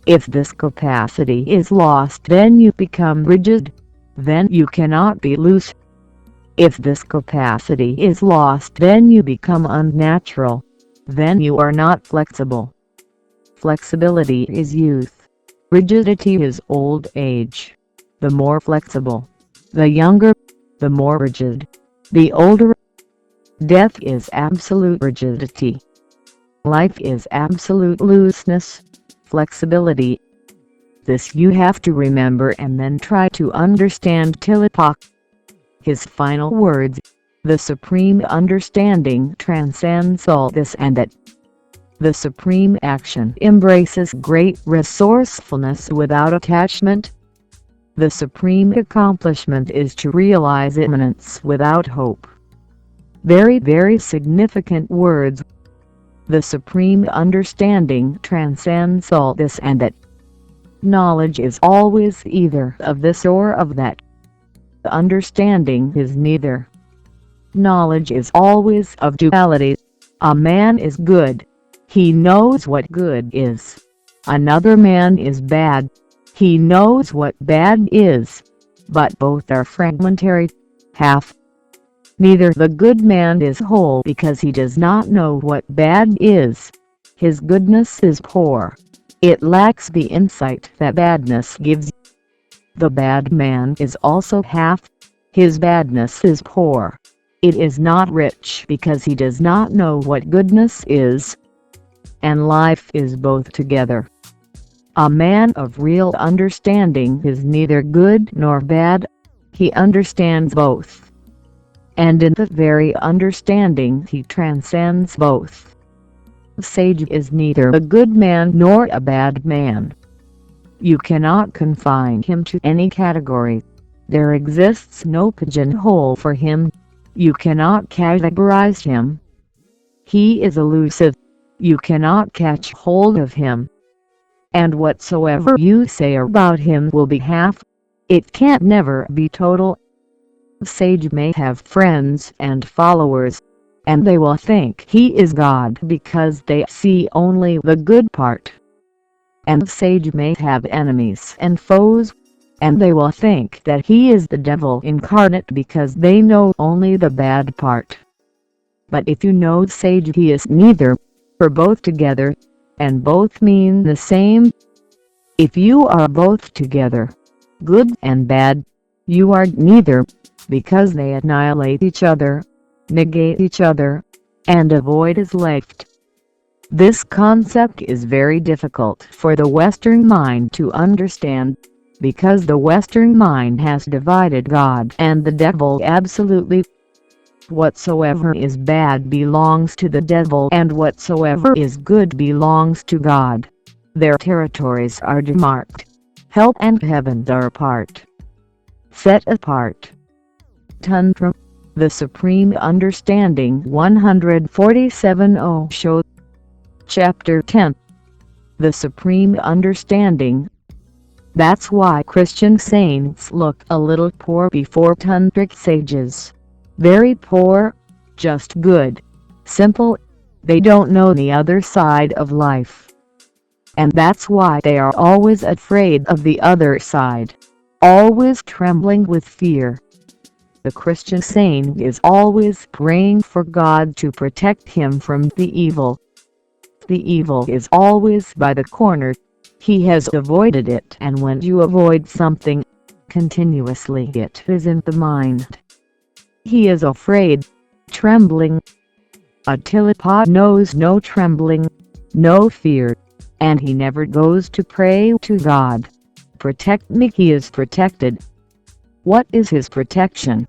If this capacity is lost, then you become rigid, then you cannot be loose. If this capacity is lost, then you become unnatural, then you are not flexible. Flexibility is youth. Rigidity is old age. The more flexible, the younger, the more rigid, the older. Death is absolute rigidity. Life is absolute looseness, flexibility. This you have to remember and then try to understand Tilipok. His final words, the supreme understanding transcends all this and that. The supreme action embraces great resourcefulness without attachment. The supreme accomplishment is to realize immanence without hope. Very, very significant words. The supreme understanding transcends all this and that. Knowledge is always either of this or of that. Understanding is neither. Knowledge is always of duality. A man is good. He knows what good is. Another man is bad. He knows what bad is. But both are fragmentary, half. Neither the good man is whole because he does not know what bad is. His goodness is poor. It lacks the insight that badness gives. The bad man is also half. His badness is poor. It is not rich because he does not know what goodness is. And life is both together. A man of real understanding is neither good nor bad. He understands both. And in the very understanding he transcends both. A sage is neither a good man nor a bad man. You cannot confine him to any category. There exists no pigeonhole for him. You cannot categorize him. He is elusive. You cannot catch hold of him. And whatsoever you say about him will be half. It can't never be total. A sage may have friends and followers, and they will think he is God because they see only the good part. And a sage may have enemies and foes, and they will think that he is the devil incarnate because they know only the bad part. But if you know sage, he is neither, for both together, and both mean the same. If you are both together, good and bad, you are neither, because they annihilate each other, negate each other, and a void is left. This concept is very difficult for the Western mind to understand, because the Western mind has divided God and the devil absolutely. Whatsoever is bad belongs to the devil and whatsoever is good belongs to God. Their territories are demarked. Hell and heaven are apart. Set apart. Tantra, the Supreme Understanding 147 Osho. Chapter 10. The Supreme Understanding. That's why Christian saints look a little poor before tantric sages. Very poor, just good, simple. They don't know the other side of life. And that's why they are always afraid of the other side, always trembling with fear. The Christian saint is always praying for God to protect him from the evil. The evil is always by the corner. He has avoided it, and when you avoid something continuously, it is in the mind. He is afraid, trembling. A Tilipot knows no trembling, no fear, and he never goes to pray to God. Protect me. He is protected. What is his protection?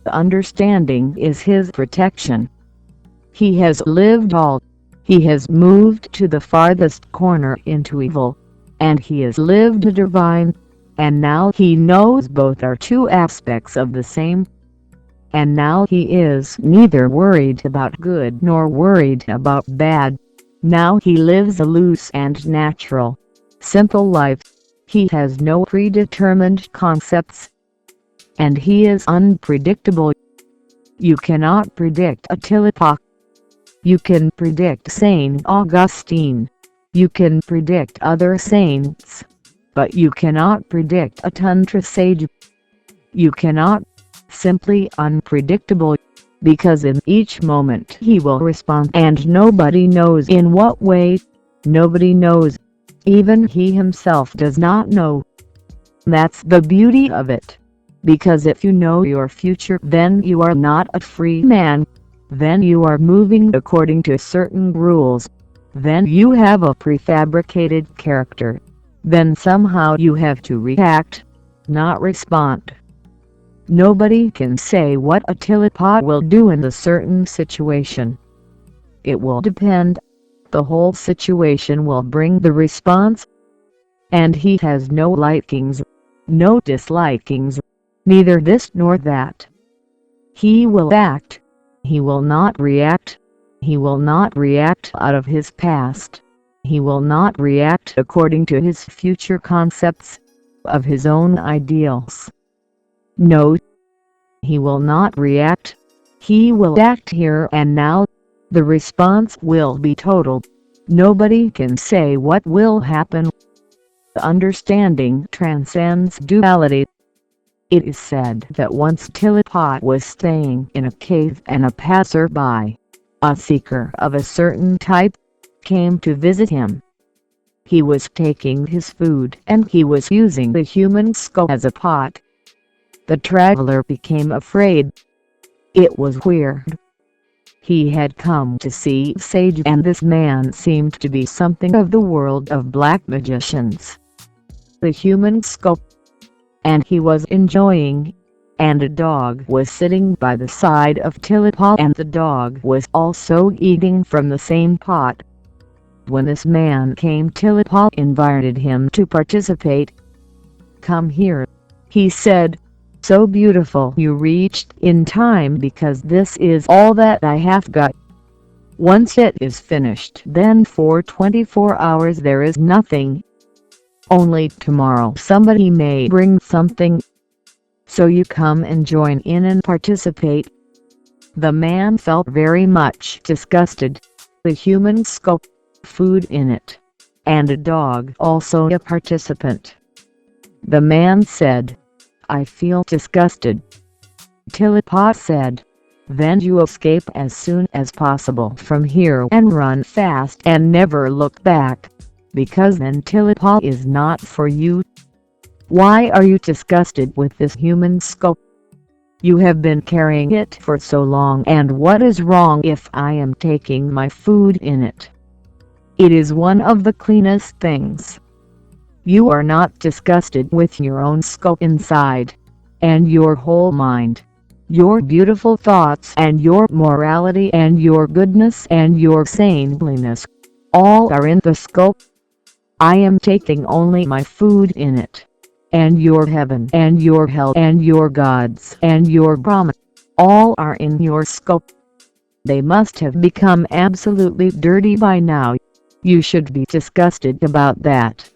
Understanding is his protection. He has lived all. He has moved to the farthest corner into evil, and he has lived a divine, and now he knows both are two aspects of the same. And now he is neither worried about good nor worried about bad. Now he lives a loose and natural, simple life. He has no predetermined concepts, and he is unpredictable. You cannot predict Attila. You can predict Saint Augustine. You can predict other saints. But you cannot predict a Tantra sage. You cannot. Simply unpredictable. Because in each moment he will respond, and nobody knows in what way. Nobody knows. Even he himself does not know. That's the beauty of it. Because if you know your future, then you are not a free man. Then you are moving according to certain rules. Then you have a prefabricated character. Then somehow you have to react, not respond. Nobody can say what Attila will do in a certain situation. It will depend. The whole situation will bring the response. And he has no likings, no dislikings, neither this nor that. He will act. He will not react. He will not react out of his past. He will not react according to his future concepts of his own ideals. No, he will not react. He will act here and now. The response will be total. Nobody can say what will happen. Understanding transcends duality. It is said that once Attila was staying in a cave and a passerby, a seeker of a certain type, came to visit him. He was taking his food and he was using the human skull as a pot. The traveler became afraid. It was weird. He had come to see sage, and this man seemed to be something of the world of black magicians. The human skull. And he was enjoying. And a dog was sitting by the side of Attila, and the dog was also eating from the same pot. When this man came, Attila invited him to participate. "Come here," he said. "So beautiful you reached in time, because this is all that I have got. Once it is finished, then for 24 hours there is nothing. Only tomorrow somebody may bring something. So you come and join in and participate." The man felt very much disgusted. The human skull, food in it, and a dog also a participant. The man said, "I feel disgusted." Attila said, "Then you escape as soon as possible from here and run fast and never look back, because then Attila is not for you. Why are you disgusted with this human skull? You have been carrying it for so long, and what is wrong if I am taking my food in it? It is one of the cleanest things. You are not disgusted with your own skull inside, and your whole mind, your beautiful thoughts and your morality and your goodness and your saintliness, all are in the skull. I am taking only my food in it. And your heaven and your hell and your gods and your Brahma, all are in your skull. They must have become absolutely dirty by now. You should be disgusted about that.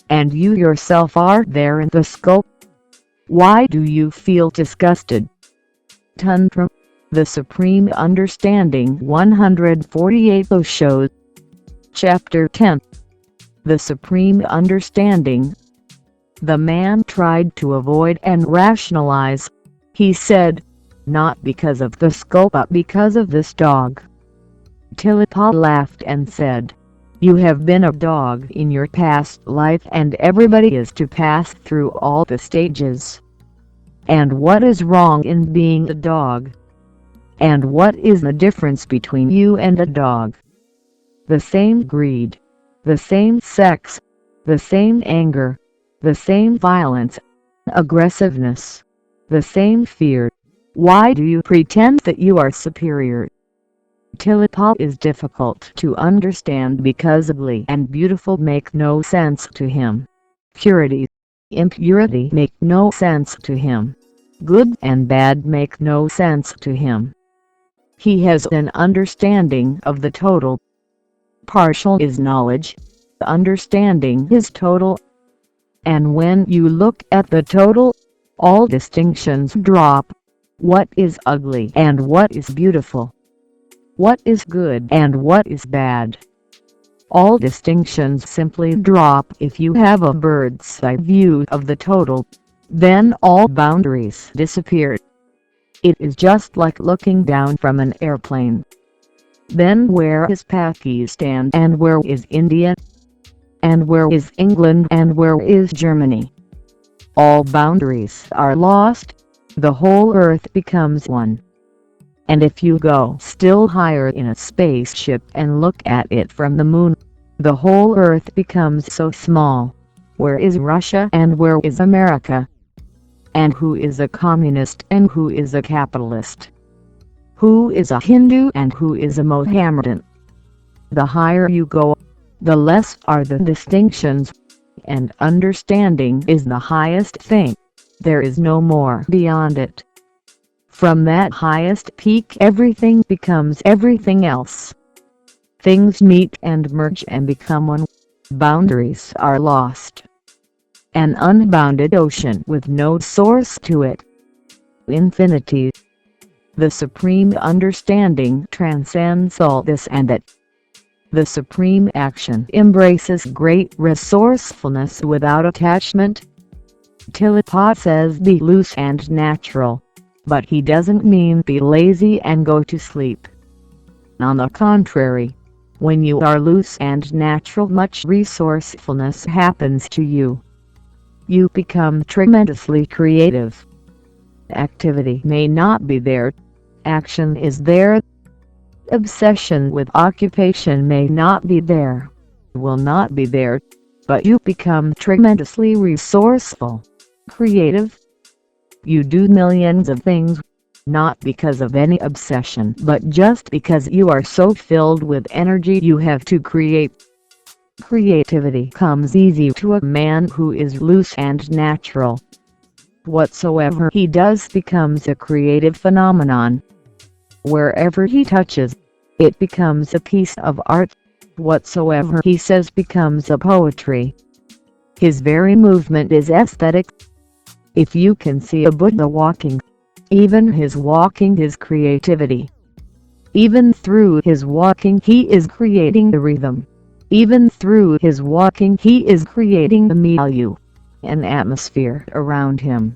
And you yourself are there in the skull. Why do you feel disgusted?" Tantra the Supreme Understanding 148 Osho. Chapter 10. The Supreme Understanding. The man tried to avoid and rationalize. He said, "Not because of the skull but because of this dog." Attila laughed and said, "You have been a dog in your past life, and everybody is to pass through all the stages. And what is wrong in being a dog? And what is the difference between you and a dog? The same greed, the same sex, the same anger, the same violence, aggressiveness, the same fear. Why do you pretend that you are superior?" Attila is difficult to understand because ugly and beautiful make no sense to him. Purity, impurity make no sense to him. Good and bad make no sense to him. He has an understanding of the total. Partial is knowledge, understanding is total. And when you look at the total, all distinctions drop. what is ugly and what is beautiful, what is good and what is bad. All distinctions simply drop if you have a bird's eye view of the total. Then all boundaries disappear. It is just like looking down from an airplane. Then where is Pakistan and where is India? And where is England and where is Germany? All boundaries are lost. The whole earth becomes one. And if you go still higher in a spaceship and look at it from the moon, the whole earth becomes so small. Where is Russia and where is America? And who is a communist and who is a capitalist? Who is a Hindu and who is a Mohammedan? The higher you go, the less are the distinctions, and understanding is the highest thing. There is no more beyond it. From that highest peak everything becomes everything else. Things meet and merge and become one. Boundaries are lost. An unbounded ocean with no source to it. Infinity. The supreme understanding transcends all this and that. The supreme action embraces great resourcefulness without attachment. Tillotpa says be loose and natural, but he doesn't mean be lazy and go to sleep. On the contrary, when you are loose and natural, much resourcefulness happens to you. You become tremendously creative. Activity may not be there, action is there. Obsession with occupation may not be there, will not be there, but you become tremendously resourceful, creative. You do millions of things, not because of any obsession but just because you are so filled with energy you have to create. Creativity comes easy to a man who is loose and natural. Whatsoever he does becomes a creative phenomenon. Wherever he touches, it becomes a piece of art. Whatsoever he says becomes a poetry. His very movement is aesthetic. If you can see a Buddha walking, even his walking is creativity. Even through his walking he is creating the rhythm. Even through his walking he is creating the milieu, an atmosphere around him.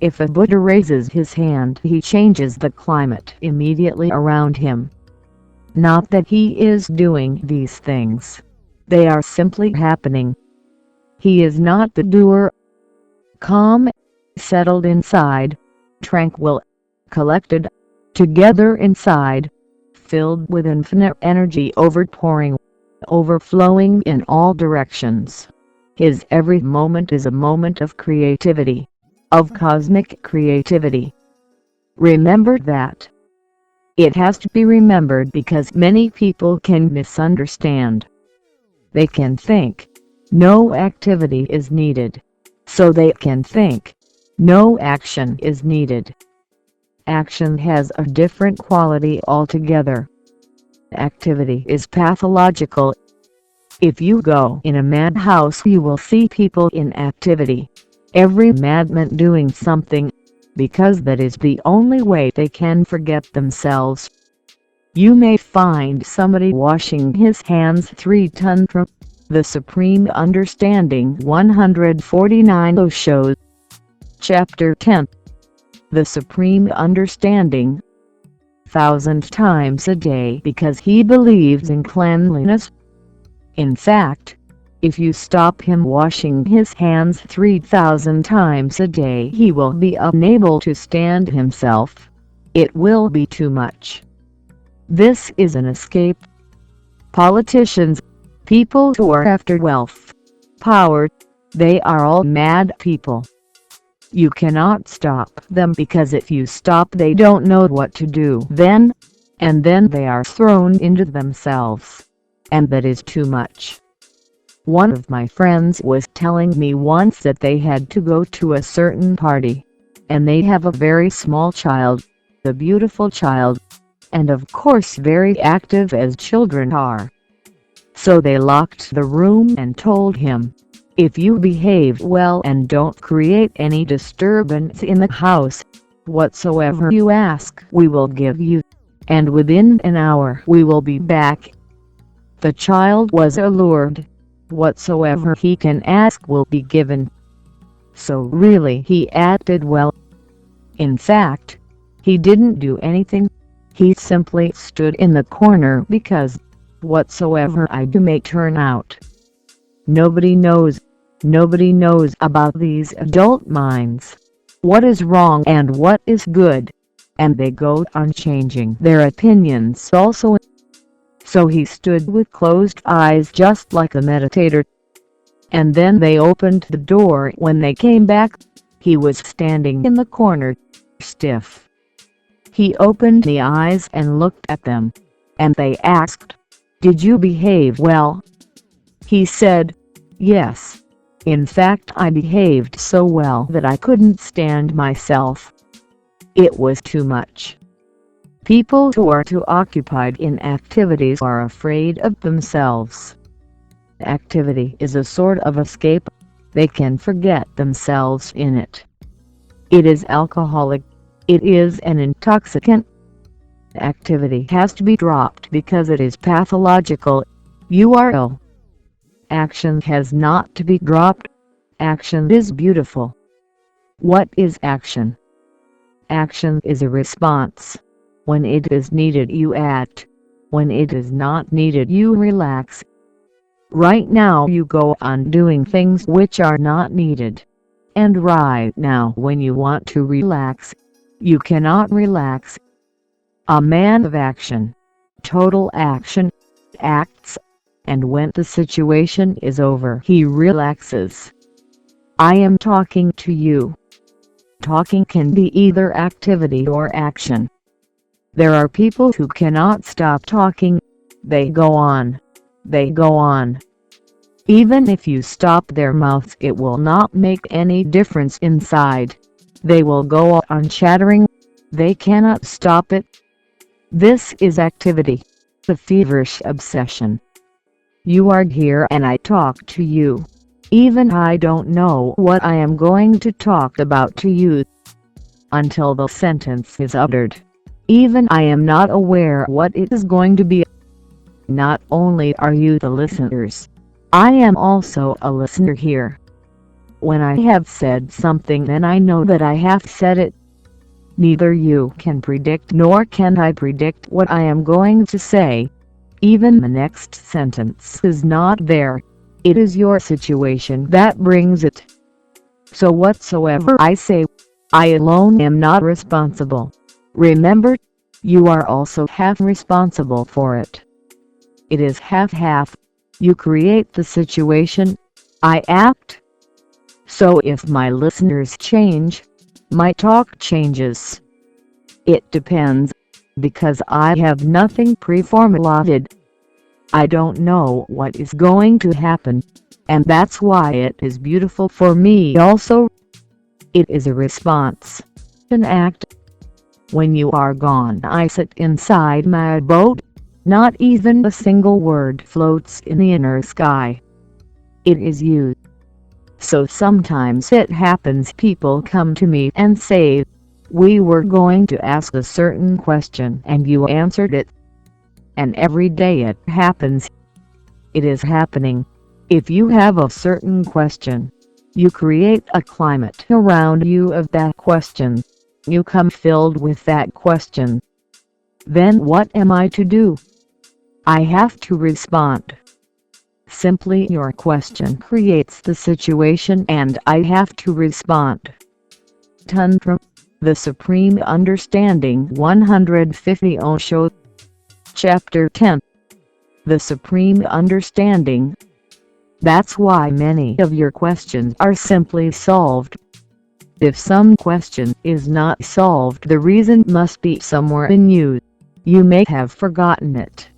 If a Buddha raises his hand he changes the climate immediately around him. Not that he is doing these things. They are simply happening. He is not the doer. Calm, settled inside, tranquil, collected, together inside, filled with infinite energy overflowing in all directions. His every moment is a moment of creativity, of cosmic creativity. Remember that. It has to be remembered because many people can misunderstand. They can think no activity is needed, so they can think no action is needed. Action has a different quality altogether. Activity is pathological. If you go in a madhouse you will see people in activity, every madman doing something, because that is the only way they can forget themselves. You may find somebody washing his hands 3 Tantra the Supreme Understanding 149 Osho. Chapter 10. The Supreme Understanding. 1,000 times a day because he believes in cleanliness. In fact, if you stop him washing his hands 3,000 times a day he will be unable to stand himself. It will be too much. This is an escape. Politicians, people who are after wealth, power, they are all mad people. You cannot stop them because if you stop they don't know what to do then, and then they are thrown into themselves. And that is too much. One of my friends was telling me once that they had to go to a certain party, and they have a very small child, a beautiful child, and of course very active as children are. So they locked the room and told him, if you behave well and don't create any disturbance in the house, Whatsoever you ask we will give you, and within an hour we will be back. The child was allured. Whatsoever he can ask will be given. So really he acted well. In fact, he didn't do anything. He simply stood in the corner because whatsoever I do may turn out. Nobody knows about these adult minds, what is wrong and what is good, and they go on changing their opinions also. So he stood with closed eyes just like a meditator. And then they opened the door when they came back. He was standing in the corner, stiff. He opened the eyes and looked at them, and they asked, "Did you behave well?" He said, "Yes. In fact, I behaved so well that I couldn't stand myself. It was too much." People who are too occupied in activities are afraid of themselves. Activity is a sort of escape. They can forget themselves in it. It is alcoholic. It is an intoxicant. Activity has to be dropped because it is pathological. You are ill. Action has not to be dropped. Action is beautiful. What is action? Action is a response. When it is needed you act. When it is not needed you relax. Right now you go on doing things which are not needed. And right now when you want to relax, you cannot relax. A man of action, total action, acts, and when the situation is over he relaxes. I am talking to you. Talking can be either activity or action. There are people who cannot stop talking. They go on. They go on. Even if you stop their mouths it will not make any difference inside. They will go on chattering. They cannot stop it. This is activity, the feverish obsession. You are here and I talk to you. Even I don't know what I am going to talk about to you until the sentence is uttered. Even I am not aware what it is going to be. Not only are you the listeners, I am also a listener here. When I have said something then I know that I have said it. Neither you can predict nor can I predict what I am going to say. Even the next sentence is not there. It is your situation that brings it. So whatsoever I say, I alone am not responsible. Remember, you are also half responsible for it. It is half-half. You create the situation, I act. So if my listeners change, my talk changes. It depends, because I have nothing pre-formulated. I don't know what is going to happen, and that's why it is beautiful for me also. It is a response, an act. When you are gone I sit inside my boat. Not even a single word floats in the inner sky. It is you. So sometimes it happens people come to me and say, "We were going to ask a certain question and you answered it." And every day it happens. It is happening. If you have a certain question, you create a climate around you of that question. You come filled with that question. Then what am I to do? I have to respond. Simply your question creates the situation and I have to respond. Tantra, the Supreme Understanding 150 Osho. Chapter 10. The Supreme Understanding. That's why many of your questions are simply solved. If some question is not solved, the reason must be somewhere in you. You may have forgotten it.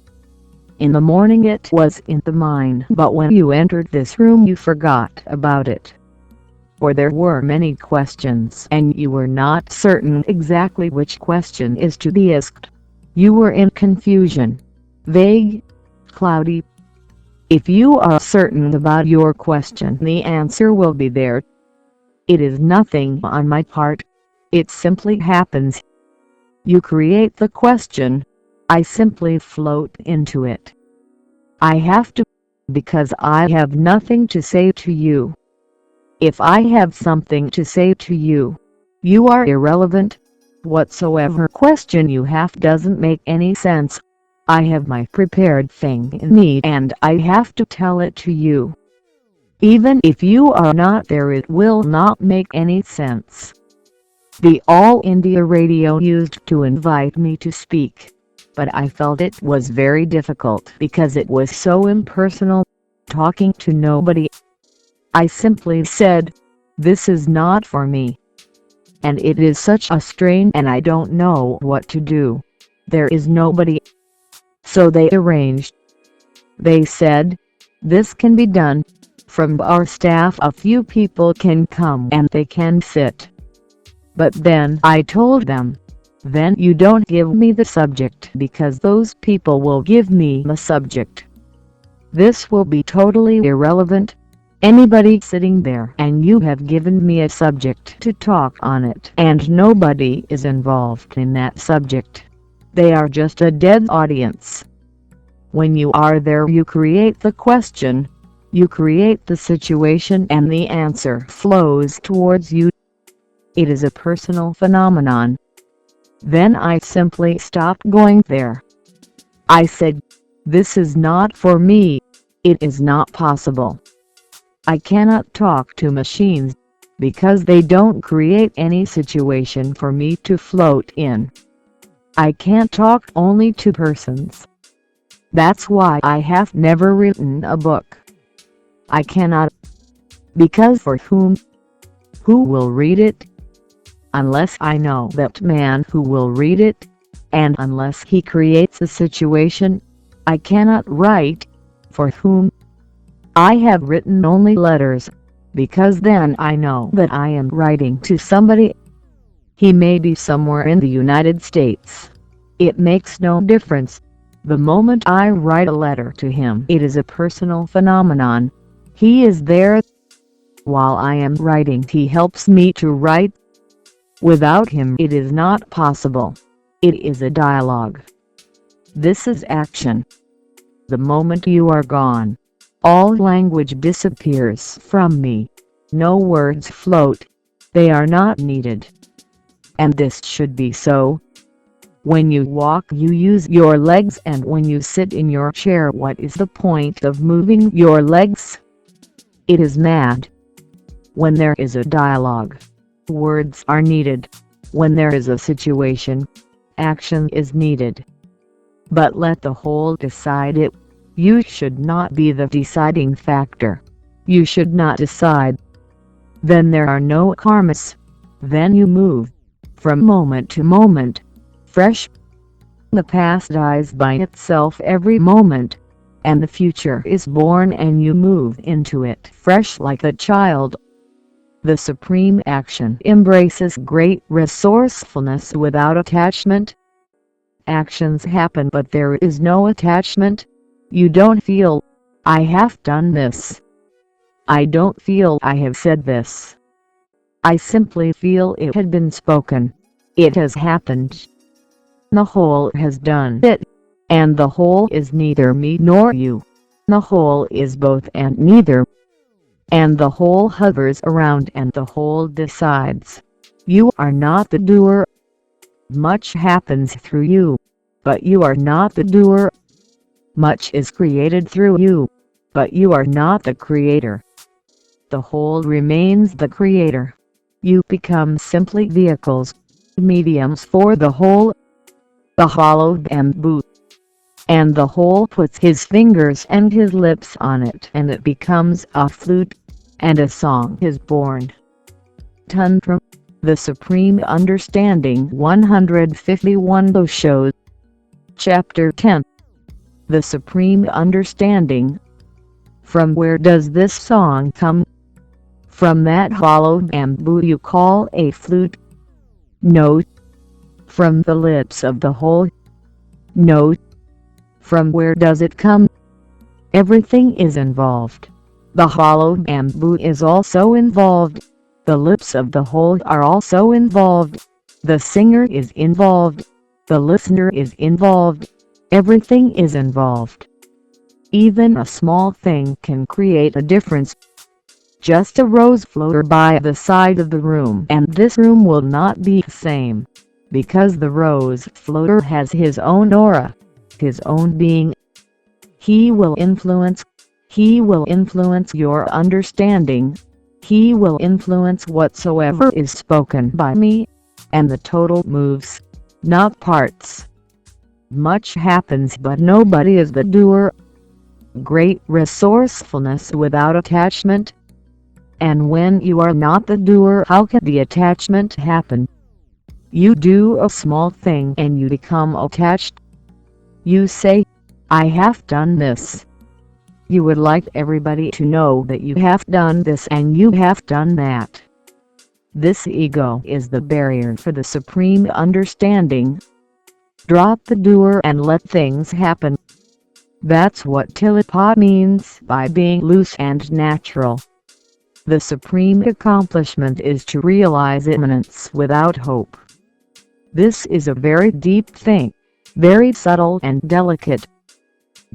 In the morning it was in the mind, but when you entered this room you forgot about it. For there were many questions and you were not certain exactly which question is to be asked. You were in confusion, vague, cloudy. If you are certain about your question the answer will be there. It is nothing on my part. It simply happens. You create the question. I simply float into it. I have to, because I have nothing to say to you. If I have something to say to you, you are irrelevant. Whatsoever question you have doesn't make any sense. I have my prepared thing in me and I have to tell it to you. Even if you are not there, it will not make any sense. The All India Radio used to invite me to speak, but I felt it was very difficult because it was so impersonal, talking to nobody. I simply said, "This is not for me. And it is such a strain and I don't know what to do. There is nobody." So they arranged. They said, "This can be done. From our staff a few people can come and they can sit." But then I told them, "Then you don't give me the subject because those people will give me the subject. This will be totally irrelevant. Anybody sitting there and you have given me a subject to talk on it and nobody is involved in that subject. They are just a dead audience." When you are there, you create the question, you create the situation and the answer flows towards you. It is a personal phenomenon. Then I simply stopped going there. I said, "This is not for me. It is not possible. I cannot talk to machines, because they don't create any situation for me to float in. I can't talk only to persons. That's why I have never written a book. I cannot. Because for whom? Who will read it? Unless I know that man who will read it, and unless he creates a situation, I cannot write. For whom? I have written only letters, because then I know that I am writing to somebody. He may be somewhere in the United States. It makes no difference. The moment I write a letter to him, it is a personal phenomenon. He is there. While I am writing, he helps me to write. Without him it is not possible. It is a dialogue. This is action. The moment you are gone, all language disappears from me. No words float. They are not needed. And this should be so. When you walk, you use your legs, and when you sit in your chair, what is the point of moving your legs? It is mad. When there is a dialogue, words are needed. When there is a situation, action is needed. But let the whole decide it. You should not be the deciding factor. You should not decide. Then there are no karmas. Then you move, from moment to moment, fresh. The past dies by itself every moment, and the future is born and you move into it fresh like a child. The supreme action embraces great resourcefulness without attachment. Actions happen but there is no attachment. You don't feel, "I have done this." I don't feel I have said this. I simply feel it had been spoken. It has happened. The whole has done it, and the whole is neither me nor you. The whole is both and neither. And the whole hovers around and the whole decides. You are not the doer. Much happens through you, but you are not the doer. Much is created through you, but you are not the creator. The whole remains the creator. You become simply vehicles, mediums for the whole. The hollow bamboo. And the whole puts his fingers and his lips on it and it becomes a flute, and a song is born. Tantra the Supreme Understanding 151 Osho. Chapter 10. The Supreme Understanding. From where does this song come? From that hollow bamboo you call a flute? No. From the lips of the whole? No. From where does it come? Everything is involved. The hollow bamboo is also involved. The lips of the whole are also involved. The singer is involved. The listener is involved. Everything is involved. Even a small thing can create a difference. Just a rose floater by the side of the room and this room will not be the same, because the rose floater has his own aura, his own being. He will influence your understanding. He will influence whatsoever is spoken by me, and the total moves, not parts. Much happens but nobody is the doer. Great resourcefulness without attachment. And when you are not the doer, how can the attachment happen? You do a small thing and you become attached. You say, I have done this. You would like everybody to know that you have done this and you have done that. This ego is the barrier for the supreme understanding. Drop the doer and let things happen. That's what telepathy means by being loose and natural. The supreme accomplishment is to realize immanence without hope. This is a very deep thing, very subtle and delicate.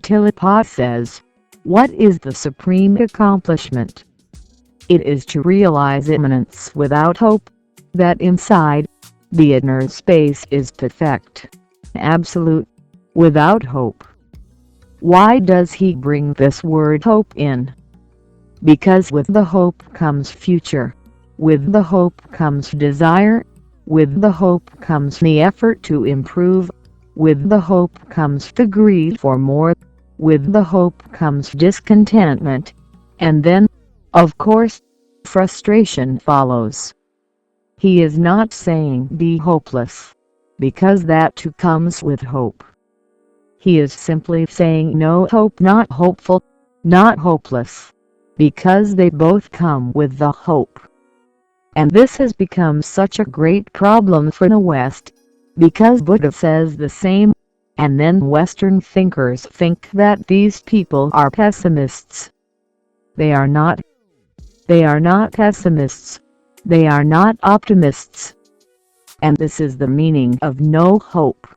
Telepathy says, what is the supreme accomplishment? It is to realize immanence without hope, that inside, the inner space is perfect, absolute, without hope. Why does he bring this word hope in? Because with the hope comes future, with the hope comes desire, with the hope comes the effort to improve, with the hope comes the greed for more, with the hope comes discontentment, and then, of course, frustration follows. He is not saying be hopeless, because that too comes with hope. He is simply saying no hope, not hopeful, not hopeless, because they both come with the hope. And this has become such a great problem for the West, because Buddha says the same, and then Western thinkers think that these people are pessimists. They are not. They are not pessimists. They are not optimists. And this is the meaning of no hope.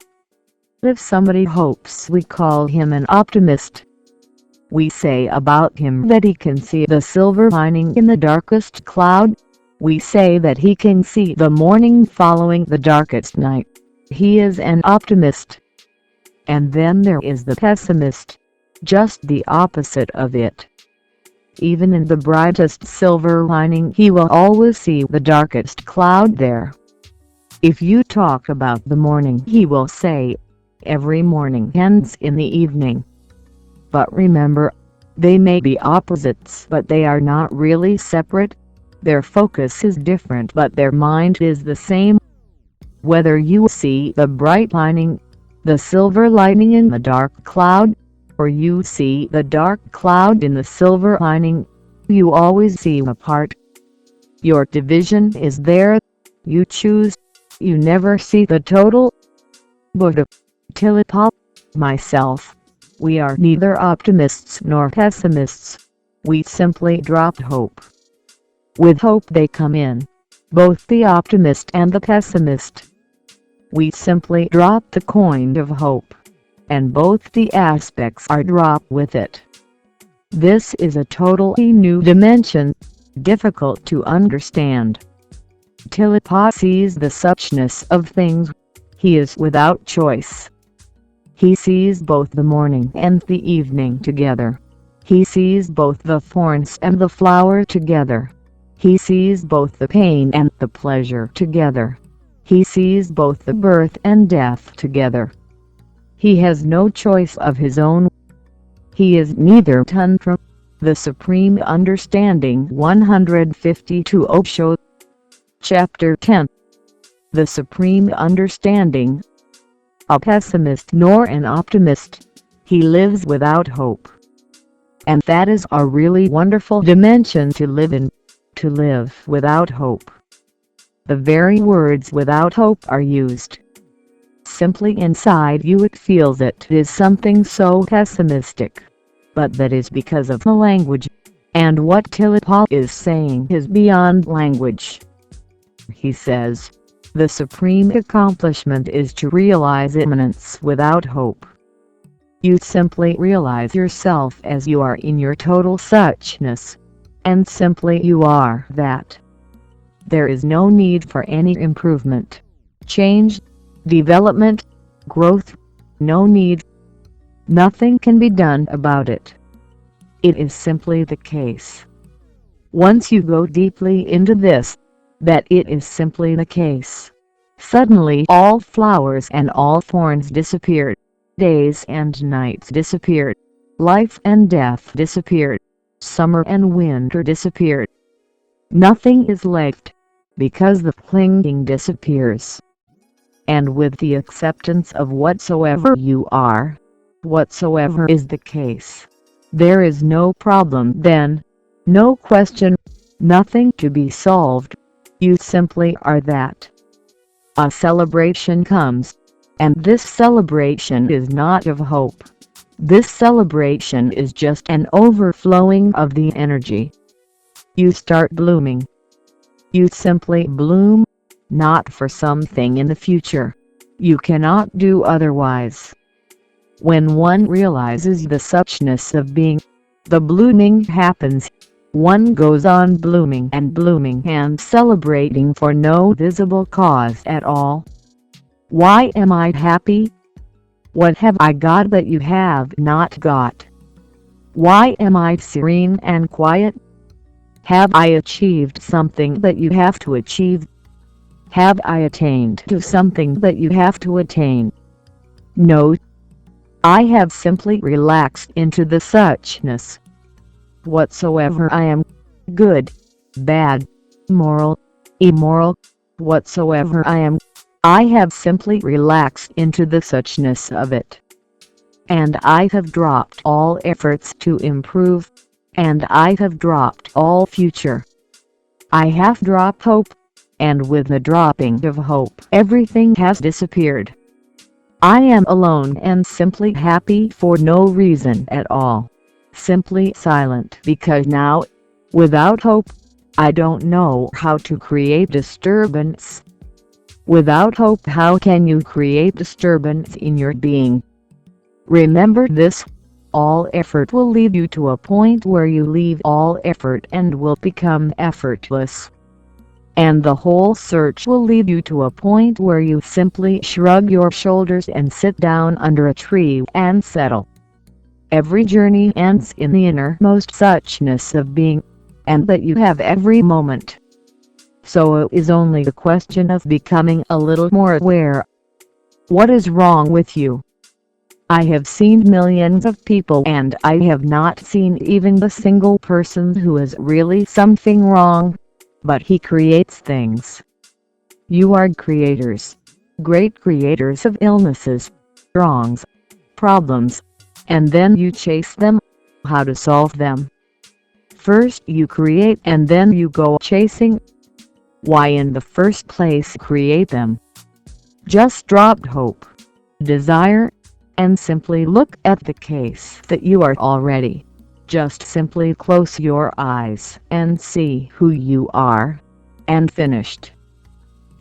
If somebody hopes, we call him an optimist. We say about him that he can see the silver lining in the darkest cloud. We say that he can see the morning following the darkest night. He is an optimist. And then there is the pessimist, just the opposite of it. Even in the brightest silver lining, he will always see the darkest cloud there. If you talk about the morning, he will say, every morning ends in the evening. But remember, they may be opposites, but they are not really separate. Their focus is different, but their mind is the same. Whether you see the bright lining, the silver lining in the dark cloud, or you see the dark cloud in the silver lining, you always see a part. Your division is there. You choose. You never see the total. Buddha, Tilapa, myself, we are neither optimists nor pessimists. We simply drop hope. With hope they come in, both the optimist and the pessimist. We simply drop the coin of hope, and both the aspects are dropped with it. This is a totally new dimension, difficult to understand. Tilapa sees the suchness of things. He is without choice. He sees both the morning and the evening together. He sees both the thorns and the flower together. He sees both the pain and the pleasure together. He sees both the birth and death together. He has no choice of his own. He is neither Tantra, the Supreme Understanding 152 Osho. Chapter 10. The Supreme Understanding. A pessimist nor an optimist. He lives without hope. And that is a really wonderful dimension to live in, to live without hope. The very words without hope are used. Simply inside you it feels it is something so pessimistic. But that is because of the language. And what Tillotpa is saying is beyond language. He says, the supreme accomplishment is to realize immanence without hope. You simply realize yourself as you are in your total suchness, and simply you are that. There is no need for any improvement, change, development, growth, no need. Nothing can be done about it. It is simply the case. Once you go deeply into this, that it is simply the case, suddenly all flowers and all thorns disappeared, days and nights disappeared, life and death disappeared, summer and winter disappeared. Nothing is left, because the clinging disappears. And with the acceptance of whatsoever you are, whatsoever is the case, there is no problem then, no question, nothing to be solved. You simply are that. A celebration comes, and this celebration is not of hope. This celebration is just an overflowing of the energy. You start blooming. You simply bloom, not for something in the future. You cannot do otherwise. When one realizes the suchness of being, the blooming happens. One goes on blooming and celebrating for no visible cause at all. Why am I happy? What have I got that you have not got? Why am I serene and quiet? Have I achieved something that you have to achieve? Have I attained to something that you have to attain? No. I have simply relaxed into the suchness. Whatsoever I am, good, bad, moral, immoral, whatsoever I have simply relaxed into the suchness of it. And I have dropped all efforts to improve, and I have dropped all future. I have dropped hope, and with the dropping of hope everything has disappeared. I am alone and simply happy for no reason at all. Simply silent because now, without hope, I don't know how to create disturbance. Without hope, how can you create disturbance in your being? Remember this, all effort will lead you to a point where you leave all effort and will become effortless. And the whole search will lead you to a point where you simply shrug your shoulders and sit down under a tree and settle. Every journey ends in the innermost suchness of being, and that you have every moment. So it is only a question of becoming a little more aware. What is wrong with you? I have seen millions of people and I have not seen even a single person who is really something wrong, but he creates things. You are creators, great creators of illnesses, wrongs, problems, and then you chase them, how to solve them. First you create and then you go chasing. Why in the first place create them? Just drop hope, desire, and simply look at the case that you are already. Just simply close your eyes and see who you are, and finished.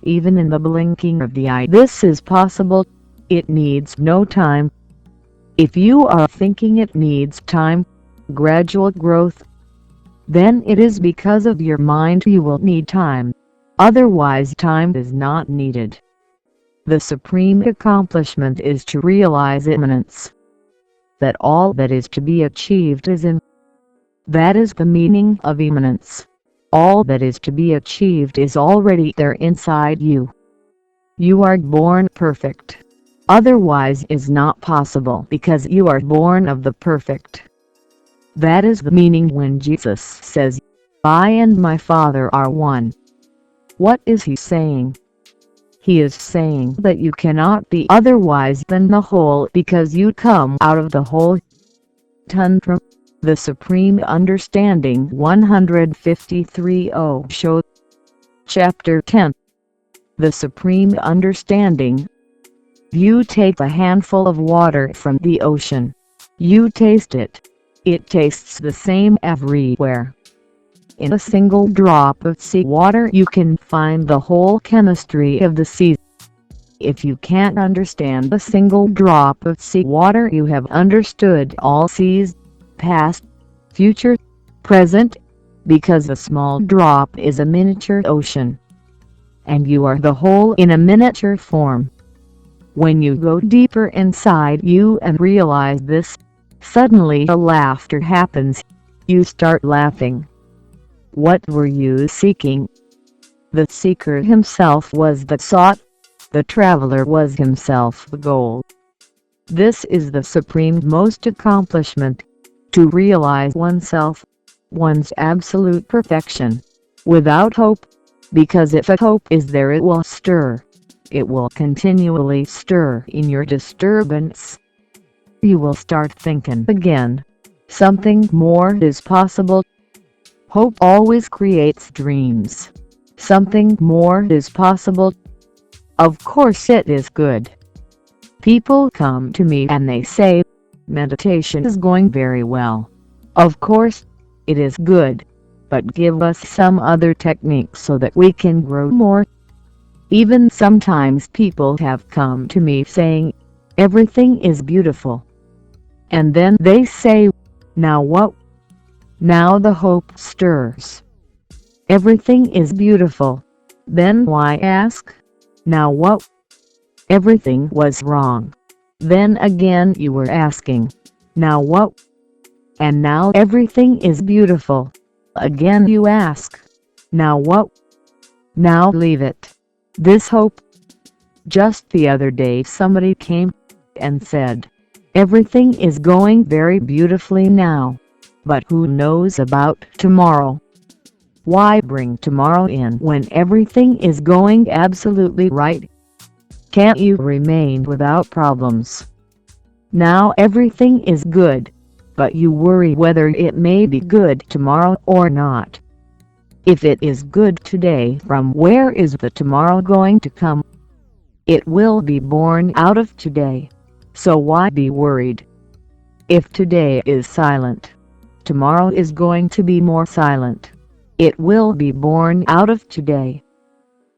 Even in the blinking of the eye this is possible. It needs no time. If you are thinking it needs time, gradual growth, then it is because of your mind you will need time. Otherwise time is not needed. The supreme accomplishment is to realize immanence. That all that is to be achieved is in. That is the meaning of immanence. All that is to be achieved is already there inside you. You are born perfect. Otherwise is not possible because you are born of the perfect. That is the meaning when Jesus says, I and my Father are one. What is he saying? He is saying that you cannot be otherwise than the whole because you come out of the whole. Tantra the Supreme Understanding 153 Osho. Chapter 10. The Supreme Understanding. You take a handful of water from the ocean. You taste it. It tastes the same everywhere. In a single drop of seawater you can find the whole chemistry of the sea. If you can't understand a single drop of seawater, you have understood all seas, past, future, present, because a small drop is a miniature ocean, and you are the whole in a miniature form. When you go deeper inside you and realize this, suddenly a laughter happens. You start laughing. What were you seeking? The seeker himself was the sought. The traveler was himself the goal. This is the supreme most accomplishment, to realize oneself, one's absolute perfection, without hope, because if a hope is there it will stir. It will continually stir in your disturbance. You will start thinking again. Something more is possible. Hope always creates dreams. Something more is possible. Of course it is good. People come to me and they say, meditation is going very well. Of course, it is good. But give us some other technique so that we can grow more. Even sometimes people have come to me saying, everything is beautiful. And then they say, now what? Now the hope stirs. Everything is beautiful. Then why ask? Now what? Everything was wrong. Then again you were asking, now what? And now everything is beautiful. Again you ask, now what? Now leave it. This hope. Just the other day somebody came and said, everything is going very beautifully now, but who knows about tomorrow? Why bring tomorrow in when everything is going absolutely right? Can't you remain without problems? Now everything is good, but you worry whether it may be good tomorrow or not. If it is good today, from where is the tomorrow going to come? It will be born out of today, so why be worried? If today is silent, tomorrow is going to be more silent. It will be born out of today.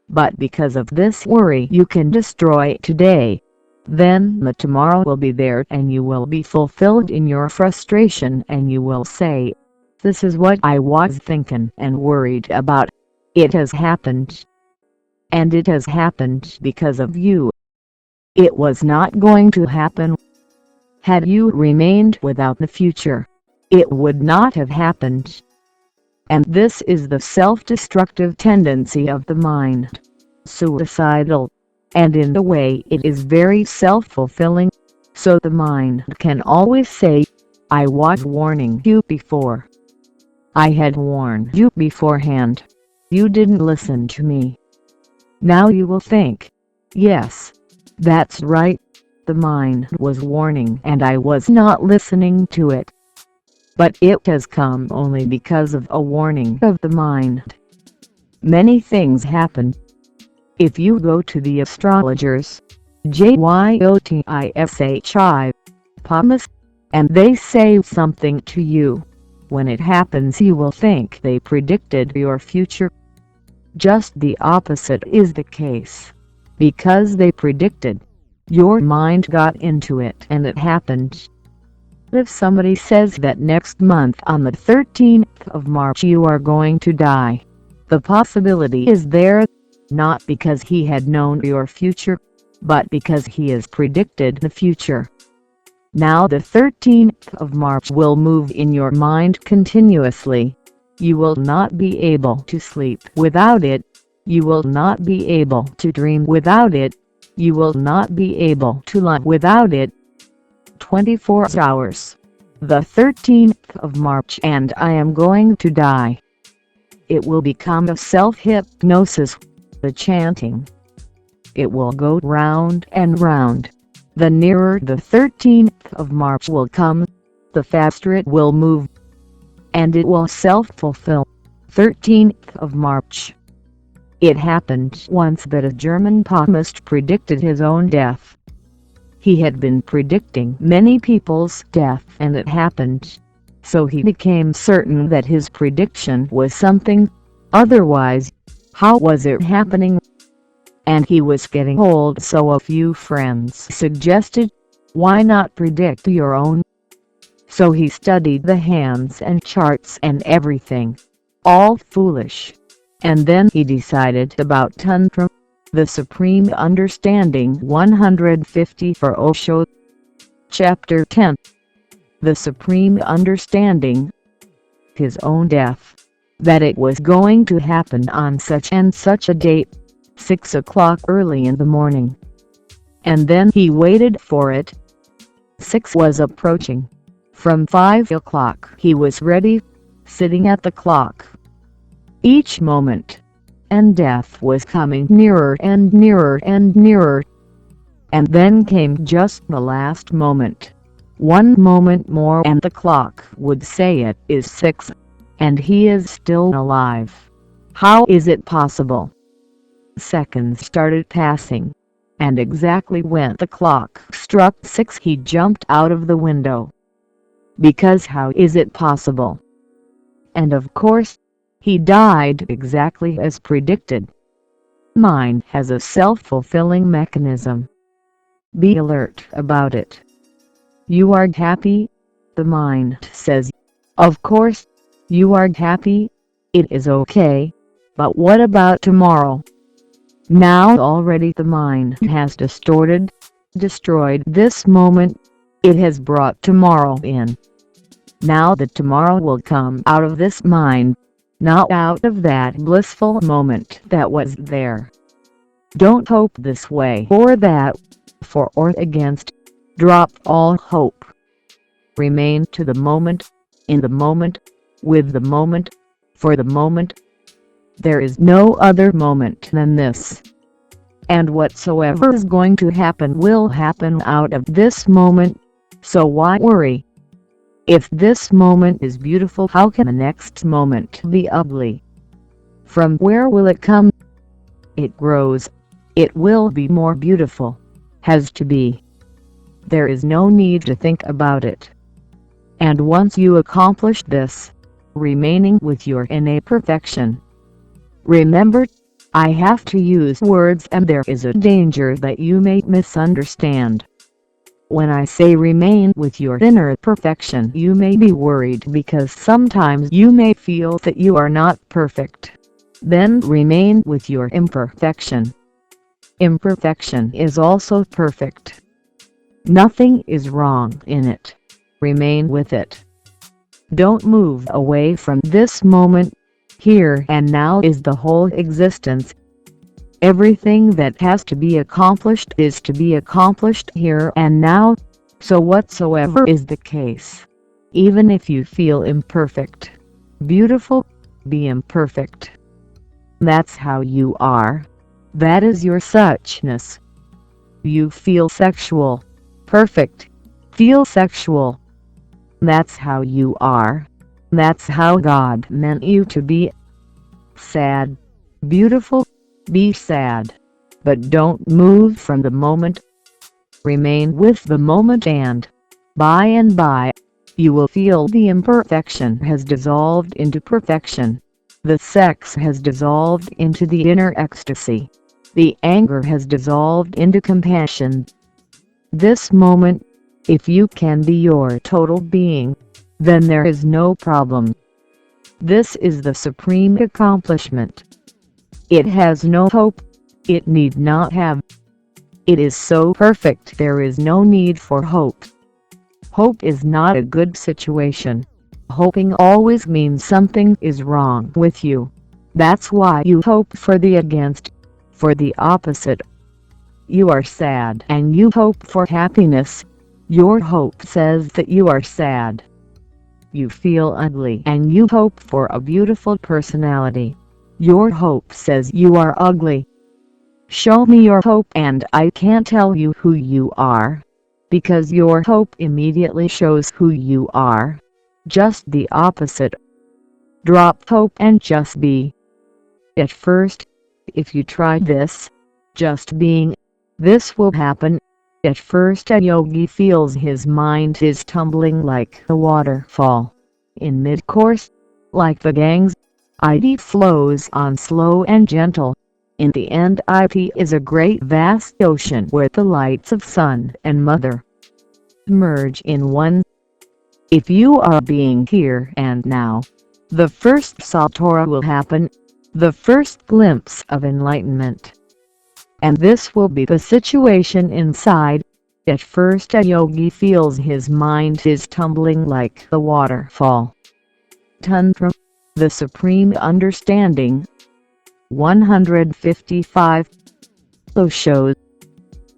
But because of this worry you can destroy today. Then the tomorrow will be there and you will be fulfilled in your frustration and you will say, this is what I was thinking and worried about. It has happened. And it has happened because of you. It was not going to happen. Had you remained without the future, it would not have happened. And this is the self-destructive tendency of the mind. Suicidal. And in a way it is very self-fulfilling. So the mind can always say, I was warning you before. I had warned you beforehand. You didn't listen to me. Now you will think, yes, that's right. The mind was warning and I was not listening to it. But it has come only because of a warning of the mind. Many things happen. If you go to the astrologers, Jyotishi, and they say something to you, when it happens you will think they predicted your future. Just the opposite is the case. Because they predicted, your mind got into it and it happened. If somebody says that next month on the 13th of March you are going to die, the possibility is there, not because he had known your future, but because he has predicted the future. Now the 13th of March will move in your mind continuously. You will not be able to sleep without it. You will not be able to dream without it. You will not be able to love without it. 24 hours. The 13th of March and I am going to die. It will become a self-hypnosis, the chanting. It will go round and round. The nearer the 13th of March will come, the faster it will move. And it will self-fulfill. 13th of March. It happened once that a German palmist predicted his own death. He had been predicting many people's death and it happened. so he became certain that his prediction was something. Otherwise, how was it happening? And he was getting old, so a few friends suggested, why not predict your own? So he studied the hands and charts and everything. All foolish. And then he decided about Tantra, the Supreme Understanding 150 for Osho. Chapter 10. The Supreme Understanding. His own death. That it was going to happen on such and such a date, 6 o'clock early in the morning. And then he waited for it. 6 was approaching. From 5 o'clock he was ready, sitting at the clock. Each moment, and death was coming nearer and nearer and nearer. And then came just the last moment. One moment more and the clock would say it is 6, and he is still alive. How is it possible? Seconds started passing, and exactly when the clock struck 6 he jumped out of the window. Because how is it possible? And of course, he died exactly as predicted. Mind has a self-fulfilling mechanism. Be alert about it. You are happy? The mind says. Of course, you are happy. It is okay. But what about tomorrow? Now already the mind has destroyed this moment. It has brought tomorrow in. Now the tomorrow will come out of this mind, not out of that blissful moment that was there. Don't hope this way or that, for or against. Drop all hope. Remain to the moment, in the moment, with the moment, for the moment. There is no other moment than this. And whatsoever is going to happen will happen out of this moment, so why worry? If this moment is beautiful, how can the next moment be ugly? From where will it come? It grows. It will be more beautiful. Has to be. There is no need to think about it. And once you accomplish this, remaining with your innate perfection. Remember, I have to use words and there is a danger that you may misunderstand. When I say remain with your inner perfection, you may be worried because sometimes you may feel that you are not perfect. Then remain with your imperfection. Imperfection is also perfect. Nothing is wrong in it. Remain with it. Don't move away from this moment. Here and now is the whole existence. Everything that has to be accomplished is to be accomplished here and now, so whatsoever is the case. Even if you feel imperfect, beautiful, be imperfect. That's how you are. That is your suchness. You feel sexual, perfect, feel sexual. That's how you are. That's how God meant you to be. Sad, beautiful, be sad. But don't move from the moment. Remain with the moment and, by and by, you will feel the imperfection has dissolved into perfection. The sex has dissolved into the inner ecstasy. The anger has dissolved into compassion. This moment, if you can be your total being, then there is no problem. This is the supreme accomplishment. It has no hope. It need not have. It is so perfect there is no need for hope. Hope is not a good situation. Hoping always means something is wrong with you. That's why you hope for the against, for the opposite. You are sad and you hope for happiness. Your hope says that you are sad. You feel ugly and you hope for a beautiful personality. Your hope says you are ugly. Show me your hope and I can't tell you who you are. Because your hope immediately shows who you are. Just the opposite. Drop hope and just be. At first, if you try this, just being, this will happen. At first a yogi feels his mind is tumbling like a waterfall. In mid-course, like the gang's ID flows on slow and gentle. In the end IT is a great vast ocean where the lights of sun and mother merge in one. If you are being here and now, the first satora will happen, the first glimpse of enlightenment. And this will be the situation inside. At first a yogi feels his mind is tumbling like the waterfall. Tantra the Supreme Understanding 155 Osho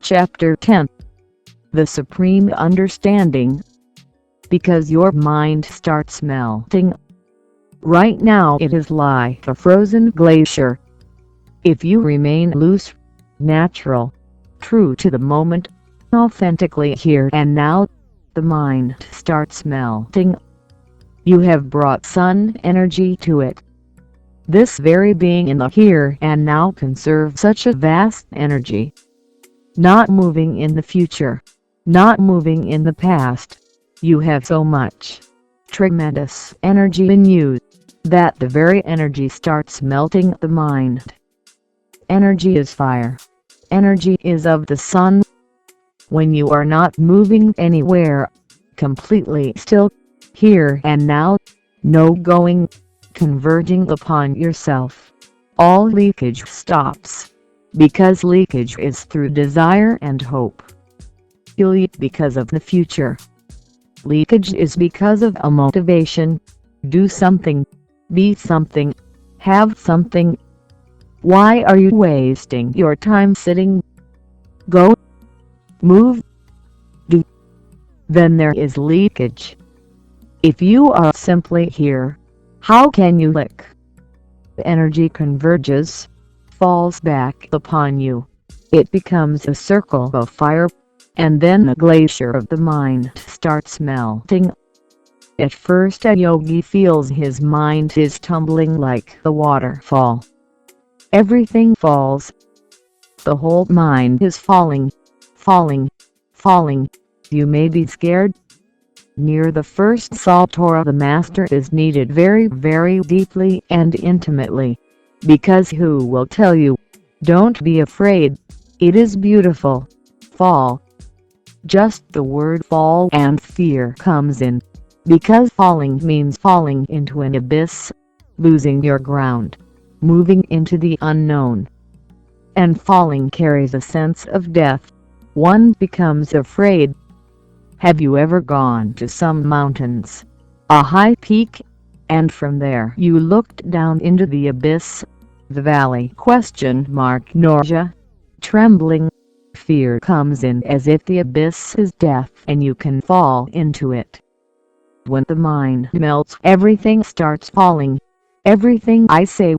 Chapter 10 The Supreme Understanding. Because your mind starts melting. Right now it is like a frozen glacier. If you remain loose, natural, true to the moment, authentically here and now, the mind starts melting. You have brought sun energy to it. This very being in the here and now conserves such a vast energy. Not moving in the future, not moving in the past. You have so much tremendous energy in you that the very energy starts melting the mind. Energy is fire. Energy is of the sun. When you are not moving anywhere, completely still, here and now, no going, converging upon yourself, all leakage stops. Because leakage is through desire and hope. You leak because of the future. Leakage is because of a motivation. Do something, be something, have something. Why are you wasting your time sitting? Go, move, do. Then there is leakage. If you are simply here, how can you leak? The energy converges, falls back upon you. It becomes a circle of fire, and then the glacier of the mind starts melting. At first a yogi feels his mind is tumbling like the waterfall. Everything falls. The whole mind is falling, falling, falling. You may be scared. Near the first satora the master is needed very deeply and intimately. Because who will tell you, don't be afraid, it is beautiful, fall. Just the word fall and fear comes in. Because falling means falling into an abyss, losing your ground, moving into the unknown. And falling carries a sense of death. One becomes afraid. Have you ever gone to some mountains, a high peak, and from there you looked down into the abyss, the valley? Nausea, trembling, fear comes in as if the abyss is death and you can fall into it. When the mind melts, everything starts falling. Everything I say,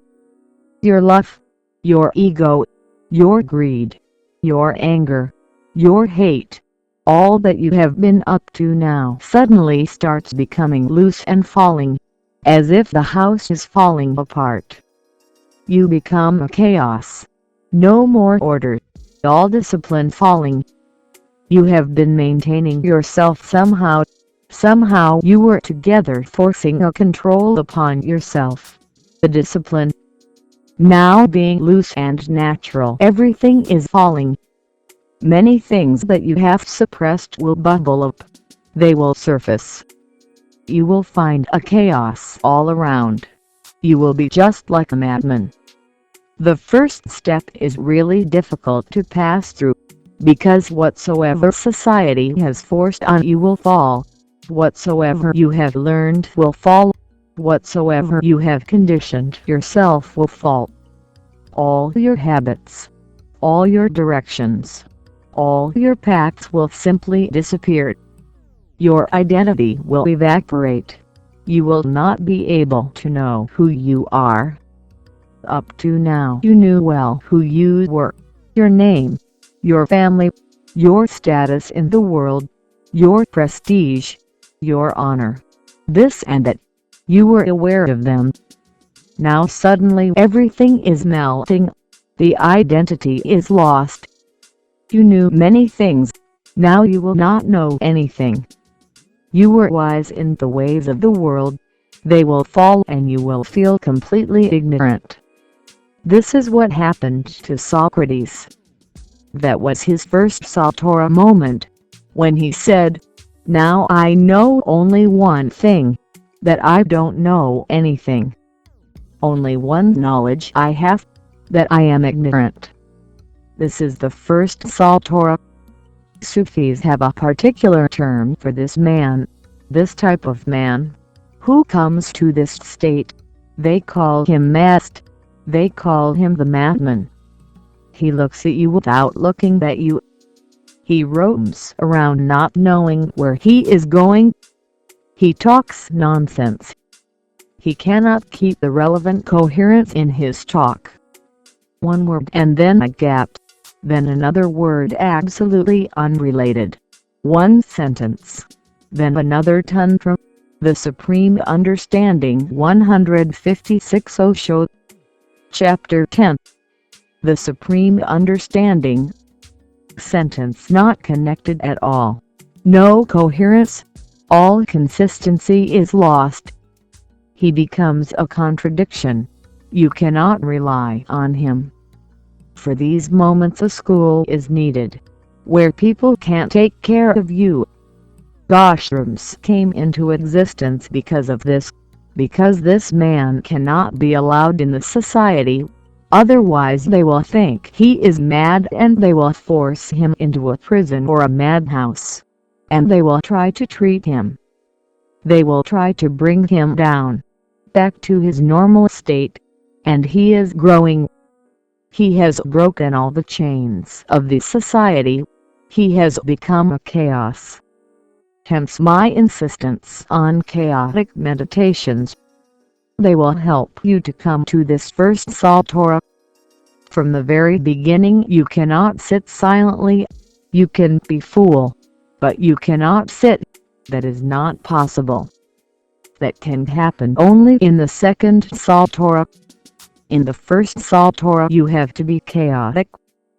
your love, your ego, your greed, your anger, your hate, all that you have been up to now suddenly starts becoming loose and falling, as if the house is falling apart. You become a chaos. No more order, all discipline falling. You have been maintaining yourself somehow. Somehow you were together forcing a control upon yourself. The discipline. Now being loose and natural, everything is falling. Many things that you have suppressed will bubble up. They will surface. You will find a chaos all around. You will be just like a madman. The first step is really difficult to pass through, because whatsoever society has forced on you will fall. Whatsoever you have learned will fall. Whatsoever you have conditioned yourself will fall. All your habits, all your directions, all your paths will simply disappear. Your identity will evaporate. You will not be able to know who you are. Up to now you knew well who you were, your name, your family, your status in the world, your prestige, your honor, this and that. You were aware of them. Now suddenly everything is melting. The identity is lost. You knew many things. Now you will not know anything. You were wise in the ways of the world. They will fall and you will feel completely ignorant. This is what happened to Socrates. That was his first Satora moment, when he said, "Now I know only one thing, that I don't know anything. Only one knowledge I have, that I am ignorant." This is the first Satora. Sufis have a particular term for this man, this type of man, who comes to this state. They call him mast. They call him the madman. He looks at you without looking at you. He roams around not knowing where he is going. He talks nonsense. He cannot keep the relevant coherence in his talk. One word and then a gap, then another word absolutely unrelated. One sentence, then another. Tantra the Supreme Understanding 156 Osho. Chapter 10. The Supreme Understanding. Sentence not connected at all. No coherence. All consistency is lost. He becomes a contradiction. You cannot rely on him. For these moments a school is needed, where people can't take care of you. Ashrams came into existence because of this, because this man cannot be allowed in the society. Otherwise they will think he is mad and they will force him into a prison or a madhouse. And they will try to treat him. They will try to bring him down, back to his normal state. And he is growing. He has broken all the chains of the society. He has become a chaos. Hence my insistence on chaotic meditations. They will help you to come to this first Satora. From the very beginning you cannot sit silently. You can be fool, but you cannot sit. That is not possible. That can happen only in the second Satora. In the first Satora you have to be chaotic,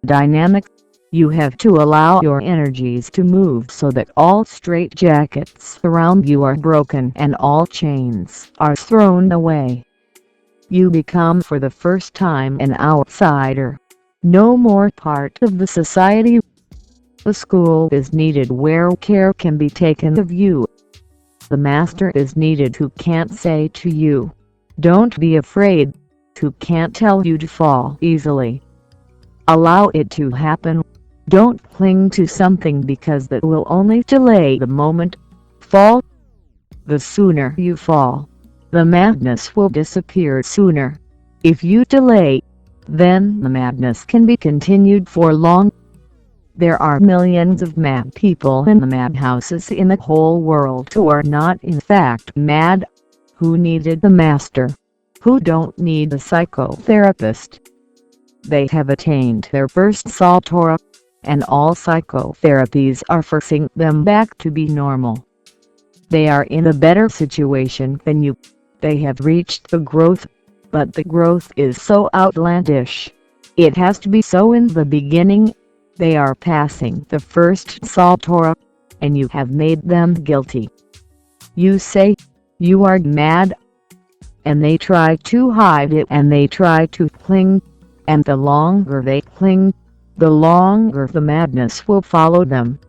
dynamic. You have to allow your energies to move so that all straitjackets around you are broken and all chains are thrown away. You become for the first time an outsider, no more part of the society. The school is needed where care can be taken of you. The master is needed who can't say to you, "Don't be afraid," who can't tell you to fall easily. Allow it to happen. Don't cling to something because that will only delay the moment. Fall. The sooner you fall, the madness will disappear sooner. If you delay, then the madness can be continued for long. There are millions of mad people in the madhouses in the whole world who are not in fact mad, who needed the master, who don't need a psychotherapist. They have attained their first Satora, and all psychotherapies are forcing them back to be normal. They are in a better situation than you. They have reached the growth, but the growth is so outlandish. It has to be so in the beginning. They are passing the first Satora, and you have made them guilty. You say, "You are mad," and they try to hide it and they try to cling, and the longer they cling, the longer the madness will follow them.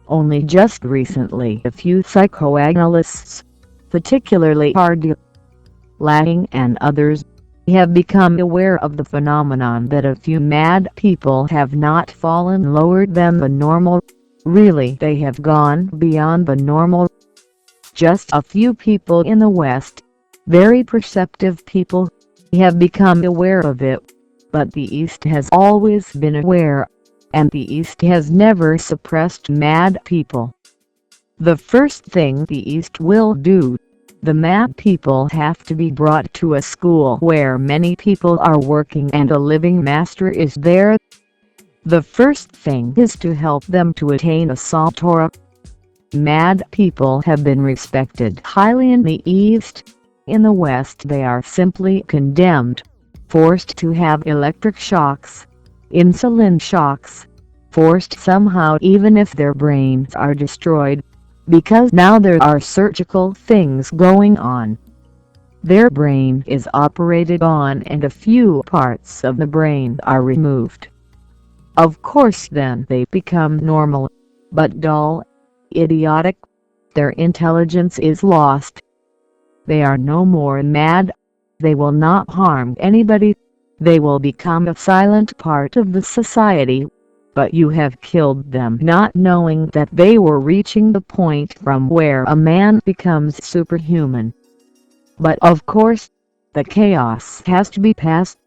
Only just recently a few psychoanalysts, particularly Hardy, Lang and others, have become aware of the phenomenon that a few mad people have not fallen lower than the normal. Really, they have gone beyond the normal. Just a few people in the West, very perceptive people, have become aware of it. But the East has always been aware, and the East has never suppressed mad people. The first thing the East will do, the mad people have to be brought to a school where many people are working and a living master is there. The first thing is to help them to attain a Satora. Mad people have been respected highly in the East. In the West they are simply condemned, forced to have electric shocks, insulin shocks, forced somehow even if their brains are destroyed, because now there are surgical things going on. Their brain is operated on and a few parts of the brain are removed. Of course then they become normal, but dull, idiotic. Their intelligence is lost. They are no more mad. They will not harm anybody. They will become a silent part of the society. But you have killed them not knowing that they were reaching the point from where a man becomes superhuman. But of course, the chaos has to be passed.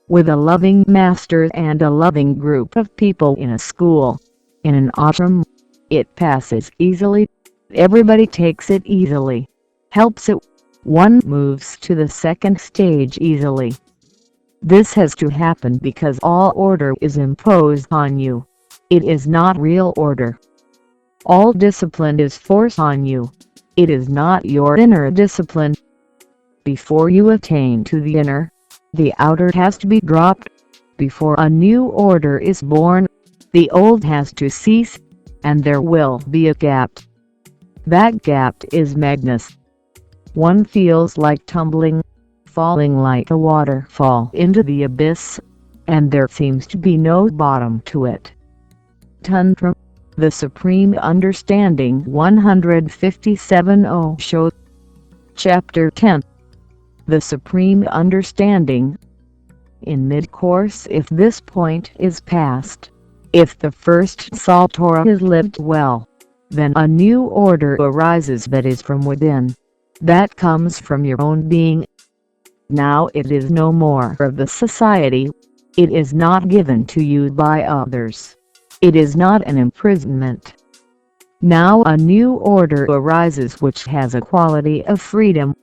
With a loving master and a loving group of people in a school, in an ashram, it passes easily. Everybody takes it easily, helps it. One moves to the second stage easily. This has to happen because all order is imposed on you. It is not real order. All discipline is forced on you. It is not your inner discipline. Before you attain to the inner, the outer has to be dropped. Before a new order is born, the old has to cease, and there will be a gap. That gap is madness. One feels like tumbling, falling like a waterfall into the abyss, and there seems to be no bottom to it. Tantra, the Supreme Understanding 157 Osho. Chapter 10. The Supreme Understanding. In mid-course, if this point is passed, if the first Saltora is lived well, then a new order arises that is from within, that comes from your own being. Now it is no more of the society. It is not given to you by others. It is not an imprisonment. Now a new order arises which has a quality of freedom.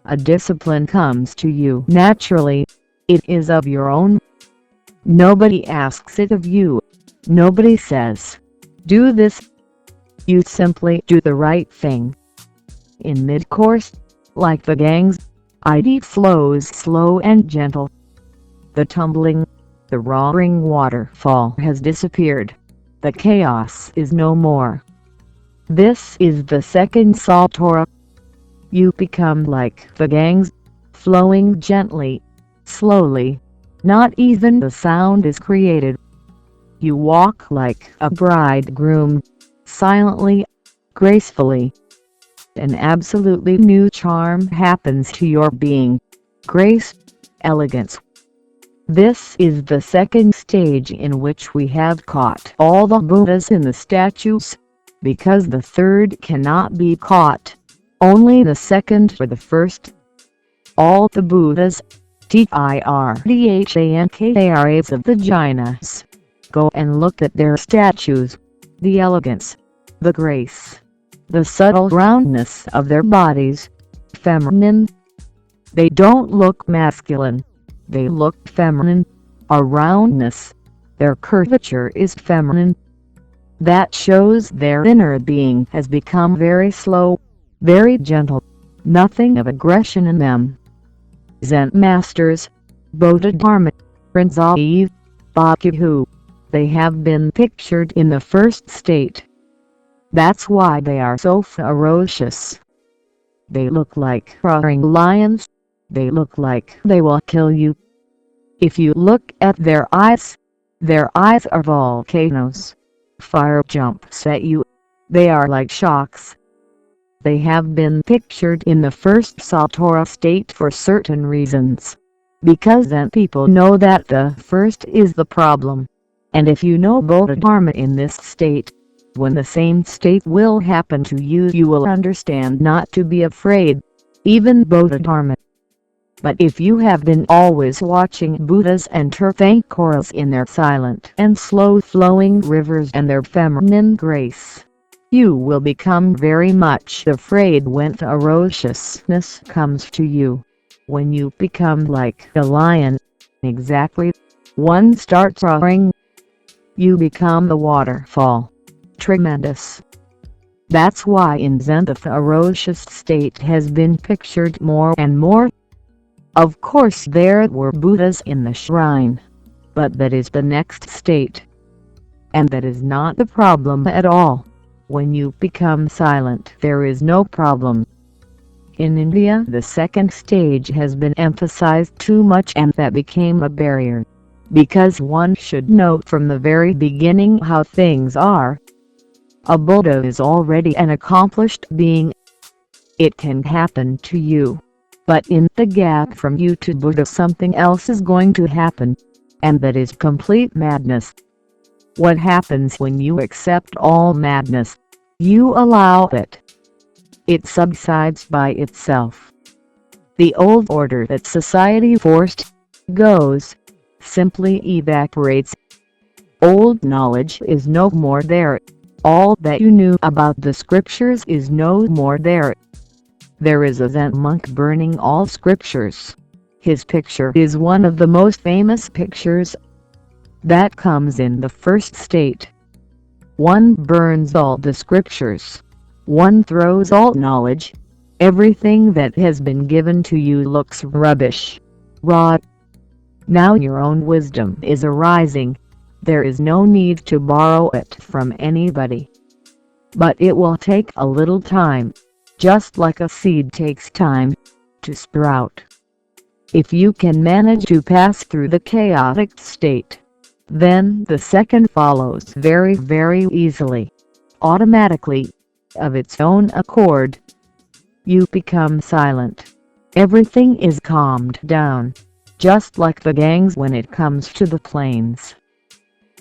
A discipline comes to you naturally. It is of your own. Nobody asks it of you. Nobody says, do this. You simply do the right thing. In mid-course, like the Ganges, it flows slow and gentle. The tumbling, the roaring waterfall has disappeared. The chaos is no more. This is the second Saltora. You become like the Ganges, flowing gently, slowly. Not even the sound is created. You walk like a bridegroom, silently, gracefully. An absolutely new charm happens to your being. Grace, elegance. This is the second stage in which we have caught all the Buddhas in the statutes, because the third cannot be caught. Only the second or the first. All the Buddhas, Tirthankars of the Jainas, go and look at their statues, the elegance, the grace, the subtle roundness of their bodies, feminine. They don't look masculine, they look feminine. A roundness, their curvature is feminine. That shows their inner being has become very slow, very gentle, nothing of aggression in them. Zen masters, Bodhidharma, Rinzai, Bhikkhu, they have been pictured in the first state. That's why they are so ferocious. They look like roaring lions. They look like they will kill you. If you look at their eyes are volcanoes. Fire jumps at you. They are like shocks. They have been pictured in the first Saltora state for certain reasons. Because then people know that the first is the problem. And if you know Bodhidharma in this state, when the same state will happen to you, you will understand not to be afraid, even Bodhidharma. But if you have been always watching Buddhas and Tirthankars in their silent and slow-flowing rivers and their feminine grace, you will become very much afraid when ferociousness comes to you. When you become like a lion, exactly, one starts roaring, you become the waterfall. Tremendous. That's why in Zen the ferocious state has been pictured more and more. Of course there were Buddhas in the shrine, but that is the next state. And that is not the problem at all. When you become silent there is no problem. In India, the second stage has been emphasized too much, and that became a barrier. Because one should know from the very beginning how things are. A Buddha is already an accomplished being. It can happen to you. But in the gap from you to Buddha, something else is going to happen. And that is complete madness. What happens when you accept all madness? You allow it. It subsides by itself. The old order that society forced goes, simply evaporates. Old knowledge is no more there. All that you knew about the scriptures is no more there. There is a Zen monk burning all scriptures. His picture is one of the most famous pictures. That comes in the first state. One burns all the scriptures. One throws all knowledge. Everything that has been given to you looks rubbish, raw. Now your own wisdom is arising. There is no need to borrow it from anybody. But it will take a little time, just like a seed takes time to sprout. If you can manage to pass through the chaotic state, then the second follows very, very easily, automatically, of its own accord. You become silent. Everything is calmed down, just like the gangs when it comes to the plains.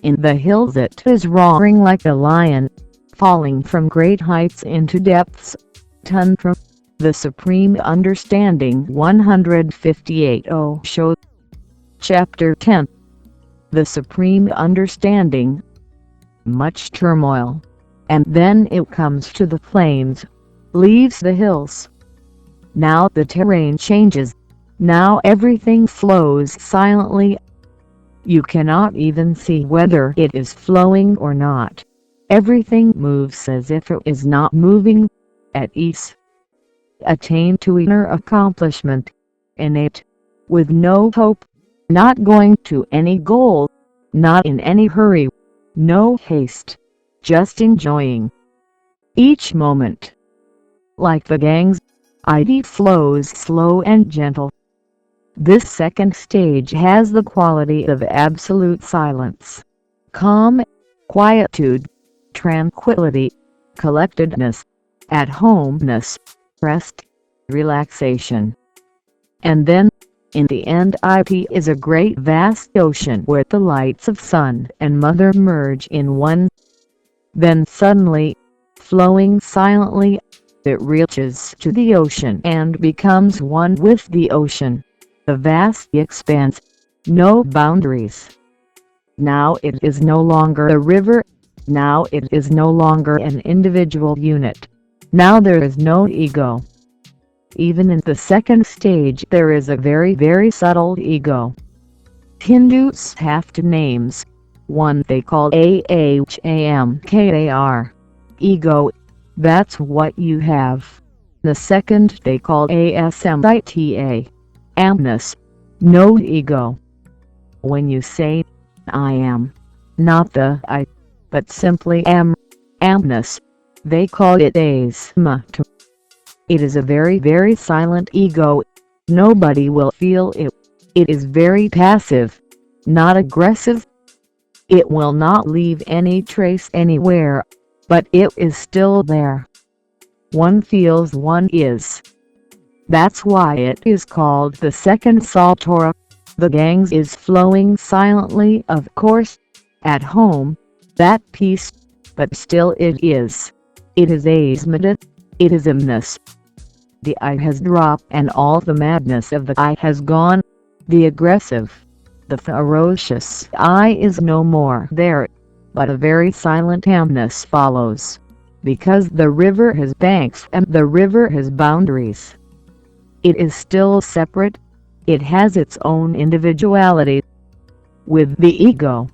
In the hills it is roaring like a lion, falling from great heights into depths. Tantra the Supreme Understanding 158 Osho. Chapter 10. The Supreme Understanding. Much turmoil. And then it comes to the plains, leaves the hills. Now the terrain changes. Now everything flows silently. You cannot even see whether it is flowing or not. Everything moves as if it is not moving. At ease. Attain to inner accomplishment. Innate. With no hope. Not going to any goal. Not in any hurry. No haste. Just enjoying each moment. Like the gangs, ID flows slow and gentle. This second stage has the quality of absolute silence, calm, quietude, tranquility, collectedness, at-homeness, rest, relaxation. And then, in the end, it is a great vast ocean where the lights of sun and mother merge in one. Then suddenly, flowing silently, it reaches to the ocean and becomes one with the ocean. The vast expanse, no boundaries. Now it is no longer a river. Now it is no longer an individual unit. Now there is no ego. Even in the second stage there is a very, very subtle ego. Hindus have two names. One they call Ahamkar, ego. That's what you have. The second they call Asmita, amness, no ego. When you say, I am, not the I, but simply am, amness, they call it asmita. It is a very, very silent ego. Nobody will feel it. It is very passive, not aggressive. It will not leave any trace anywhere, but it is still there. One feels one is. That's why it is called the second Satora. The gangs is flowing silently, of course, at home, that peace, but still it is. It is asmita, it is amness. The I has dropped and all the madness of the I has gone. The aggressive, the ferocious I is no more there, but a very silent amness follows, because the river has banks and the river has boundaries. It is still separate. It has its own individuality. With the ego,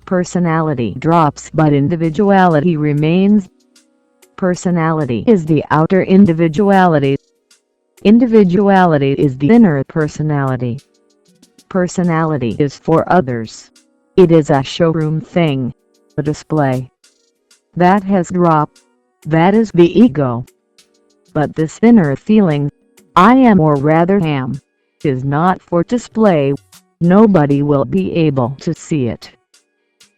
personality drops but individuality remains. Personality is the outer individuality. Individuality is the inner personality. Personality is for others. It is a showroom thing, a display. That has dropped. That is the ego. But this inner feeling, I am, or rather am, is not for display. Nobody will be able to see it.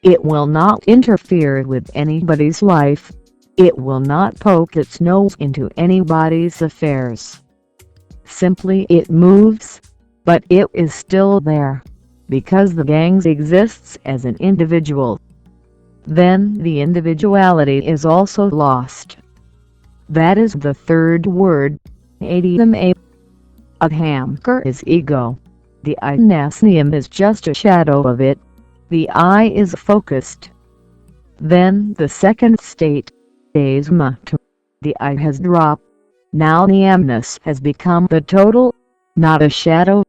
It will not interfere with anybody's life. It will not poke its nose into anybody's affairs. Simply it moves, but it is still there, because the gangs exists as an individual. Then the individuality is also lost. That is the third word, ADMA. A hammer is ego. The I-ness-nium is just a shadow of it. The I is focused. Then the second state, asma. The I has dropped. Now the amness has become the total, not a shadow.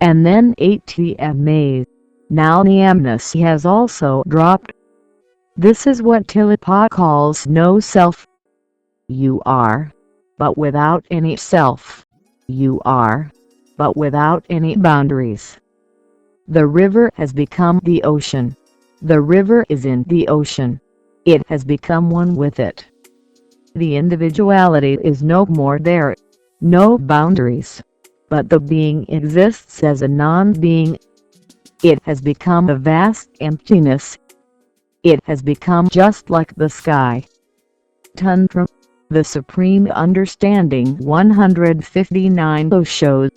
And then atma. Now the amness has also dropped. This is what Tillotson calls no self. You are, but without any self. You are, but without any boundaries. The river has become the ocean. The river is in the ocean. It has become one with it. The individuality is no more there. No boundaries. But the being exists as a non-being. It has become a vast emptiness. It has become just like the sky. Tantra the Supreme Understanding 159 Osho.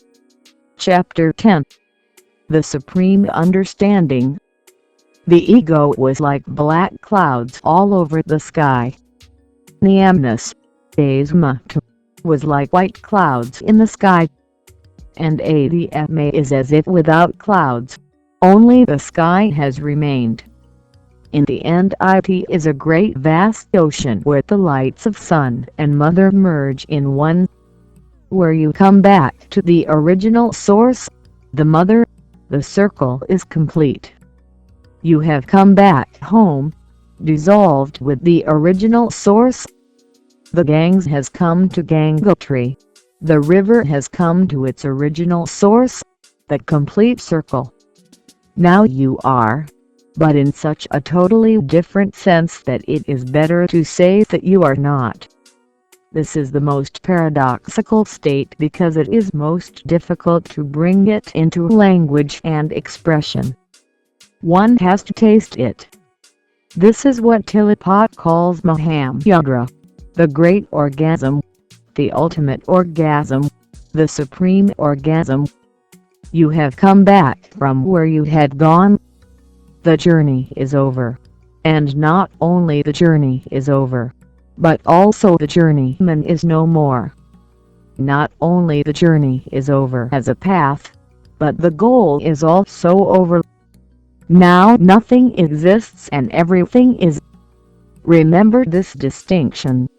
Chapter 10. The Supreme Understanding. The ego was like black clouds all over the sky. The amness, asma, was like white clouds in the sky. And adma is as if without clouds, only the sky has remained. In the end, it is a great vast ocean where the lights of sun and mother merge in one. Where you come back to the original source, the mother, the circle is complete. You have come back home, dissolved with the original source. The gangs has come to Gangotri. The river has come to its original source, the complete circle. Now you are, but in such a totally different sense that it is better to say that you are not. This is the most paradoxical state because it is most difficult to bring it into language and expression. One has to taste it. This is what Tillotson calls Mahamudra, the great orgasm, the ultimate orgasm, the supreme orgasm. You have come back from where you had gone. The journey is over. And not only the journey is over, but also the journeyman is no more. Not only the journey is over as a path, but the goal is also over. Now nothing exists and everything is. Remember this distinction.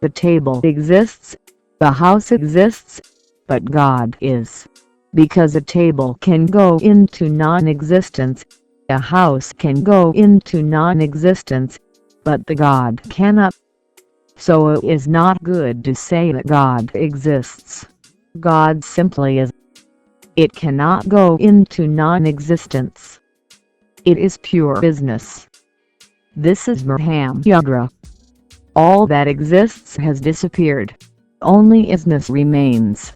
The table exists, the house exists, but God is. Because a table can go into non-existence, a house can go into non-existence, but the God cannot. So it is not good to say that God exists. God simply is. It cannot go into non-existence. It is pure business. This is Mahamudra. All that exists has disappeared. Only isness remains.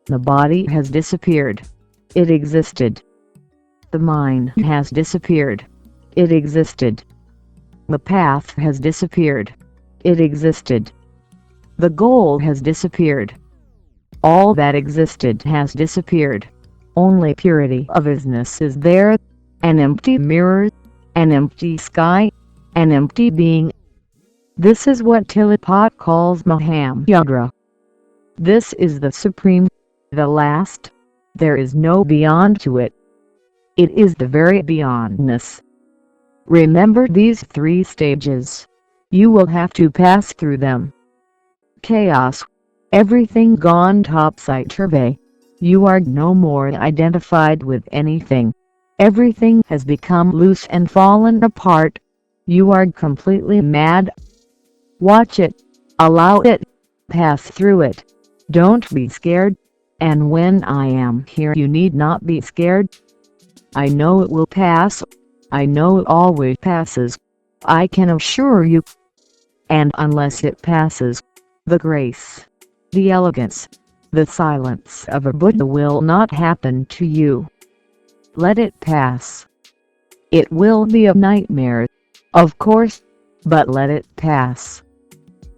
The body has disappeared. It existed. The mind has disappeared. It existed. The path has disappeared. It existed. The goal has disappeared. All that existed has disappeared. Only purity of isness is there, an empty mirror, an empty sky, an empty being. This is what Tillotson calls Mahamudra. This is the supreme, the last. There is no beyond to it. It is the very beyondness. Remember these three stages. You will have to pass through them. Chaos. Everything gone topsy-turvy. You are no more identified with anything. Everything has become loose and fallen apart. You are completely mad. Watch it. Allow it. Pass through it. Don't be scared. And when I am here, you need not be scared. I know it will pass. I know it always passes. I can assure you. And unless it passes, the grace, the elegance, The silence of a Buddha will not happen to you. Let it pass. It will be a nightmare, of course, but let it pass.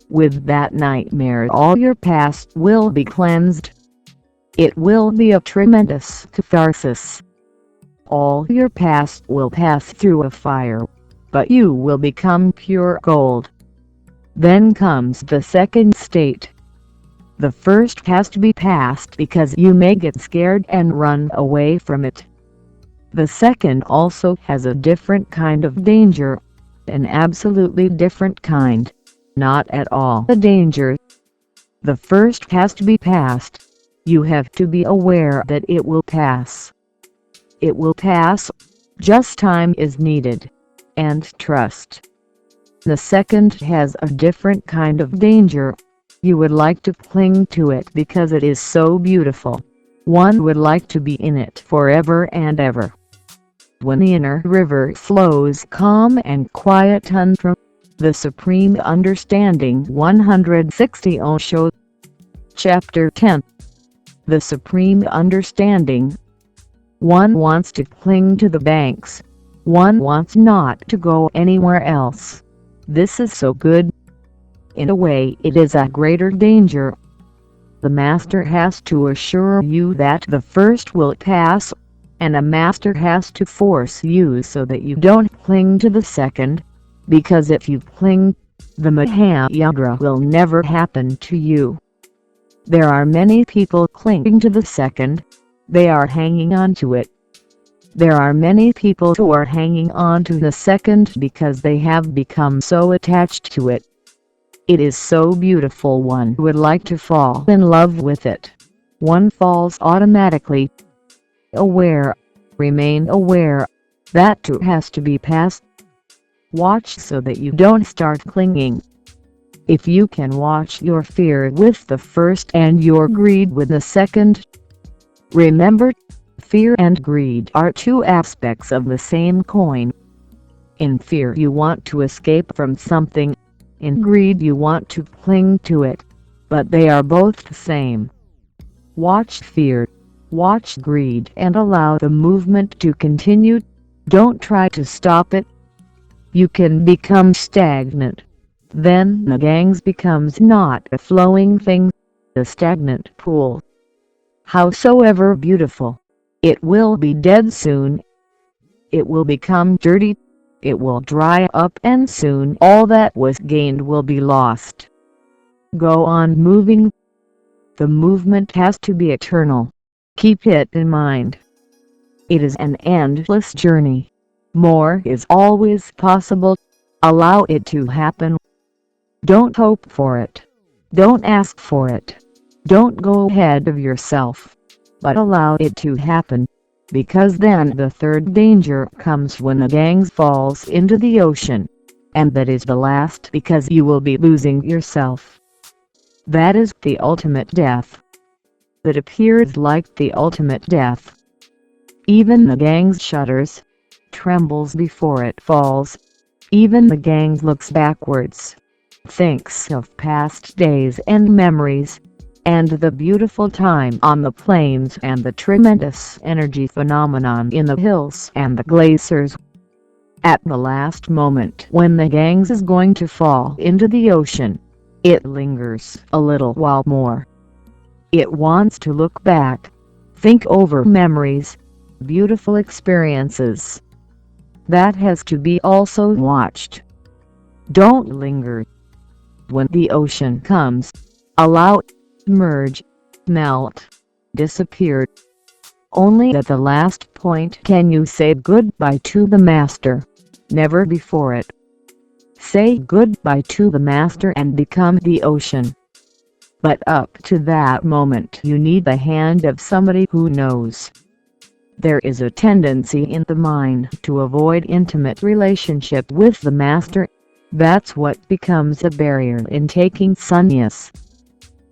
With that nightmare all your past will be cleansed. It will be a tremendous catharsis. All your past will pass through a fire, but you will become pure gold. Then comes the second state. The first has to be passed because you may get scared and run away from it. The second also has a different kind of danger, an absolutely different kind, not at all a danger. The first has to be passed. You have to be aware that it will pass. It will pass, just time is needed, and trust. The second has a different kind of danger. You would like to cling to it because it is so beautiful. One would like to be in it forever and ever. When the inner river flows calm and quiet, Tantra the Supreme Understanding 160 Osho. Chapter 10. The Supreme Understanding. One wants to cling to the banks. One wants not to go anywhere else. This is so good. In a way it is a greater danger. The Master has to assure you that the first will pass, and a Master has to force you so that you don't cling to the second, because if you cling, the Mahayagra will never happen to you. There are many people clinging to the second. They are hanging on to it. There are many people who are hanging on to the second because they have become so attached to it. It is so beautiful, one would like to fall in love with it. One falls automatically. Aware, remain aware, that too has to be passed. Watch so that you don't start clinging. If you can watch your fear with the first and your greed with the second. Remember, fear and greed are two aspects of the same coin. In fear you want to escape from something. In greed you want to cling to it, but they are both the same. Watch fear, watch greed, and allow the movement to continue. Don't try to stop it. You can become stagnant. Then the gangs becomes not a flowing thing, a stagnant pool. Howsoever beautiful, it will be dead soon. It will become dirty. It will dry up, and soon all that was gained will be lost. Go on moving. The movement has to be eternal. Keep it in mind. It is an endless journey. More is always possible. Allow it to happen. Don't hope for it. Don't ask for it. Don't go ahead of yourself, but allow it to happen. Because then the third danger comes when the gangs falls into the ocean, and that is the last, because you will be losing yourself. That is the ultimate death. That appears like the ultimate death. Even the gangs shudders, trembles before it falls. Even the gangs looks backwards, thinks of past days and memories, and the beautiful time on the plains and the tremendous energy phenomenon in the hills and the glaciers. At the last moment when the gangs is going to fall into the ocean, it lingers a little while more. It wants to look back, think over memories, beautiful experiences. That has to be also watched. Don't linger. When the ocean comes, allow it to merge, melt, disappear. Only at the last point can you say goodbye to the Master, never before it. Say goodbye to the Master and become the ocean. But up to that moment you need the hand of somebody who knows. There is a tendency in the mind to avoid intimate relationship with the Master. That's what becomes a barrier in taking sannyas.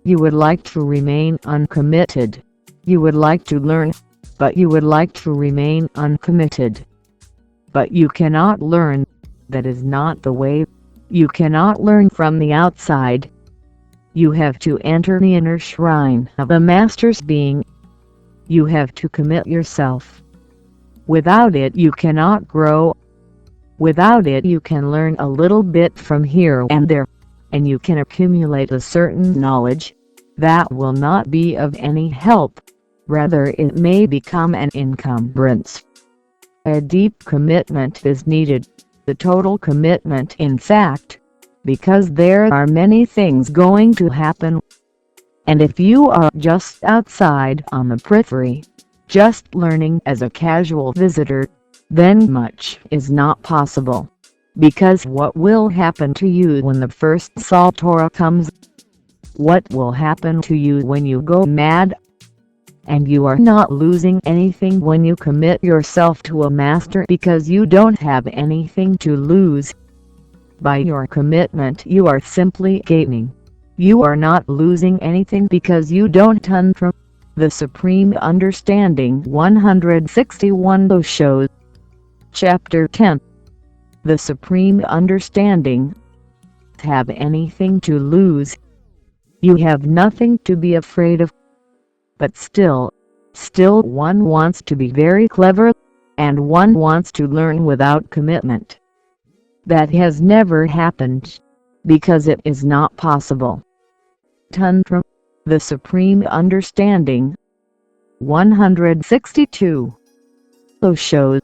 You would like to remain uncommitted. You would like to learn, but you would like to remain uncommitted. But you cannot learn. That is not the way. You cannot learn from the outside. You have to enter the inner shrine of the Master's being. You have to commit yourself. Without it you cannot grow. Without it you can learn a little bit from here and there, and you can accumulate a certain knowledge that will not be of any help. Rather it may become an encumbrance. A deep commitment is needed, the total commitment in fact, because there are many things going to happen. And if you are just outside on the periphery, just learning as a casual visitor, then much is not possible. Because what will happen to you when the first Satora comes? What will happen to you when you go mad? And you are not losing anything when you commit yourself to a master because you don't have anything to lose. By your commitment you are simply gaining. You are not losing anything because you don't Tantra the Supreme Understanding 161 Osho. Chapter 10. The Supreme Understanding. Have anything to lose. You have nothing to be afraid of. But still one wants to be very clever, and one wants to learn without commitment. That has never happened, because it is not possible. Tantra, the Supreme Understanding. 162. Osho.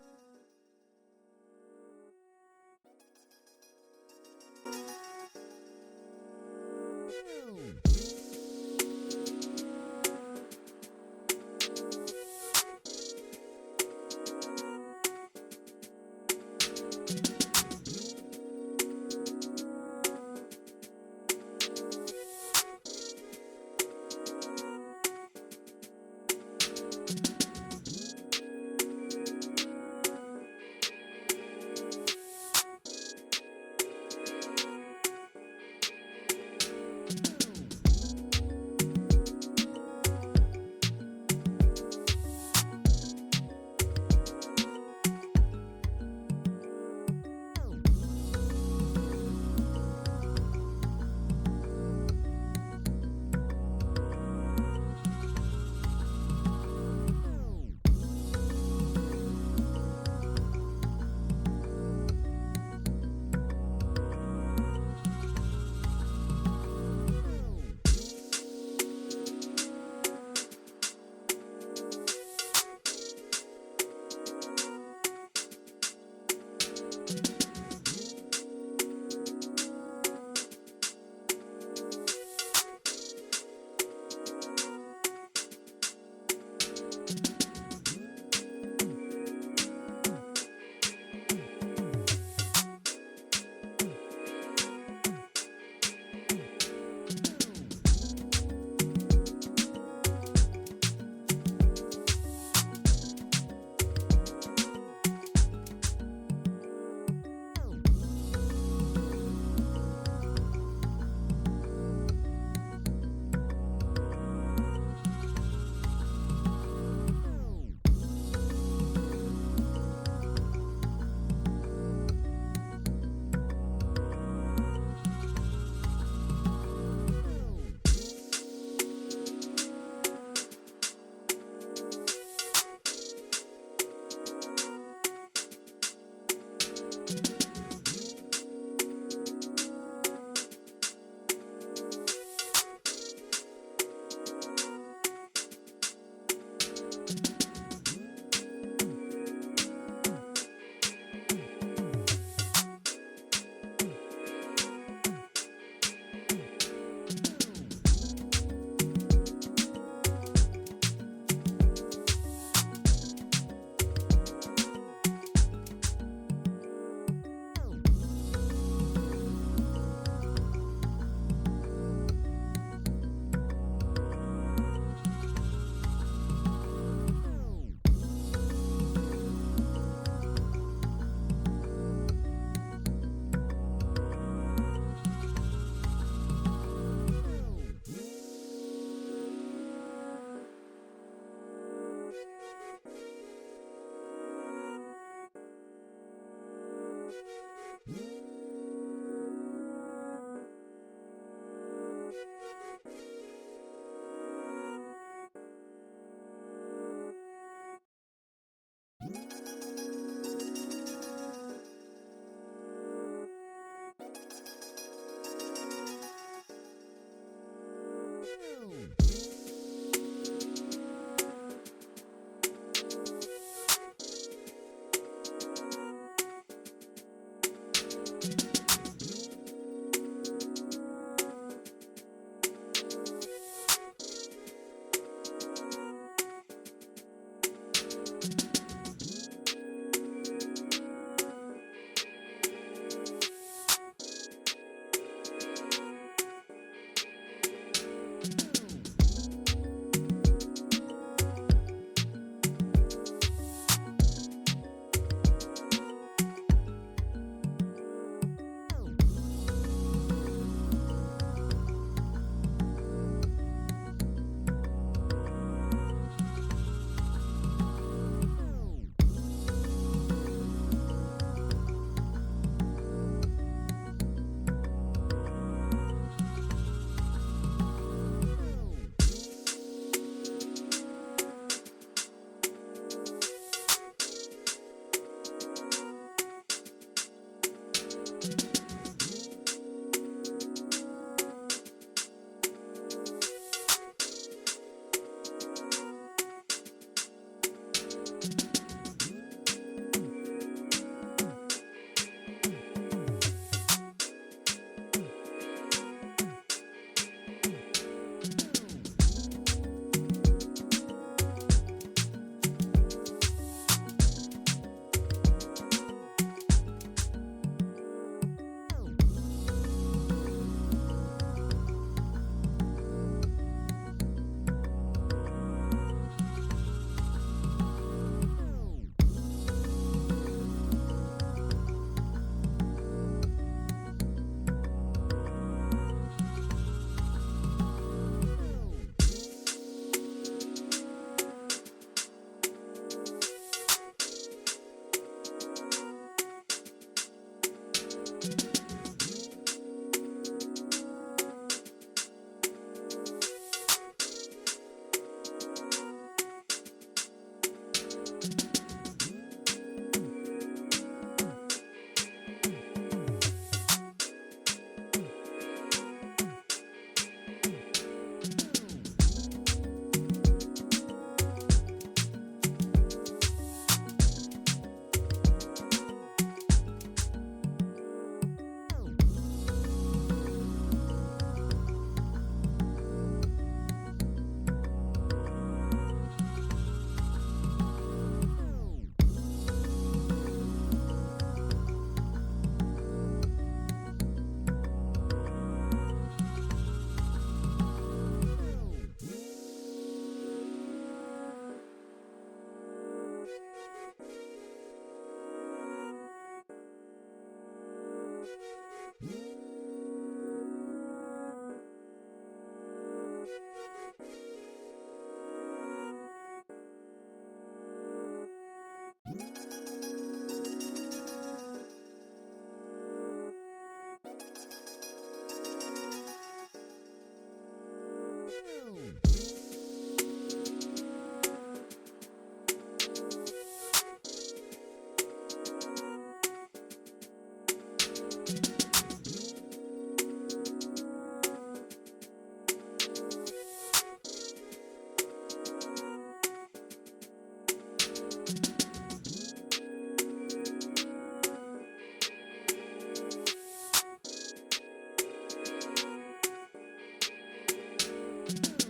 you